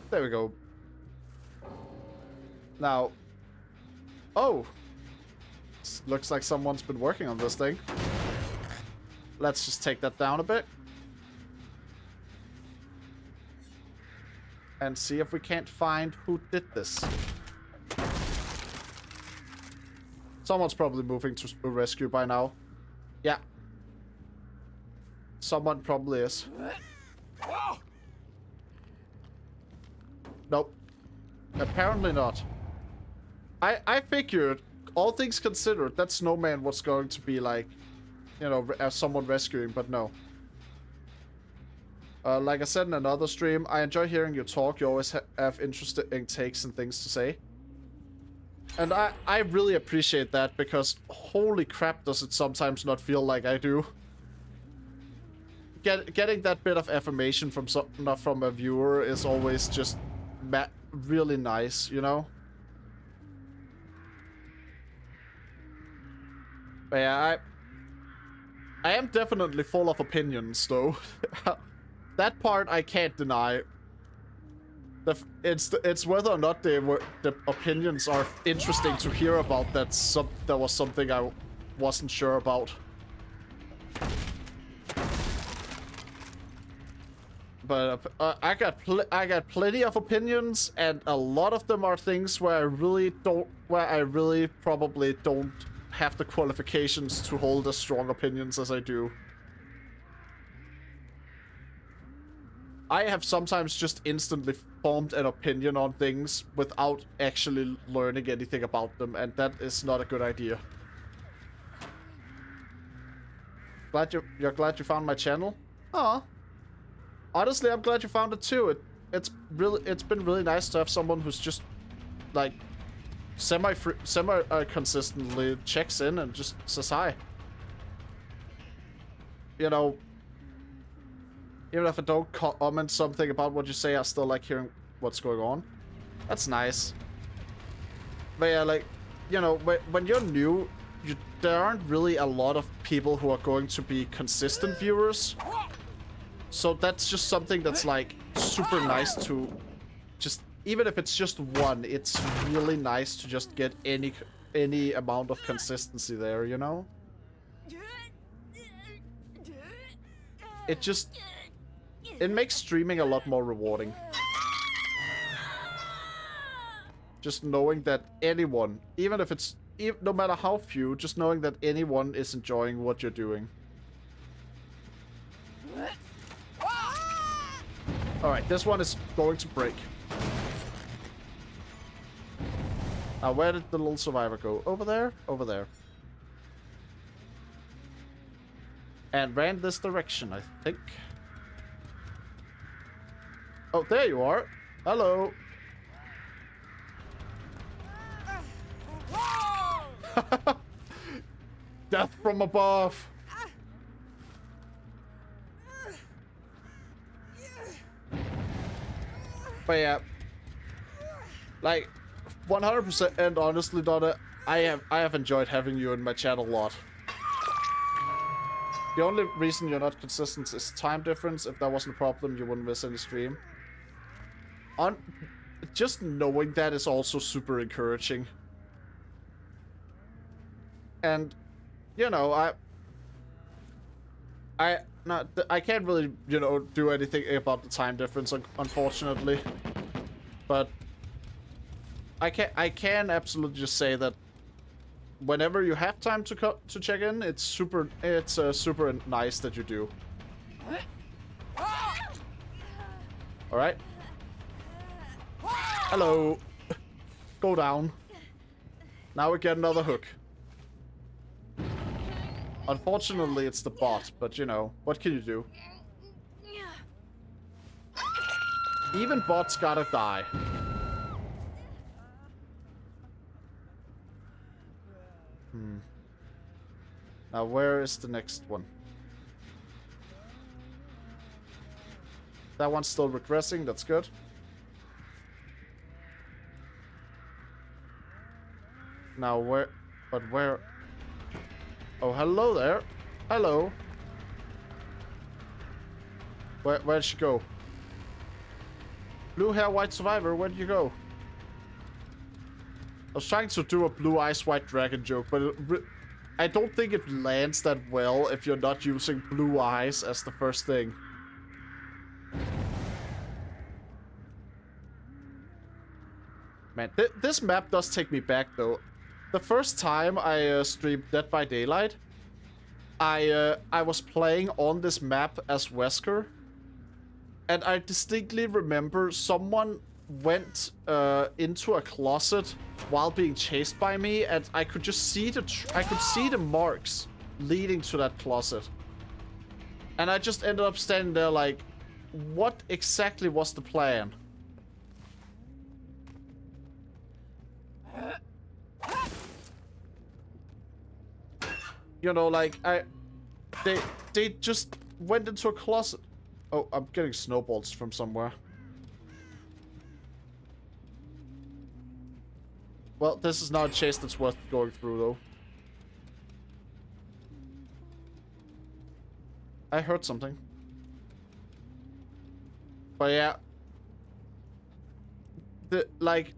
There we go. Now. Oh! Looks like someone's been working on this thing. Let's just take that down a bit. And see if we can't find who did this. Someone's probably moving to rescue by now. Yeah. Someone probably is. Nope. Apparently not. I figured, all things considered, that snowman was going to be like, you know, someone rescuing, but no. Like I said in another stream, I enjoy hearing you talk. You always have interesting takes and things to say. And I really appreciate that, because holy crap does it sometimes not feel like I do. Getting that bit of affirmation from a viewer is always just really nice, you know? But yeah, I am definitely full of opinions, though. That part I can't deny. It's whether or not the opinions are interesting to hear about that was something I wasn't sure about. But I got plenty of opinions, and a lot of them are things where I really probably don't have the qualifications to hold as strong opinions as I do. I have sometimes just instantly formed an opinion on things without actually learning anything about them, and that is not a good idea. You're glad you found my channel? Aw. Honestly, I'm glad you found it too. It's been really nice to have someone who's just like semi consistently checks in and just says hi. You know, even if I don't comment something about what you say, I still like hearing what's going on. That's nice. But yeah, like, you know, when you're new, there aren't really a lot of people who are going to be consistent viewers. So that's just something that's like super nice to just, even if it's just one, it's really nice to just get any amount of consistency there, you know? It makes streaming a lot more rewarding. Just knowing that anyone, even if it's, no matter how few, just knowing that anyone is enjoying what you're doing. Alright, this one is going to break. Now, where did the little survivor go? Over there? Over there. And ran this direction, I think. Oh, there you are. Hello. Death from above. But yeah, like 100%, and honestly, Donna, I have enjoyed having you in my chat a lot. The only reason you're not consistent is time difference. If that wasn't a problem, you wouldn't miss any stream. Just knowing that is also super encouraging. And, you know, I can't really, you know, do anything about the time difference, unfortunately. But I can absolutely just say that whenever you have time to check in, it's super nice that you do. All right. Hello. Go down. Now we get another hook. Unfortunately, it's the bot, but you know, what can you do? Even bots gotta die. Now, where is the next one? That one's still regressing, that's good. Now, where... But where... Oh, hello there. Hello. Where'd she go? Blue hair, white survivor, where'd you go? I was trying to do a blue eyes, white dragon joke, but I don't think it lands that well if you're not using blue eyes as the first thing. Man, this map does take me back, though. The first time I streamed Dead by Daylight, I was playing on this map as Wesker, and I distinctly remember someone went into a closet while being chased by me, and I could just see the marks leading to that closet, and I just ended up standing there like, what exactly was the plan? You know, like, they just went into a closet. Oh, I'm getting snowballs from somewhere. Well, this is not a chase that's worth going through, though. I heard something. But yeah. Like,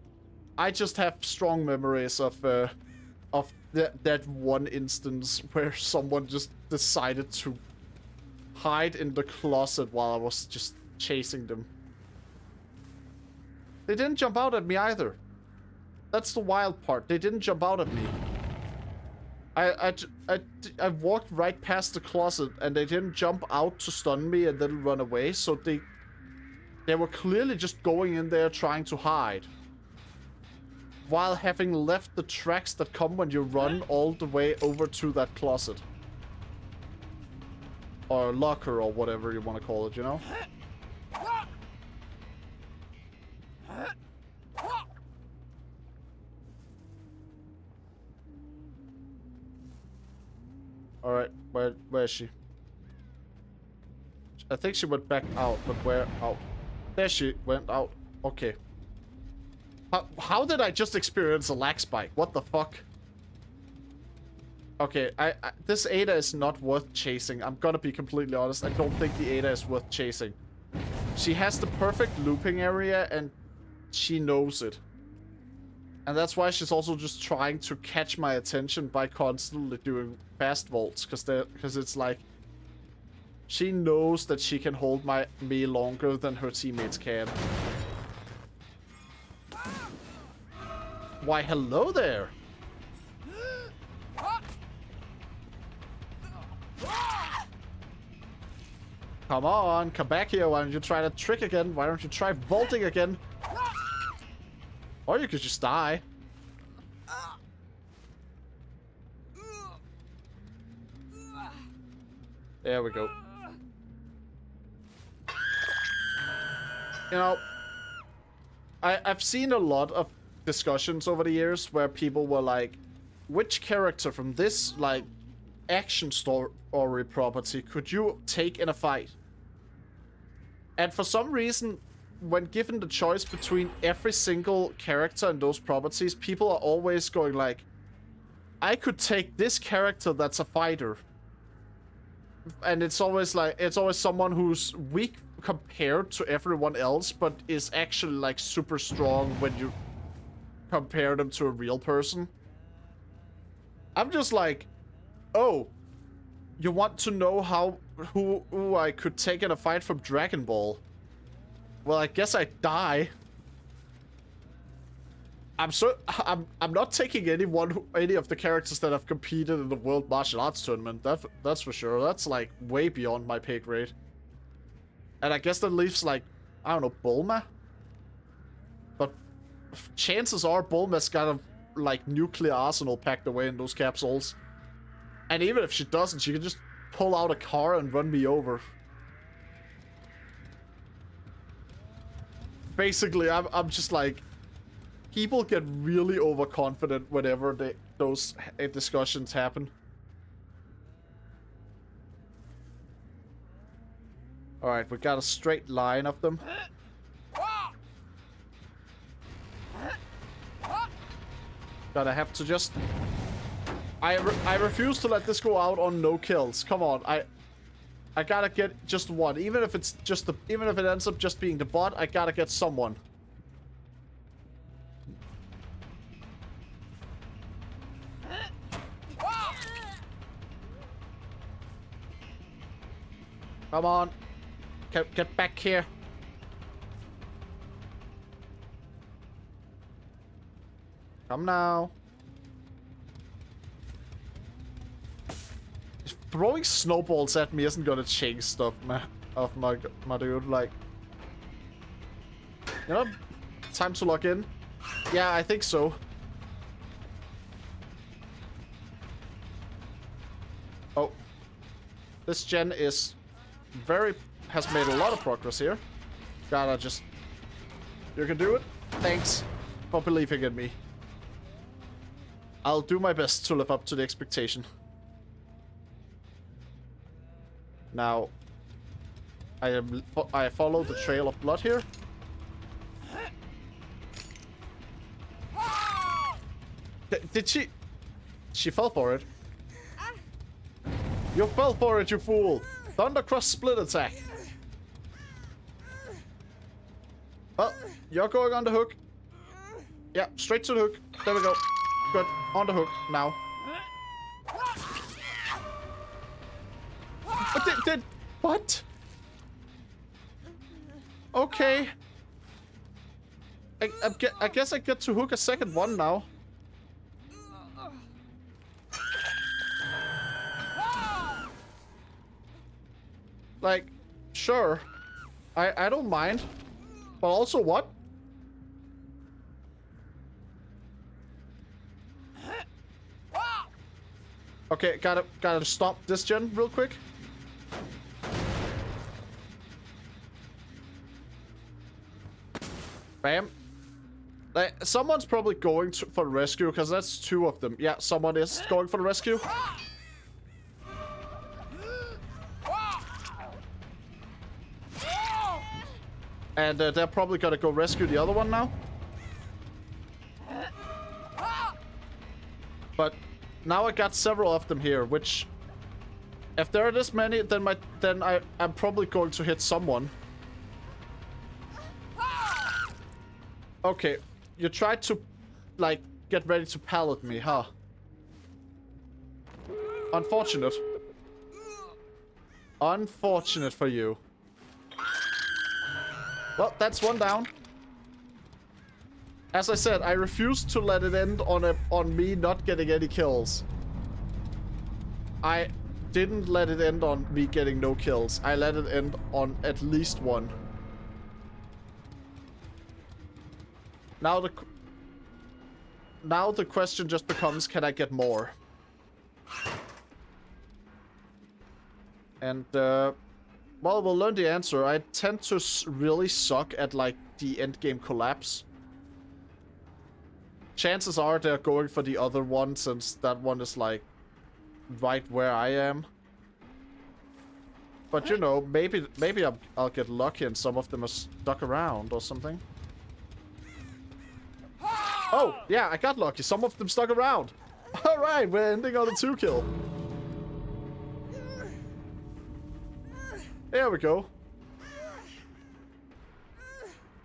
I just have strong memories of that one instance where someone just decided to hide in the closet while I was just chasing them. They didn't jump out at me either. That's the wild part. They didn't jump out at me. I walked right past the closet and they didn't jump out to stun me and then run away. So they were clearly just going in there trying to hide. While having left the tracks that come when you run all the way over to that closet. Or locker or whatever you want to call it, you know? Alright, where is she? I think she went back out, but where out? There she went out. Okay. How did I just experience a lag spike? What the fuck? Okay, this Ada is not worth chasing. I'm gonna be completely honest. I don't think the Ada is worth chasing. She has the perfect looping area and she knows it. And that's why she's also just trying to catch my attention by constantly doing fast vaults. Because it's like... She knows that she can hold me longer than her teammates can. Why, hello there! Come on, come back here. Why don't you try the trick again? Why don't you try vaulting again? Or you could just die. There we go. You know, I've seen a lot of discussions over the years where people were like, which character from this, like, action story property could you take in a fight? And for some reason, when given the choice between every single character in those properties, people are always going like, I could take this character that's a fighter. And it's always like, it's always someone who's weak compared to everyone else, but is actually like super strong when you compare them to a real person. I'm just like, oh, you want to know who I could take in a fight from Dragon Ball? Well, I guess I die. I'm not taking any of the characters that have competed in the World Martial Arts Tournament. That's for sure. That's like way beyond my pay grade. And I guess that leaves like, I don't know, Bulma. But chances are Bulma's got a like nuclear arsenal packed away in those capsules. And even if she doesn't, she can just pull out a car and run me over. Basically, I'm just like, people get really overconfident whenever those discussions happen. Alright, we got a straight line of them. Gotta have to just... I refuse to let this go out on no kills. Come on, I gotta get just one. Even if it's just even if it ends up just being the bot, I gotta get someone. Come on. Get back here. Come now. Throwing snowballs at me isn't gonna change stuff, my dude. Like, you know, time to log in. Yeah, I think so. Oh, this gen is very has made a lot of progress here. Gotta just... You can do it. Thanks for believing in me. I'll do my best to live up to the expectation. Now, I follow the trail of blood here. Did she... She fell for it. You fell for it, you fool! Thundercross split attack. Well, you're going on the hook. Yeah, straight to the hook. There we go. Good. On the hook now. What? Okay. I guess I get to hook a second one now. Like, sure. I don't mind. But also what? Okay, gotta stop this gen real quick. Bam. Like, someone's probably going for the rescue, because that's 2 of them. Yeah, someone is going for the rescue. And they're probably gonna go rescue the other one now. But now I got several of them here, which... If there are this many, then I'm probably going to hit someone. Okay, you tried to, like, get ready to pallet me, huh? Unfortunate. Unfortunate for you. Well, that's one down. As I said, I refuse to let it end on me not getting any kills. I didn't let it end on me getting no kills. I let it end on at least one. Now the question just becomes, can I get more? And, well, we'll learn the answer. I tend to really suck at, like, the endgame collapse. Chances are they're going for the other one, since that one is, like, right where I am. But, you know, maybe I'll get lucky and some of them are stuck around or something. Oh, yeah, I got lucky. Some of them stuck around. Alright, we're ending on a 2-kill. There we go.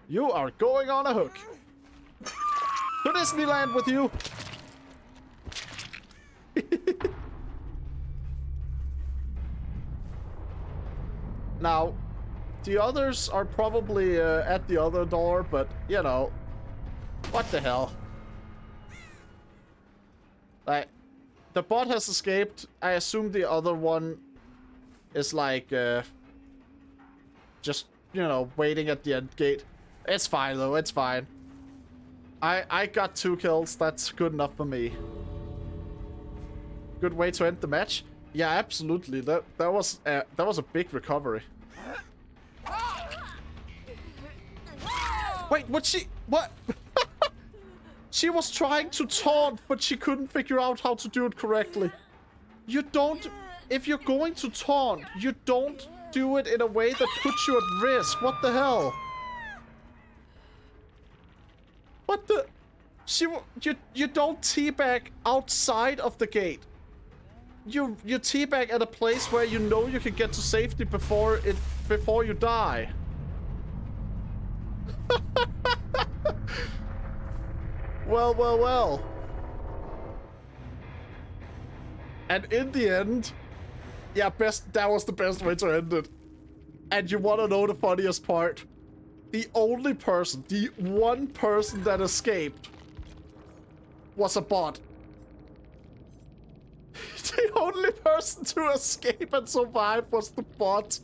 You are going on a hook. To Disneyland with you. Now, the others are probably at the other door, but, you know, what the hell? Like, the bot has escaped. I assume the other one is like, just, you know, waiting at the end gate. It's fine, though. It's fine. I got 2 kills. That's good enough for me. Good way to end the match. Yeah, absolutely. That was a big recovery. Wait, what? She was trying to taunt, but she couldn't figure out how to do it correctly. You don't... If you're going to taunt, you don't do it in a way that puts you at risk. What the hell? What the... You don't teabag outside of the gate. You teabag at a place where you know you can get to safety before you die. Well. And in the end, yeah, that was the best way to end it. And you wanna know the funniest part? The only person, the one person that escaped was a bot. The only person to escape and survive was the bot.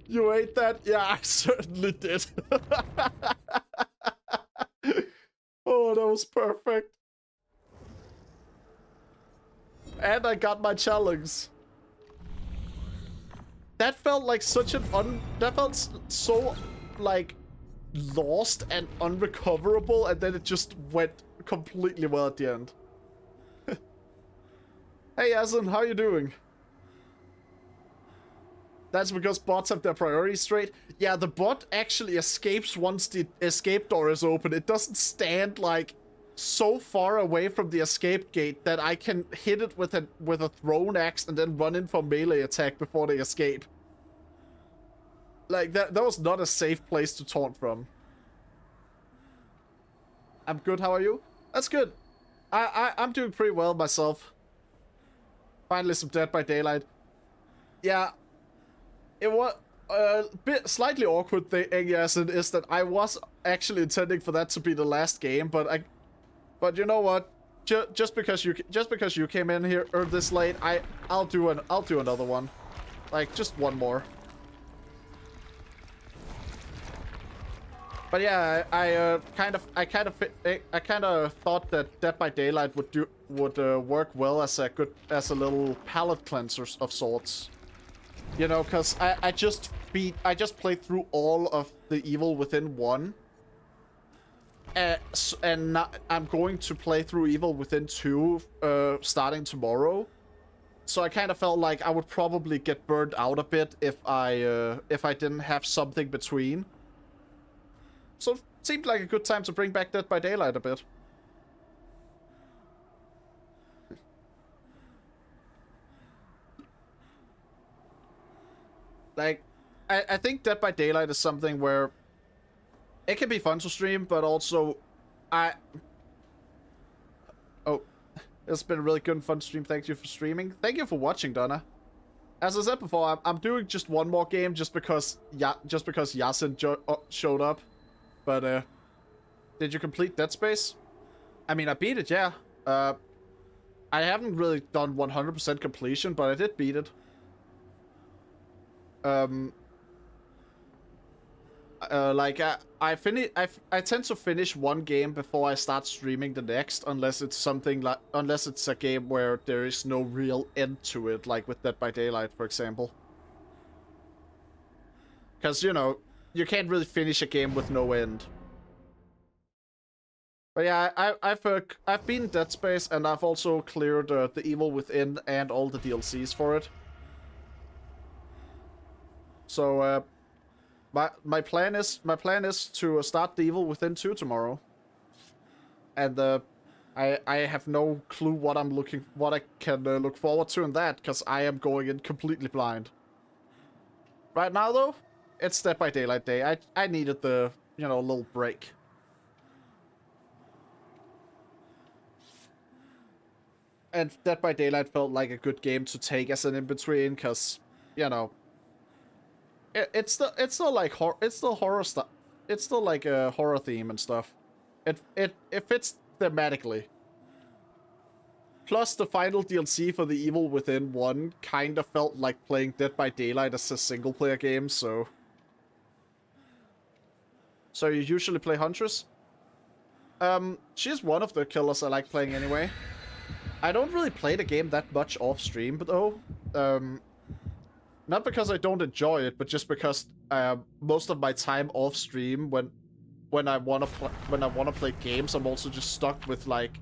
You ate that? Yeah, I certainly did. Oh, that was perfect. And I got my challenge. that felt like such an that felt so like lost and unrecoverable, and then it just went completely well at the end. Hey Asin, how you doing? That's because bots have their priorities straight. Yeah, the bot actually escapes once the escape door is open. It doesn't stand like so far away from the escape gate that I can hit it with a thrown axe and then run in for melee attack before they escape. Like that was not a safe place to taunt from. I'm good, how are you? That's good. I'm doing pretty well myself. Finally some Dead by Daylight. Yeah, it was a bit slightly awkward thing, yes, it is that I was actually intending for that to be the last game, but you know what? Just because you came in here this late, I'll do another one, like just one more. But yeah, I kind of thought that Dead by Daylight would work well as a little palate cleanser of sorts. You know, cause I just played through all of the Evil Within 1. And I'm going to play through Evil Within 2 starting tomorrow. So I kind of felt like I would probably get burned out a bit if I didn't have something between. So it seemed like a good time to bring back Dead by Daylight a bit. Like, I think Dead by Daylight is something where it can be fun to stream, but also oh, it's been a really good and fun stream. Thank you for streaming. Thank you for watching, Donna. As I said before, I'm doing just one more game just because Yasin showed up. But did you complete Dead Space? I mean, I beat it, yeah. I haven't really done 100% completion, but I did beat it. I tend to finish one game before I start streaming the next, unless it's a game where there is no real end to it, like with Dead by Daylight, for example. Because, you know, you can't really finish a game with no end. But yeah, I've beaten Dead Space, and I've also cleared the Evil Within and all the DLCs for it. So my plan is to start the Evil Within 2 tomorrow. And I have no clue what I can look forward to in that, because I am going in completely blind. Right now though, it's Dead by Daylight day. I needed the, you know, little break. And Dead by Daylight felt like a good game to take as an in-between, because, you know, it's still like horror stuff. It's still like a horror theme and stuff. It fits thematically. Plus, the final DLC for the Evil Within 1 kind of felt like playing Dead by Daylight as a single-player game, so... So you usually play Huntress? She's one of the killers I like playing anyway. I don't really play the game that much off-stream, but though, not because I don't enjoy it, but just because most of my time off-stream, when I wanna play games, I'm also just stuck with, like,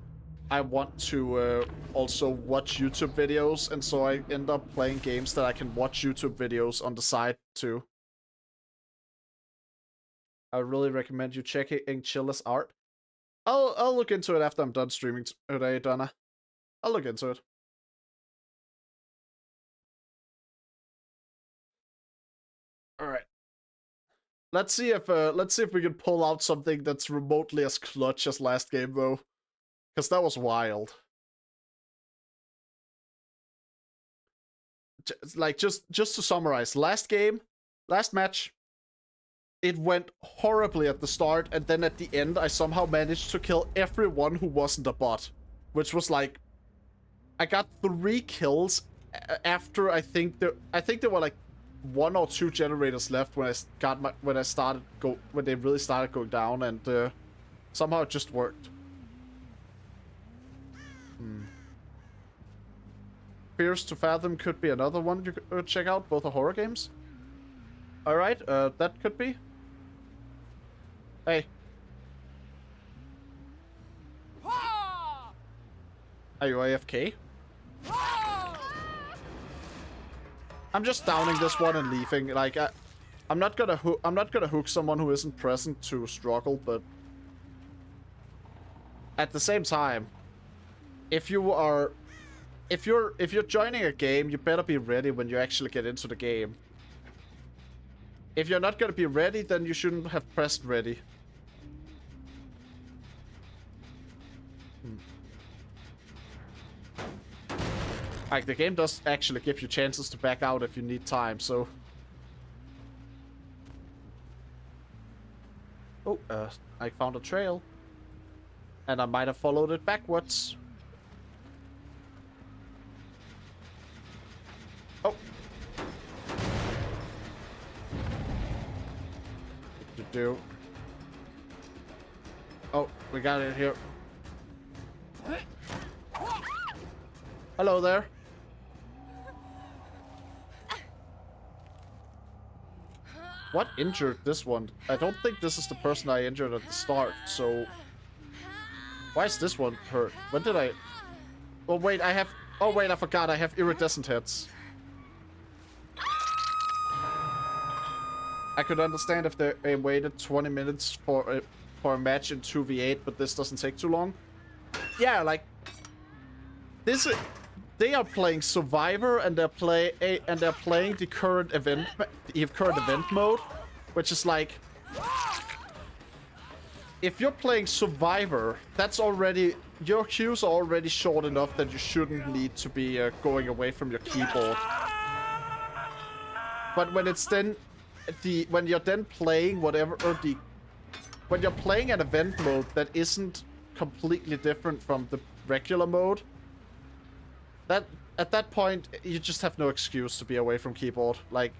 I want to also watch YouTube videos, and so I end up playing games that I can watch YouTube videos on the side too. I really recommend you checking Chilla's art. I'll look into it after I'm done streaming today, Donna. I'll look into it. All right. Let's see if we can pull out something that's remotely as clutch as last game though, because that was wild. Just to summarize, last match, it went horribly at the start, and then at the end, I somehow managed to kill everyone who wasn't a bot, which was like, I got 3 kills after I think there were like 1 or 2 generators left when they really started going down, and somehow it just worked. Pierce to Fathom could be another one you could check out. Both are horror games. Alright, that could be. Hey. Are you AFK? I'm just downing this one and leaving. Like, I'm not gonna hook someone who isn't present to struggle, but at the same time, if you're joining a game, you better be ready when you actually get into the game. If you're not gonna be ready, then you shouldn't have pressed ready. Like, the game does actually give you chances to back out if you need time, so... Oh, I found a trail. And I might have followed it backwards. Oh. What to do? Oh, we got it here. Hello there. What injured this one? I don't think this is the person I injured at the start, so... Why is this one hurt? When did I... Oh wait, I have... Oh wait, I forgot, I have iridescent heads. I could understand if they waited 20 minutes for a match in 2v8, but this doesn't take too long. Yeah, like... This is... They are playing Survivor and they're playing the current event mode, which is like, if you're playing Survivor, that's already, your queues are already short enough that you shouldn't need to be going away from your keyboard. But when it's then when you're then playing whatever, when you're playing an event mode that isn't completely different from the regular mode, at that point, you just have no excuse to be away from keyboard. Like,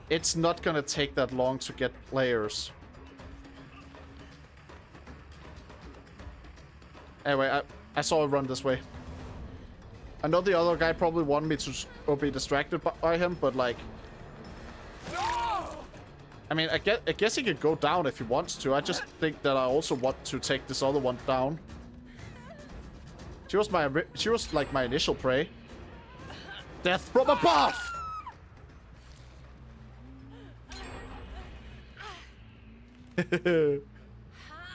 it's not gonna take that long to get players. Anyway, I saw it run this way. I know the other guy probably wanted me to be distracted by him, but like... I mean, I guess he could go down if he wants to. I just think that I also want to take this other one down. She was like my initial prey. Death from above!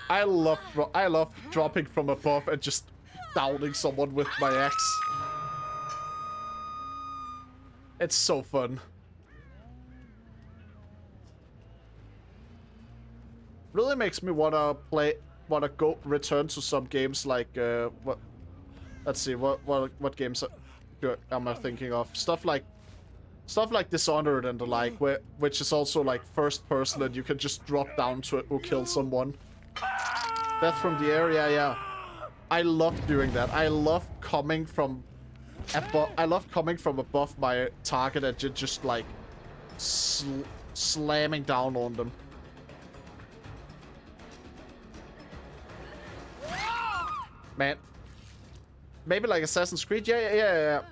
I love dropping from above and just downing someone with my axe. It's so fun. Really makes me wanna return to some games like what? Let's see, what games am I thinking of? Stuff like Dishonored and the like, which is also like first person and you can just drop down to kill someone. Death from the area, yeah. I love doing that. I love coming from above my target and just like slamming down on them. Man. Maybe like Assassin's Creed? Yeah.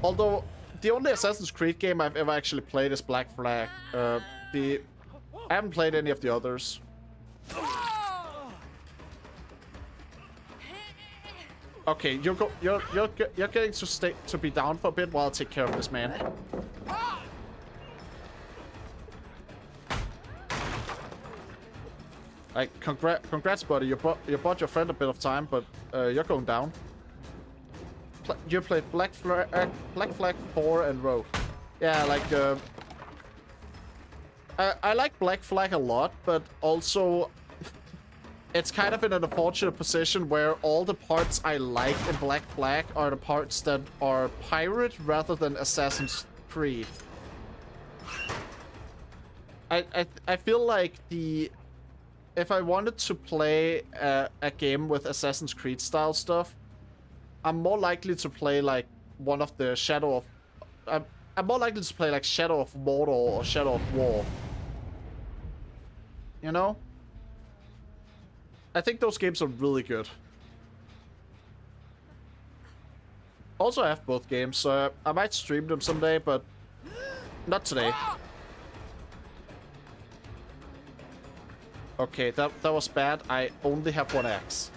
Although, the only Assassin's Creed game I've ever actually played is Black Flag. I haven't played any of the others. Okay, you're getting to be down for a bit while I take care of this man. Like, congrats, buddy. You bought your friend a bit of time, but you're going down. You played Black Flag 4 and Rogue. Yeah, like, I like Black Flag a lot, but also it's kind of in an unfortunate position where all the parts I like in Black Flag are the parts that are pirate rather than Assassin's Creed. I feel like if I wanted to play a game with Assassin's Creed style stuff, I'm more likely to play like one of the I'm more likely to play like Shadow of Mordor or Shadow of War. You know? I think those games are really good. Also, I have both games, so I might stream them someday, but not today. Okay, that was bad. I only have one axe.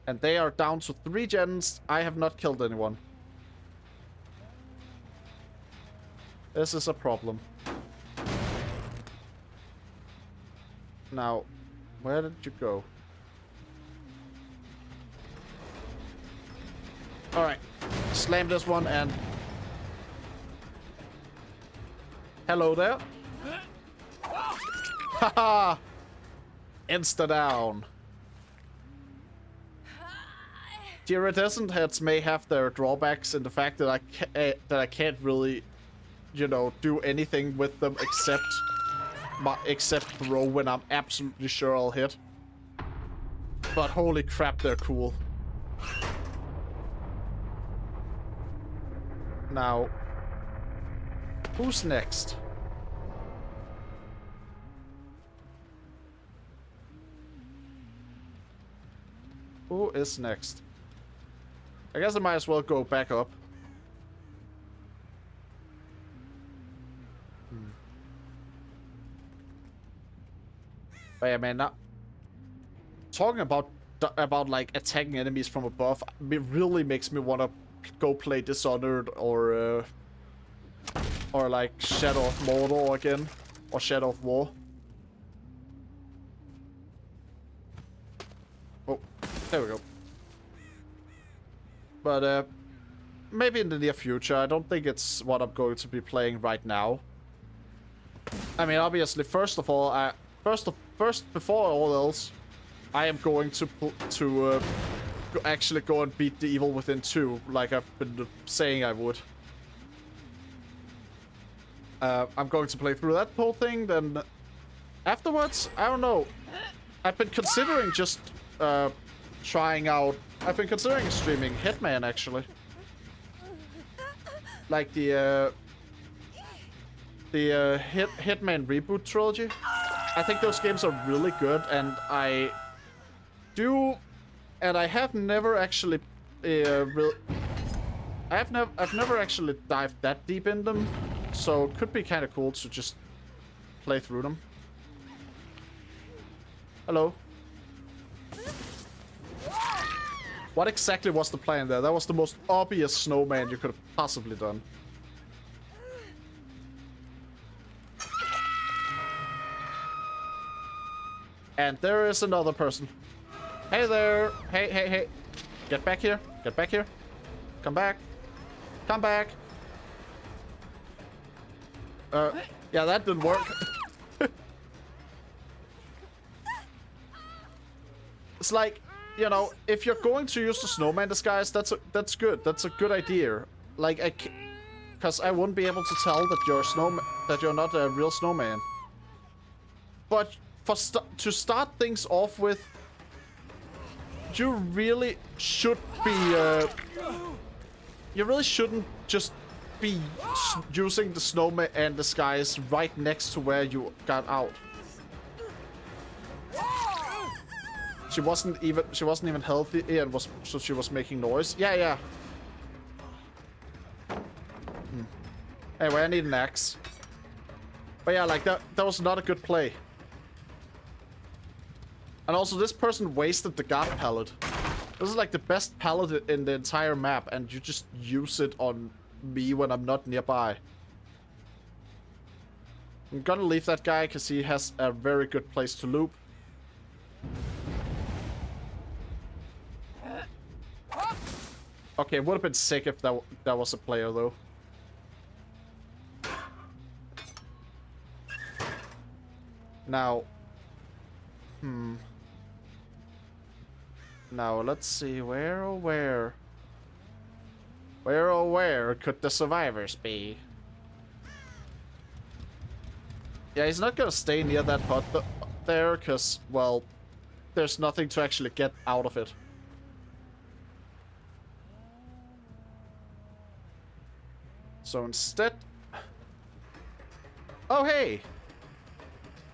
And they are down to 3 gens. I have not killed anyone. This is a problem. Now, where did you go? Alright. Slam this one and... Hello there. Haha! Insta down. The iridescent heads may have their drawbacks in the fact that I can't really, you know, do anything with them except throw when I'm absolutely sure I'll hit. But holy crap, they're cool. Now, who's next? Who is next? I guess I might as well go back up. But yeah, man, now, talking about like attacking enemies from above, it really makes me want to go play Dishonored or like Shadow of Mordor again, or Shadow of War. Oh, there we go. But maybe in the near future. I don't think it's what I'm going to be playing right now. I mean, obviously, first of all, first before all else, I am going to actually go and beat The Evil Within 2, like I've been saying I would. I'm going to play through that whole thing, then afterwards, I don't know. I've been considering just trying out... I've been considering streaming Hitman, actually. Like the Hitman Reboot trilogy. I think those games are really good, and I have never actually I've never actually dived that deep in them, so it could be kind of cool to just play through them. Hello. What exactly was the plan there? That was the most obvious snowman you could have possibly done. And there is another person. Hey there! Hey, hey, hey! Get back here! Get back here! Come back! Come back! Yeah, that didn't work. It's like, you know, if you're going to use the snowman disguise, that's good. That's a good idea. Like, because I wouldn't be able to tell that you're not a real snowman. But to start things off with, you really should be. You really shouldn't just be using the snowman and disguise right next to where you got out. She wasn't even healthy and so she was making noise. Yeah. Anyway, I need an axe. But yeah, like that was not a good play. And also, this person wasted the God palette. This is like the best palette in the entire map, and you just use it on me when I'm not nearby. I'm gonna leave that guy because he has a very good place to loop. Okay, it would have been sick if that was a player, though. Now, now, let's see, where could the survivors be? Yeah, he's not gonna stay near that hut there, because, well, there's nothing to actually get out of it. So instead... Oh, hey!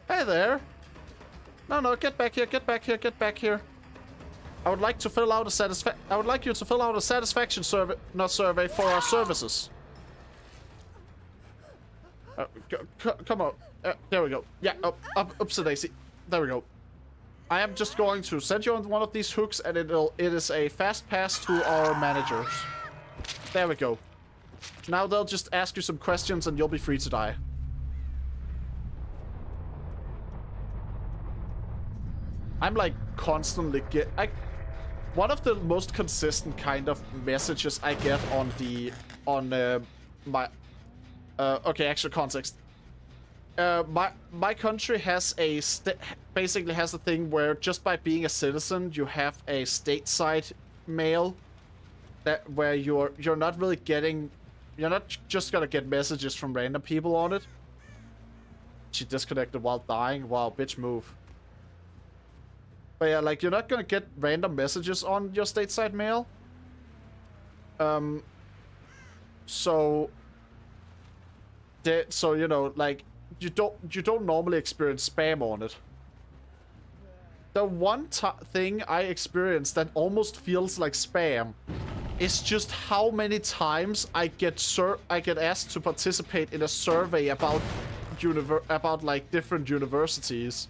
Hey there! No, get back here, get back here, get back here. I would like to fill out a I would like you to fill out a satisfaction survey, not survey, for our services. Come on. There we go. Yeah, upsy daisy. There we go. I am just going to send you on one of these hooks, and it is a fast pass to our managers. There we go. Now they'll just ask you some questions, and you'll be free to die. I'm like constantly one of the most consistent kind of messages I get okay, actual context. My country has basically has a thing where just by being a citizen, you have a stateside mail where you're not really getting, you're not just gonna get messages from random people on it. She disconnected while dying. Wow, bitch, move. But yeah, like, you're not gonna get random messages on your stateside mail. So you know, like, you don't normally experience spam on it. The one thing I experienced that almost feels like spam is just how many times I get asked to participate in a survey about like different universities,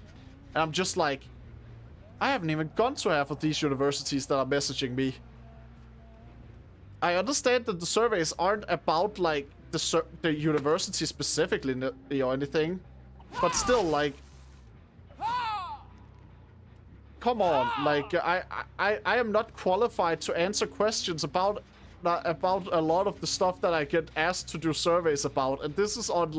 and I'm just like, I haven't even gone to half of these universities that are messaging me. I understand that the surveys aren't about like the university specifically or anything, but still, like, come on, like, I am not qualified to answer questions about a lot of the stuff that I get asked to do surveys about, and this is on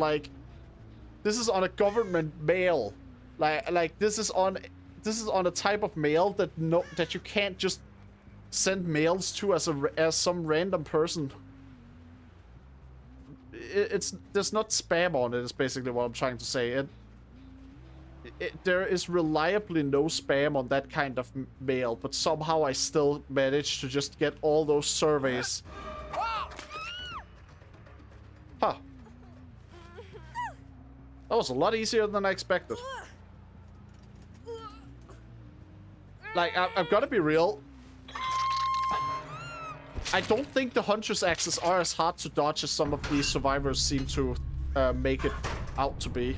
a government mail, like this is on a type of mail that you can't just send mails to as some random person. There's not spam on it, is basically what I'm trying to say. There is reliably no spam on that kind of mail, but somehow I still managed to just get all those surveys. Huh. That was a lot easier than I expected. Like, I've got to be real. I don't think the Huntress axes are as hard to dodge as some of these survivors seem to make it out to be.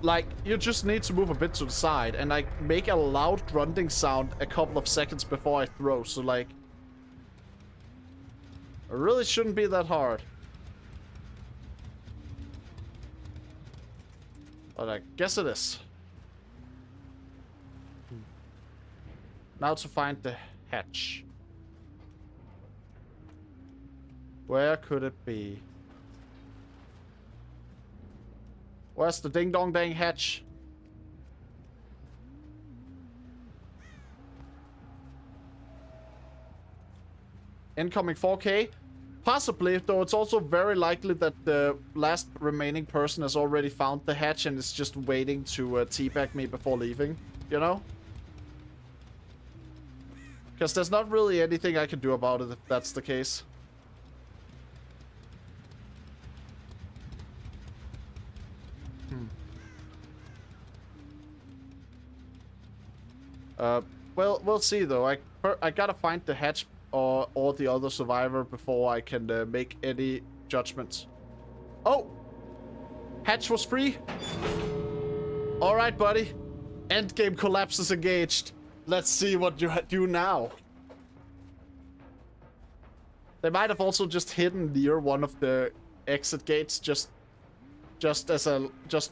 Like, you just need to move a bit to the side and, like, make a loud grunting sound a couple of seconds before I throw. So, like, it really shouldn't be that hard. But I guess it is. Now to find the hatch. Where could it be? Where's the ding-dong-dang hatch? Incoming 4K? Possibly, though it's also very likely that the last remaining person has already found the hatch and is just waiting to teabag me before leaving, you know? Because there's not really anything I can do about it if that's the case. Well, we'll see though. I gotta find the hatch or the other survivor before I can make any judgments. Oh! Hatch was free! Alright, buddy. Endgame collapse is engaged. Let's see what you do now. They might have also just hidden near one of the exit gates, just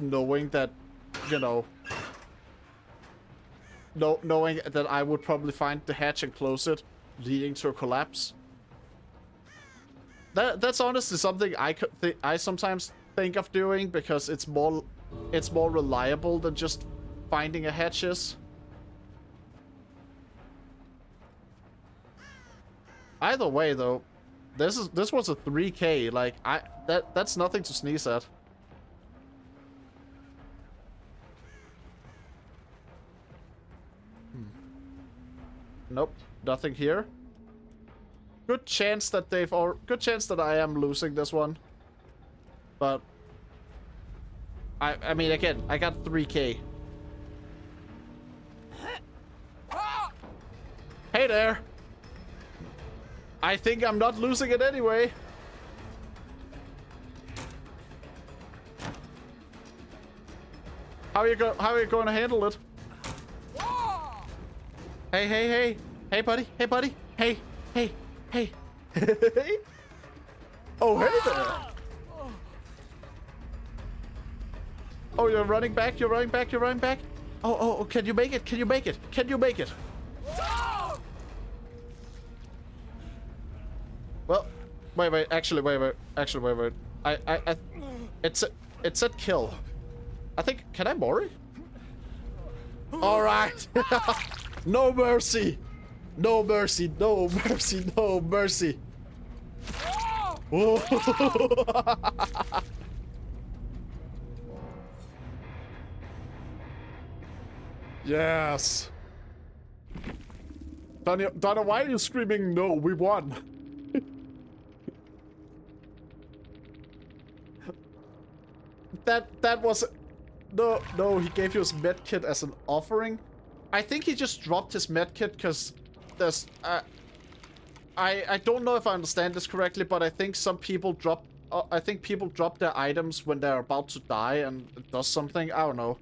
knowing that, you know, knowing that I would probably find the hatch and close it, leading to a collapse. That's honestly something I sometimes think of doing, because it's more reliable than just finding a hatch is. Either way, though, this was a 3K. Like, that's nothing to sneeze at. Nope, nothing here. Good chance that I am losing this one. But I mean, again, I got 3K. Hey there. I think I'm not losing it anyway. How are you going to handle it? Hey, hey, hey. Hey, buddy. Hey, buddy. Hey, hey, hey. Oh, hey there. Oh, you're running back. You're running back. You're running back. Oh, can you make it? Can you make it? Can you make it? Well, wait. Actually, wait. It said kill. I think, can I Mori? All right. No mercy. No mercy. No mercy. No mercy. Yes. Donna, why are you screaming no? We won. That was... No, he gave you his medkit as an offering. I think he just dropped his medkit because there's... I don't know if I understand this correctly, but I think some people drop... I think people drop their items when they're about to die and it does something. I don't know.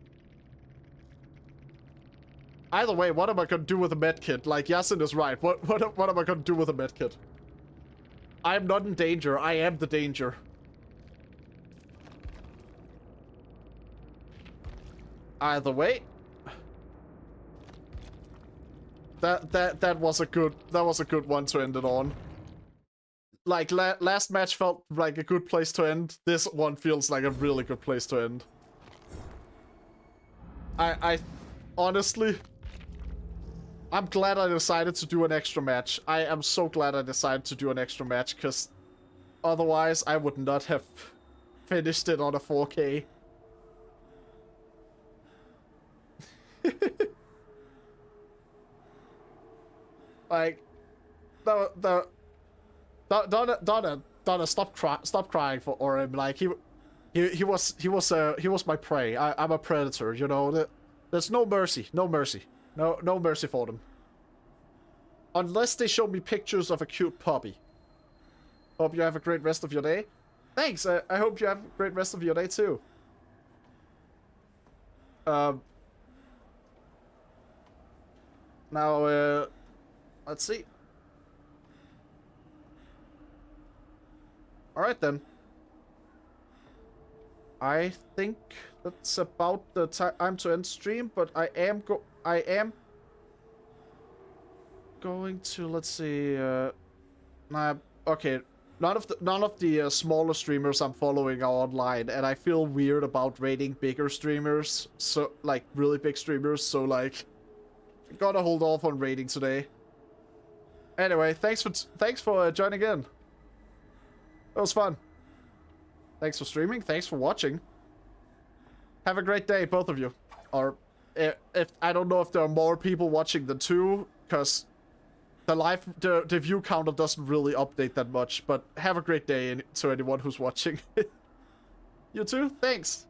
Either way, what am I gonna do with a medkit? Like, Yasin is right. What am I gonna do with a medkit? I am not in danger. I am the danger. Either way. That was a good one to end it on. Like, last match felt like a good place to end. This one feels like a really good place to end. I honestly, I'm glad I decided to do an extra match. I am so glad I decided to do an extra match, because otherwise I would not have finished it on a 4K. Like, Donna, stop crying for him. Like, he was my prey. I'm a predator, you know. There's no mercy, no mercy for them. Unless they show me pictures of a cute puppy. Hope you have a great rest of your day. Thanks. I hope you have a great rest of your day too. Now, let's see. Alright then. I think that's about the time to end stream, but I am going to, let's see, okay. None of the smaller streamers I'm following are online, and I feel weird about rating bigger streamers, so, like, really big streamers, so, like, gotta hold off on rating today. Anyway, thanks for joining in. That was fun. Thanks for streaming. Thanks for watching. Have a great day, both of you. Or if I don't know if there are more people watching than 2, because the view counter doesn't really update that much. But have a great day to anyone who's watching. You too. Thanks.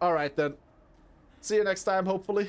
All right then. See you next time, hopefully.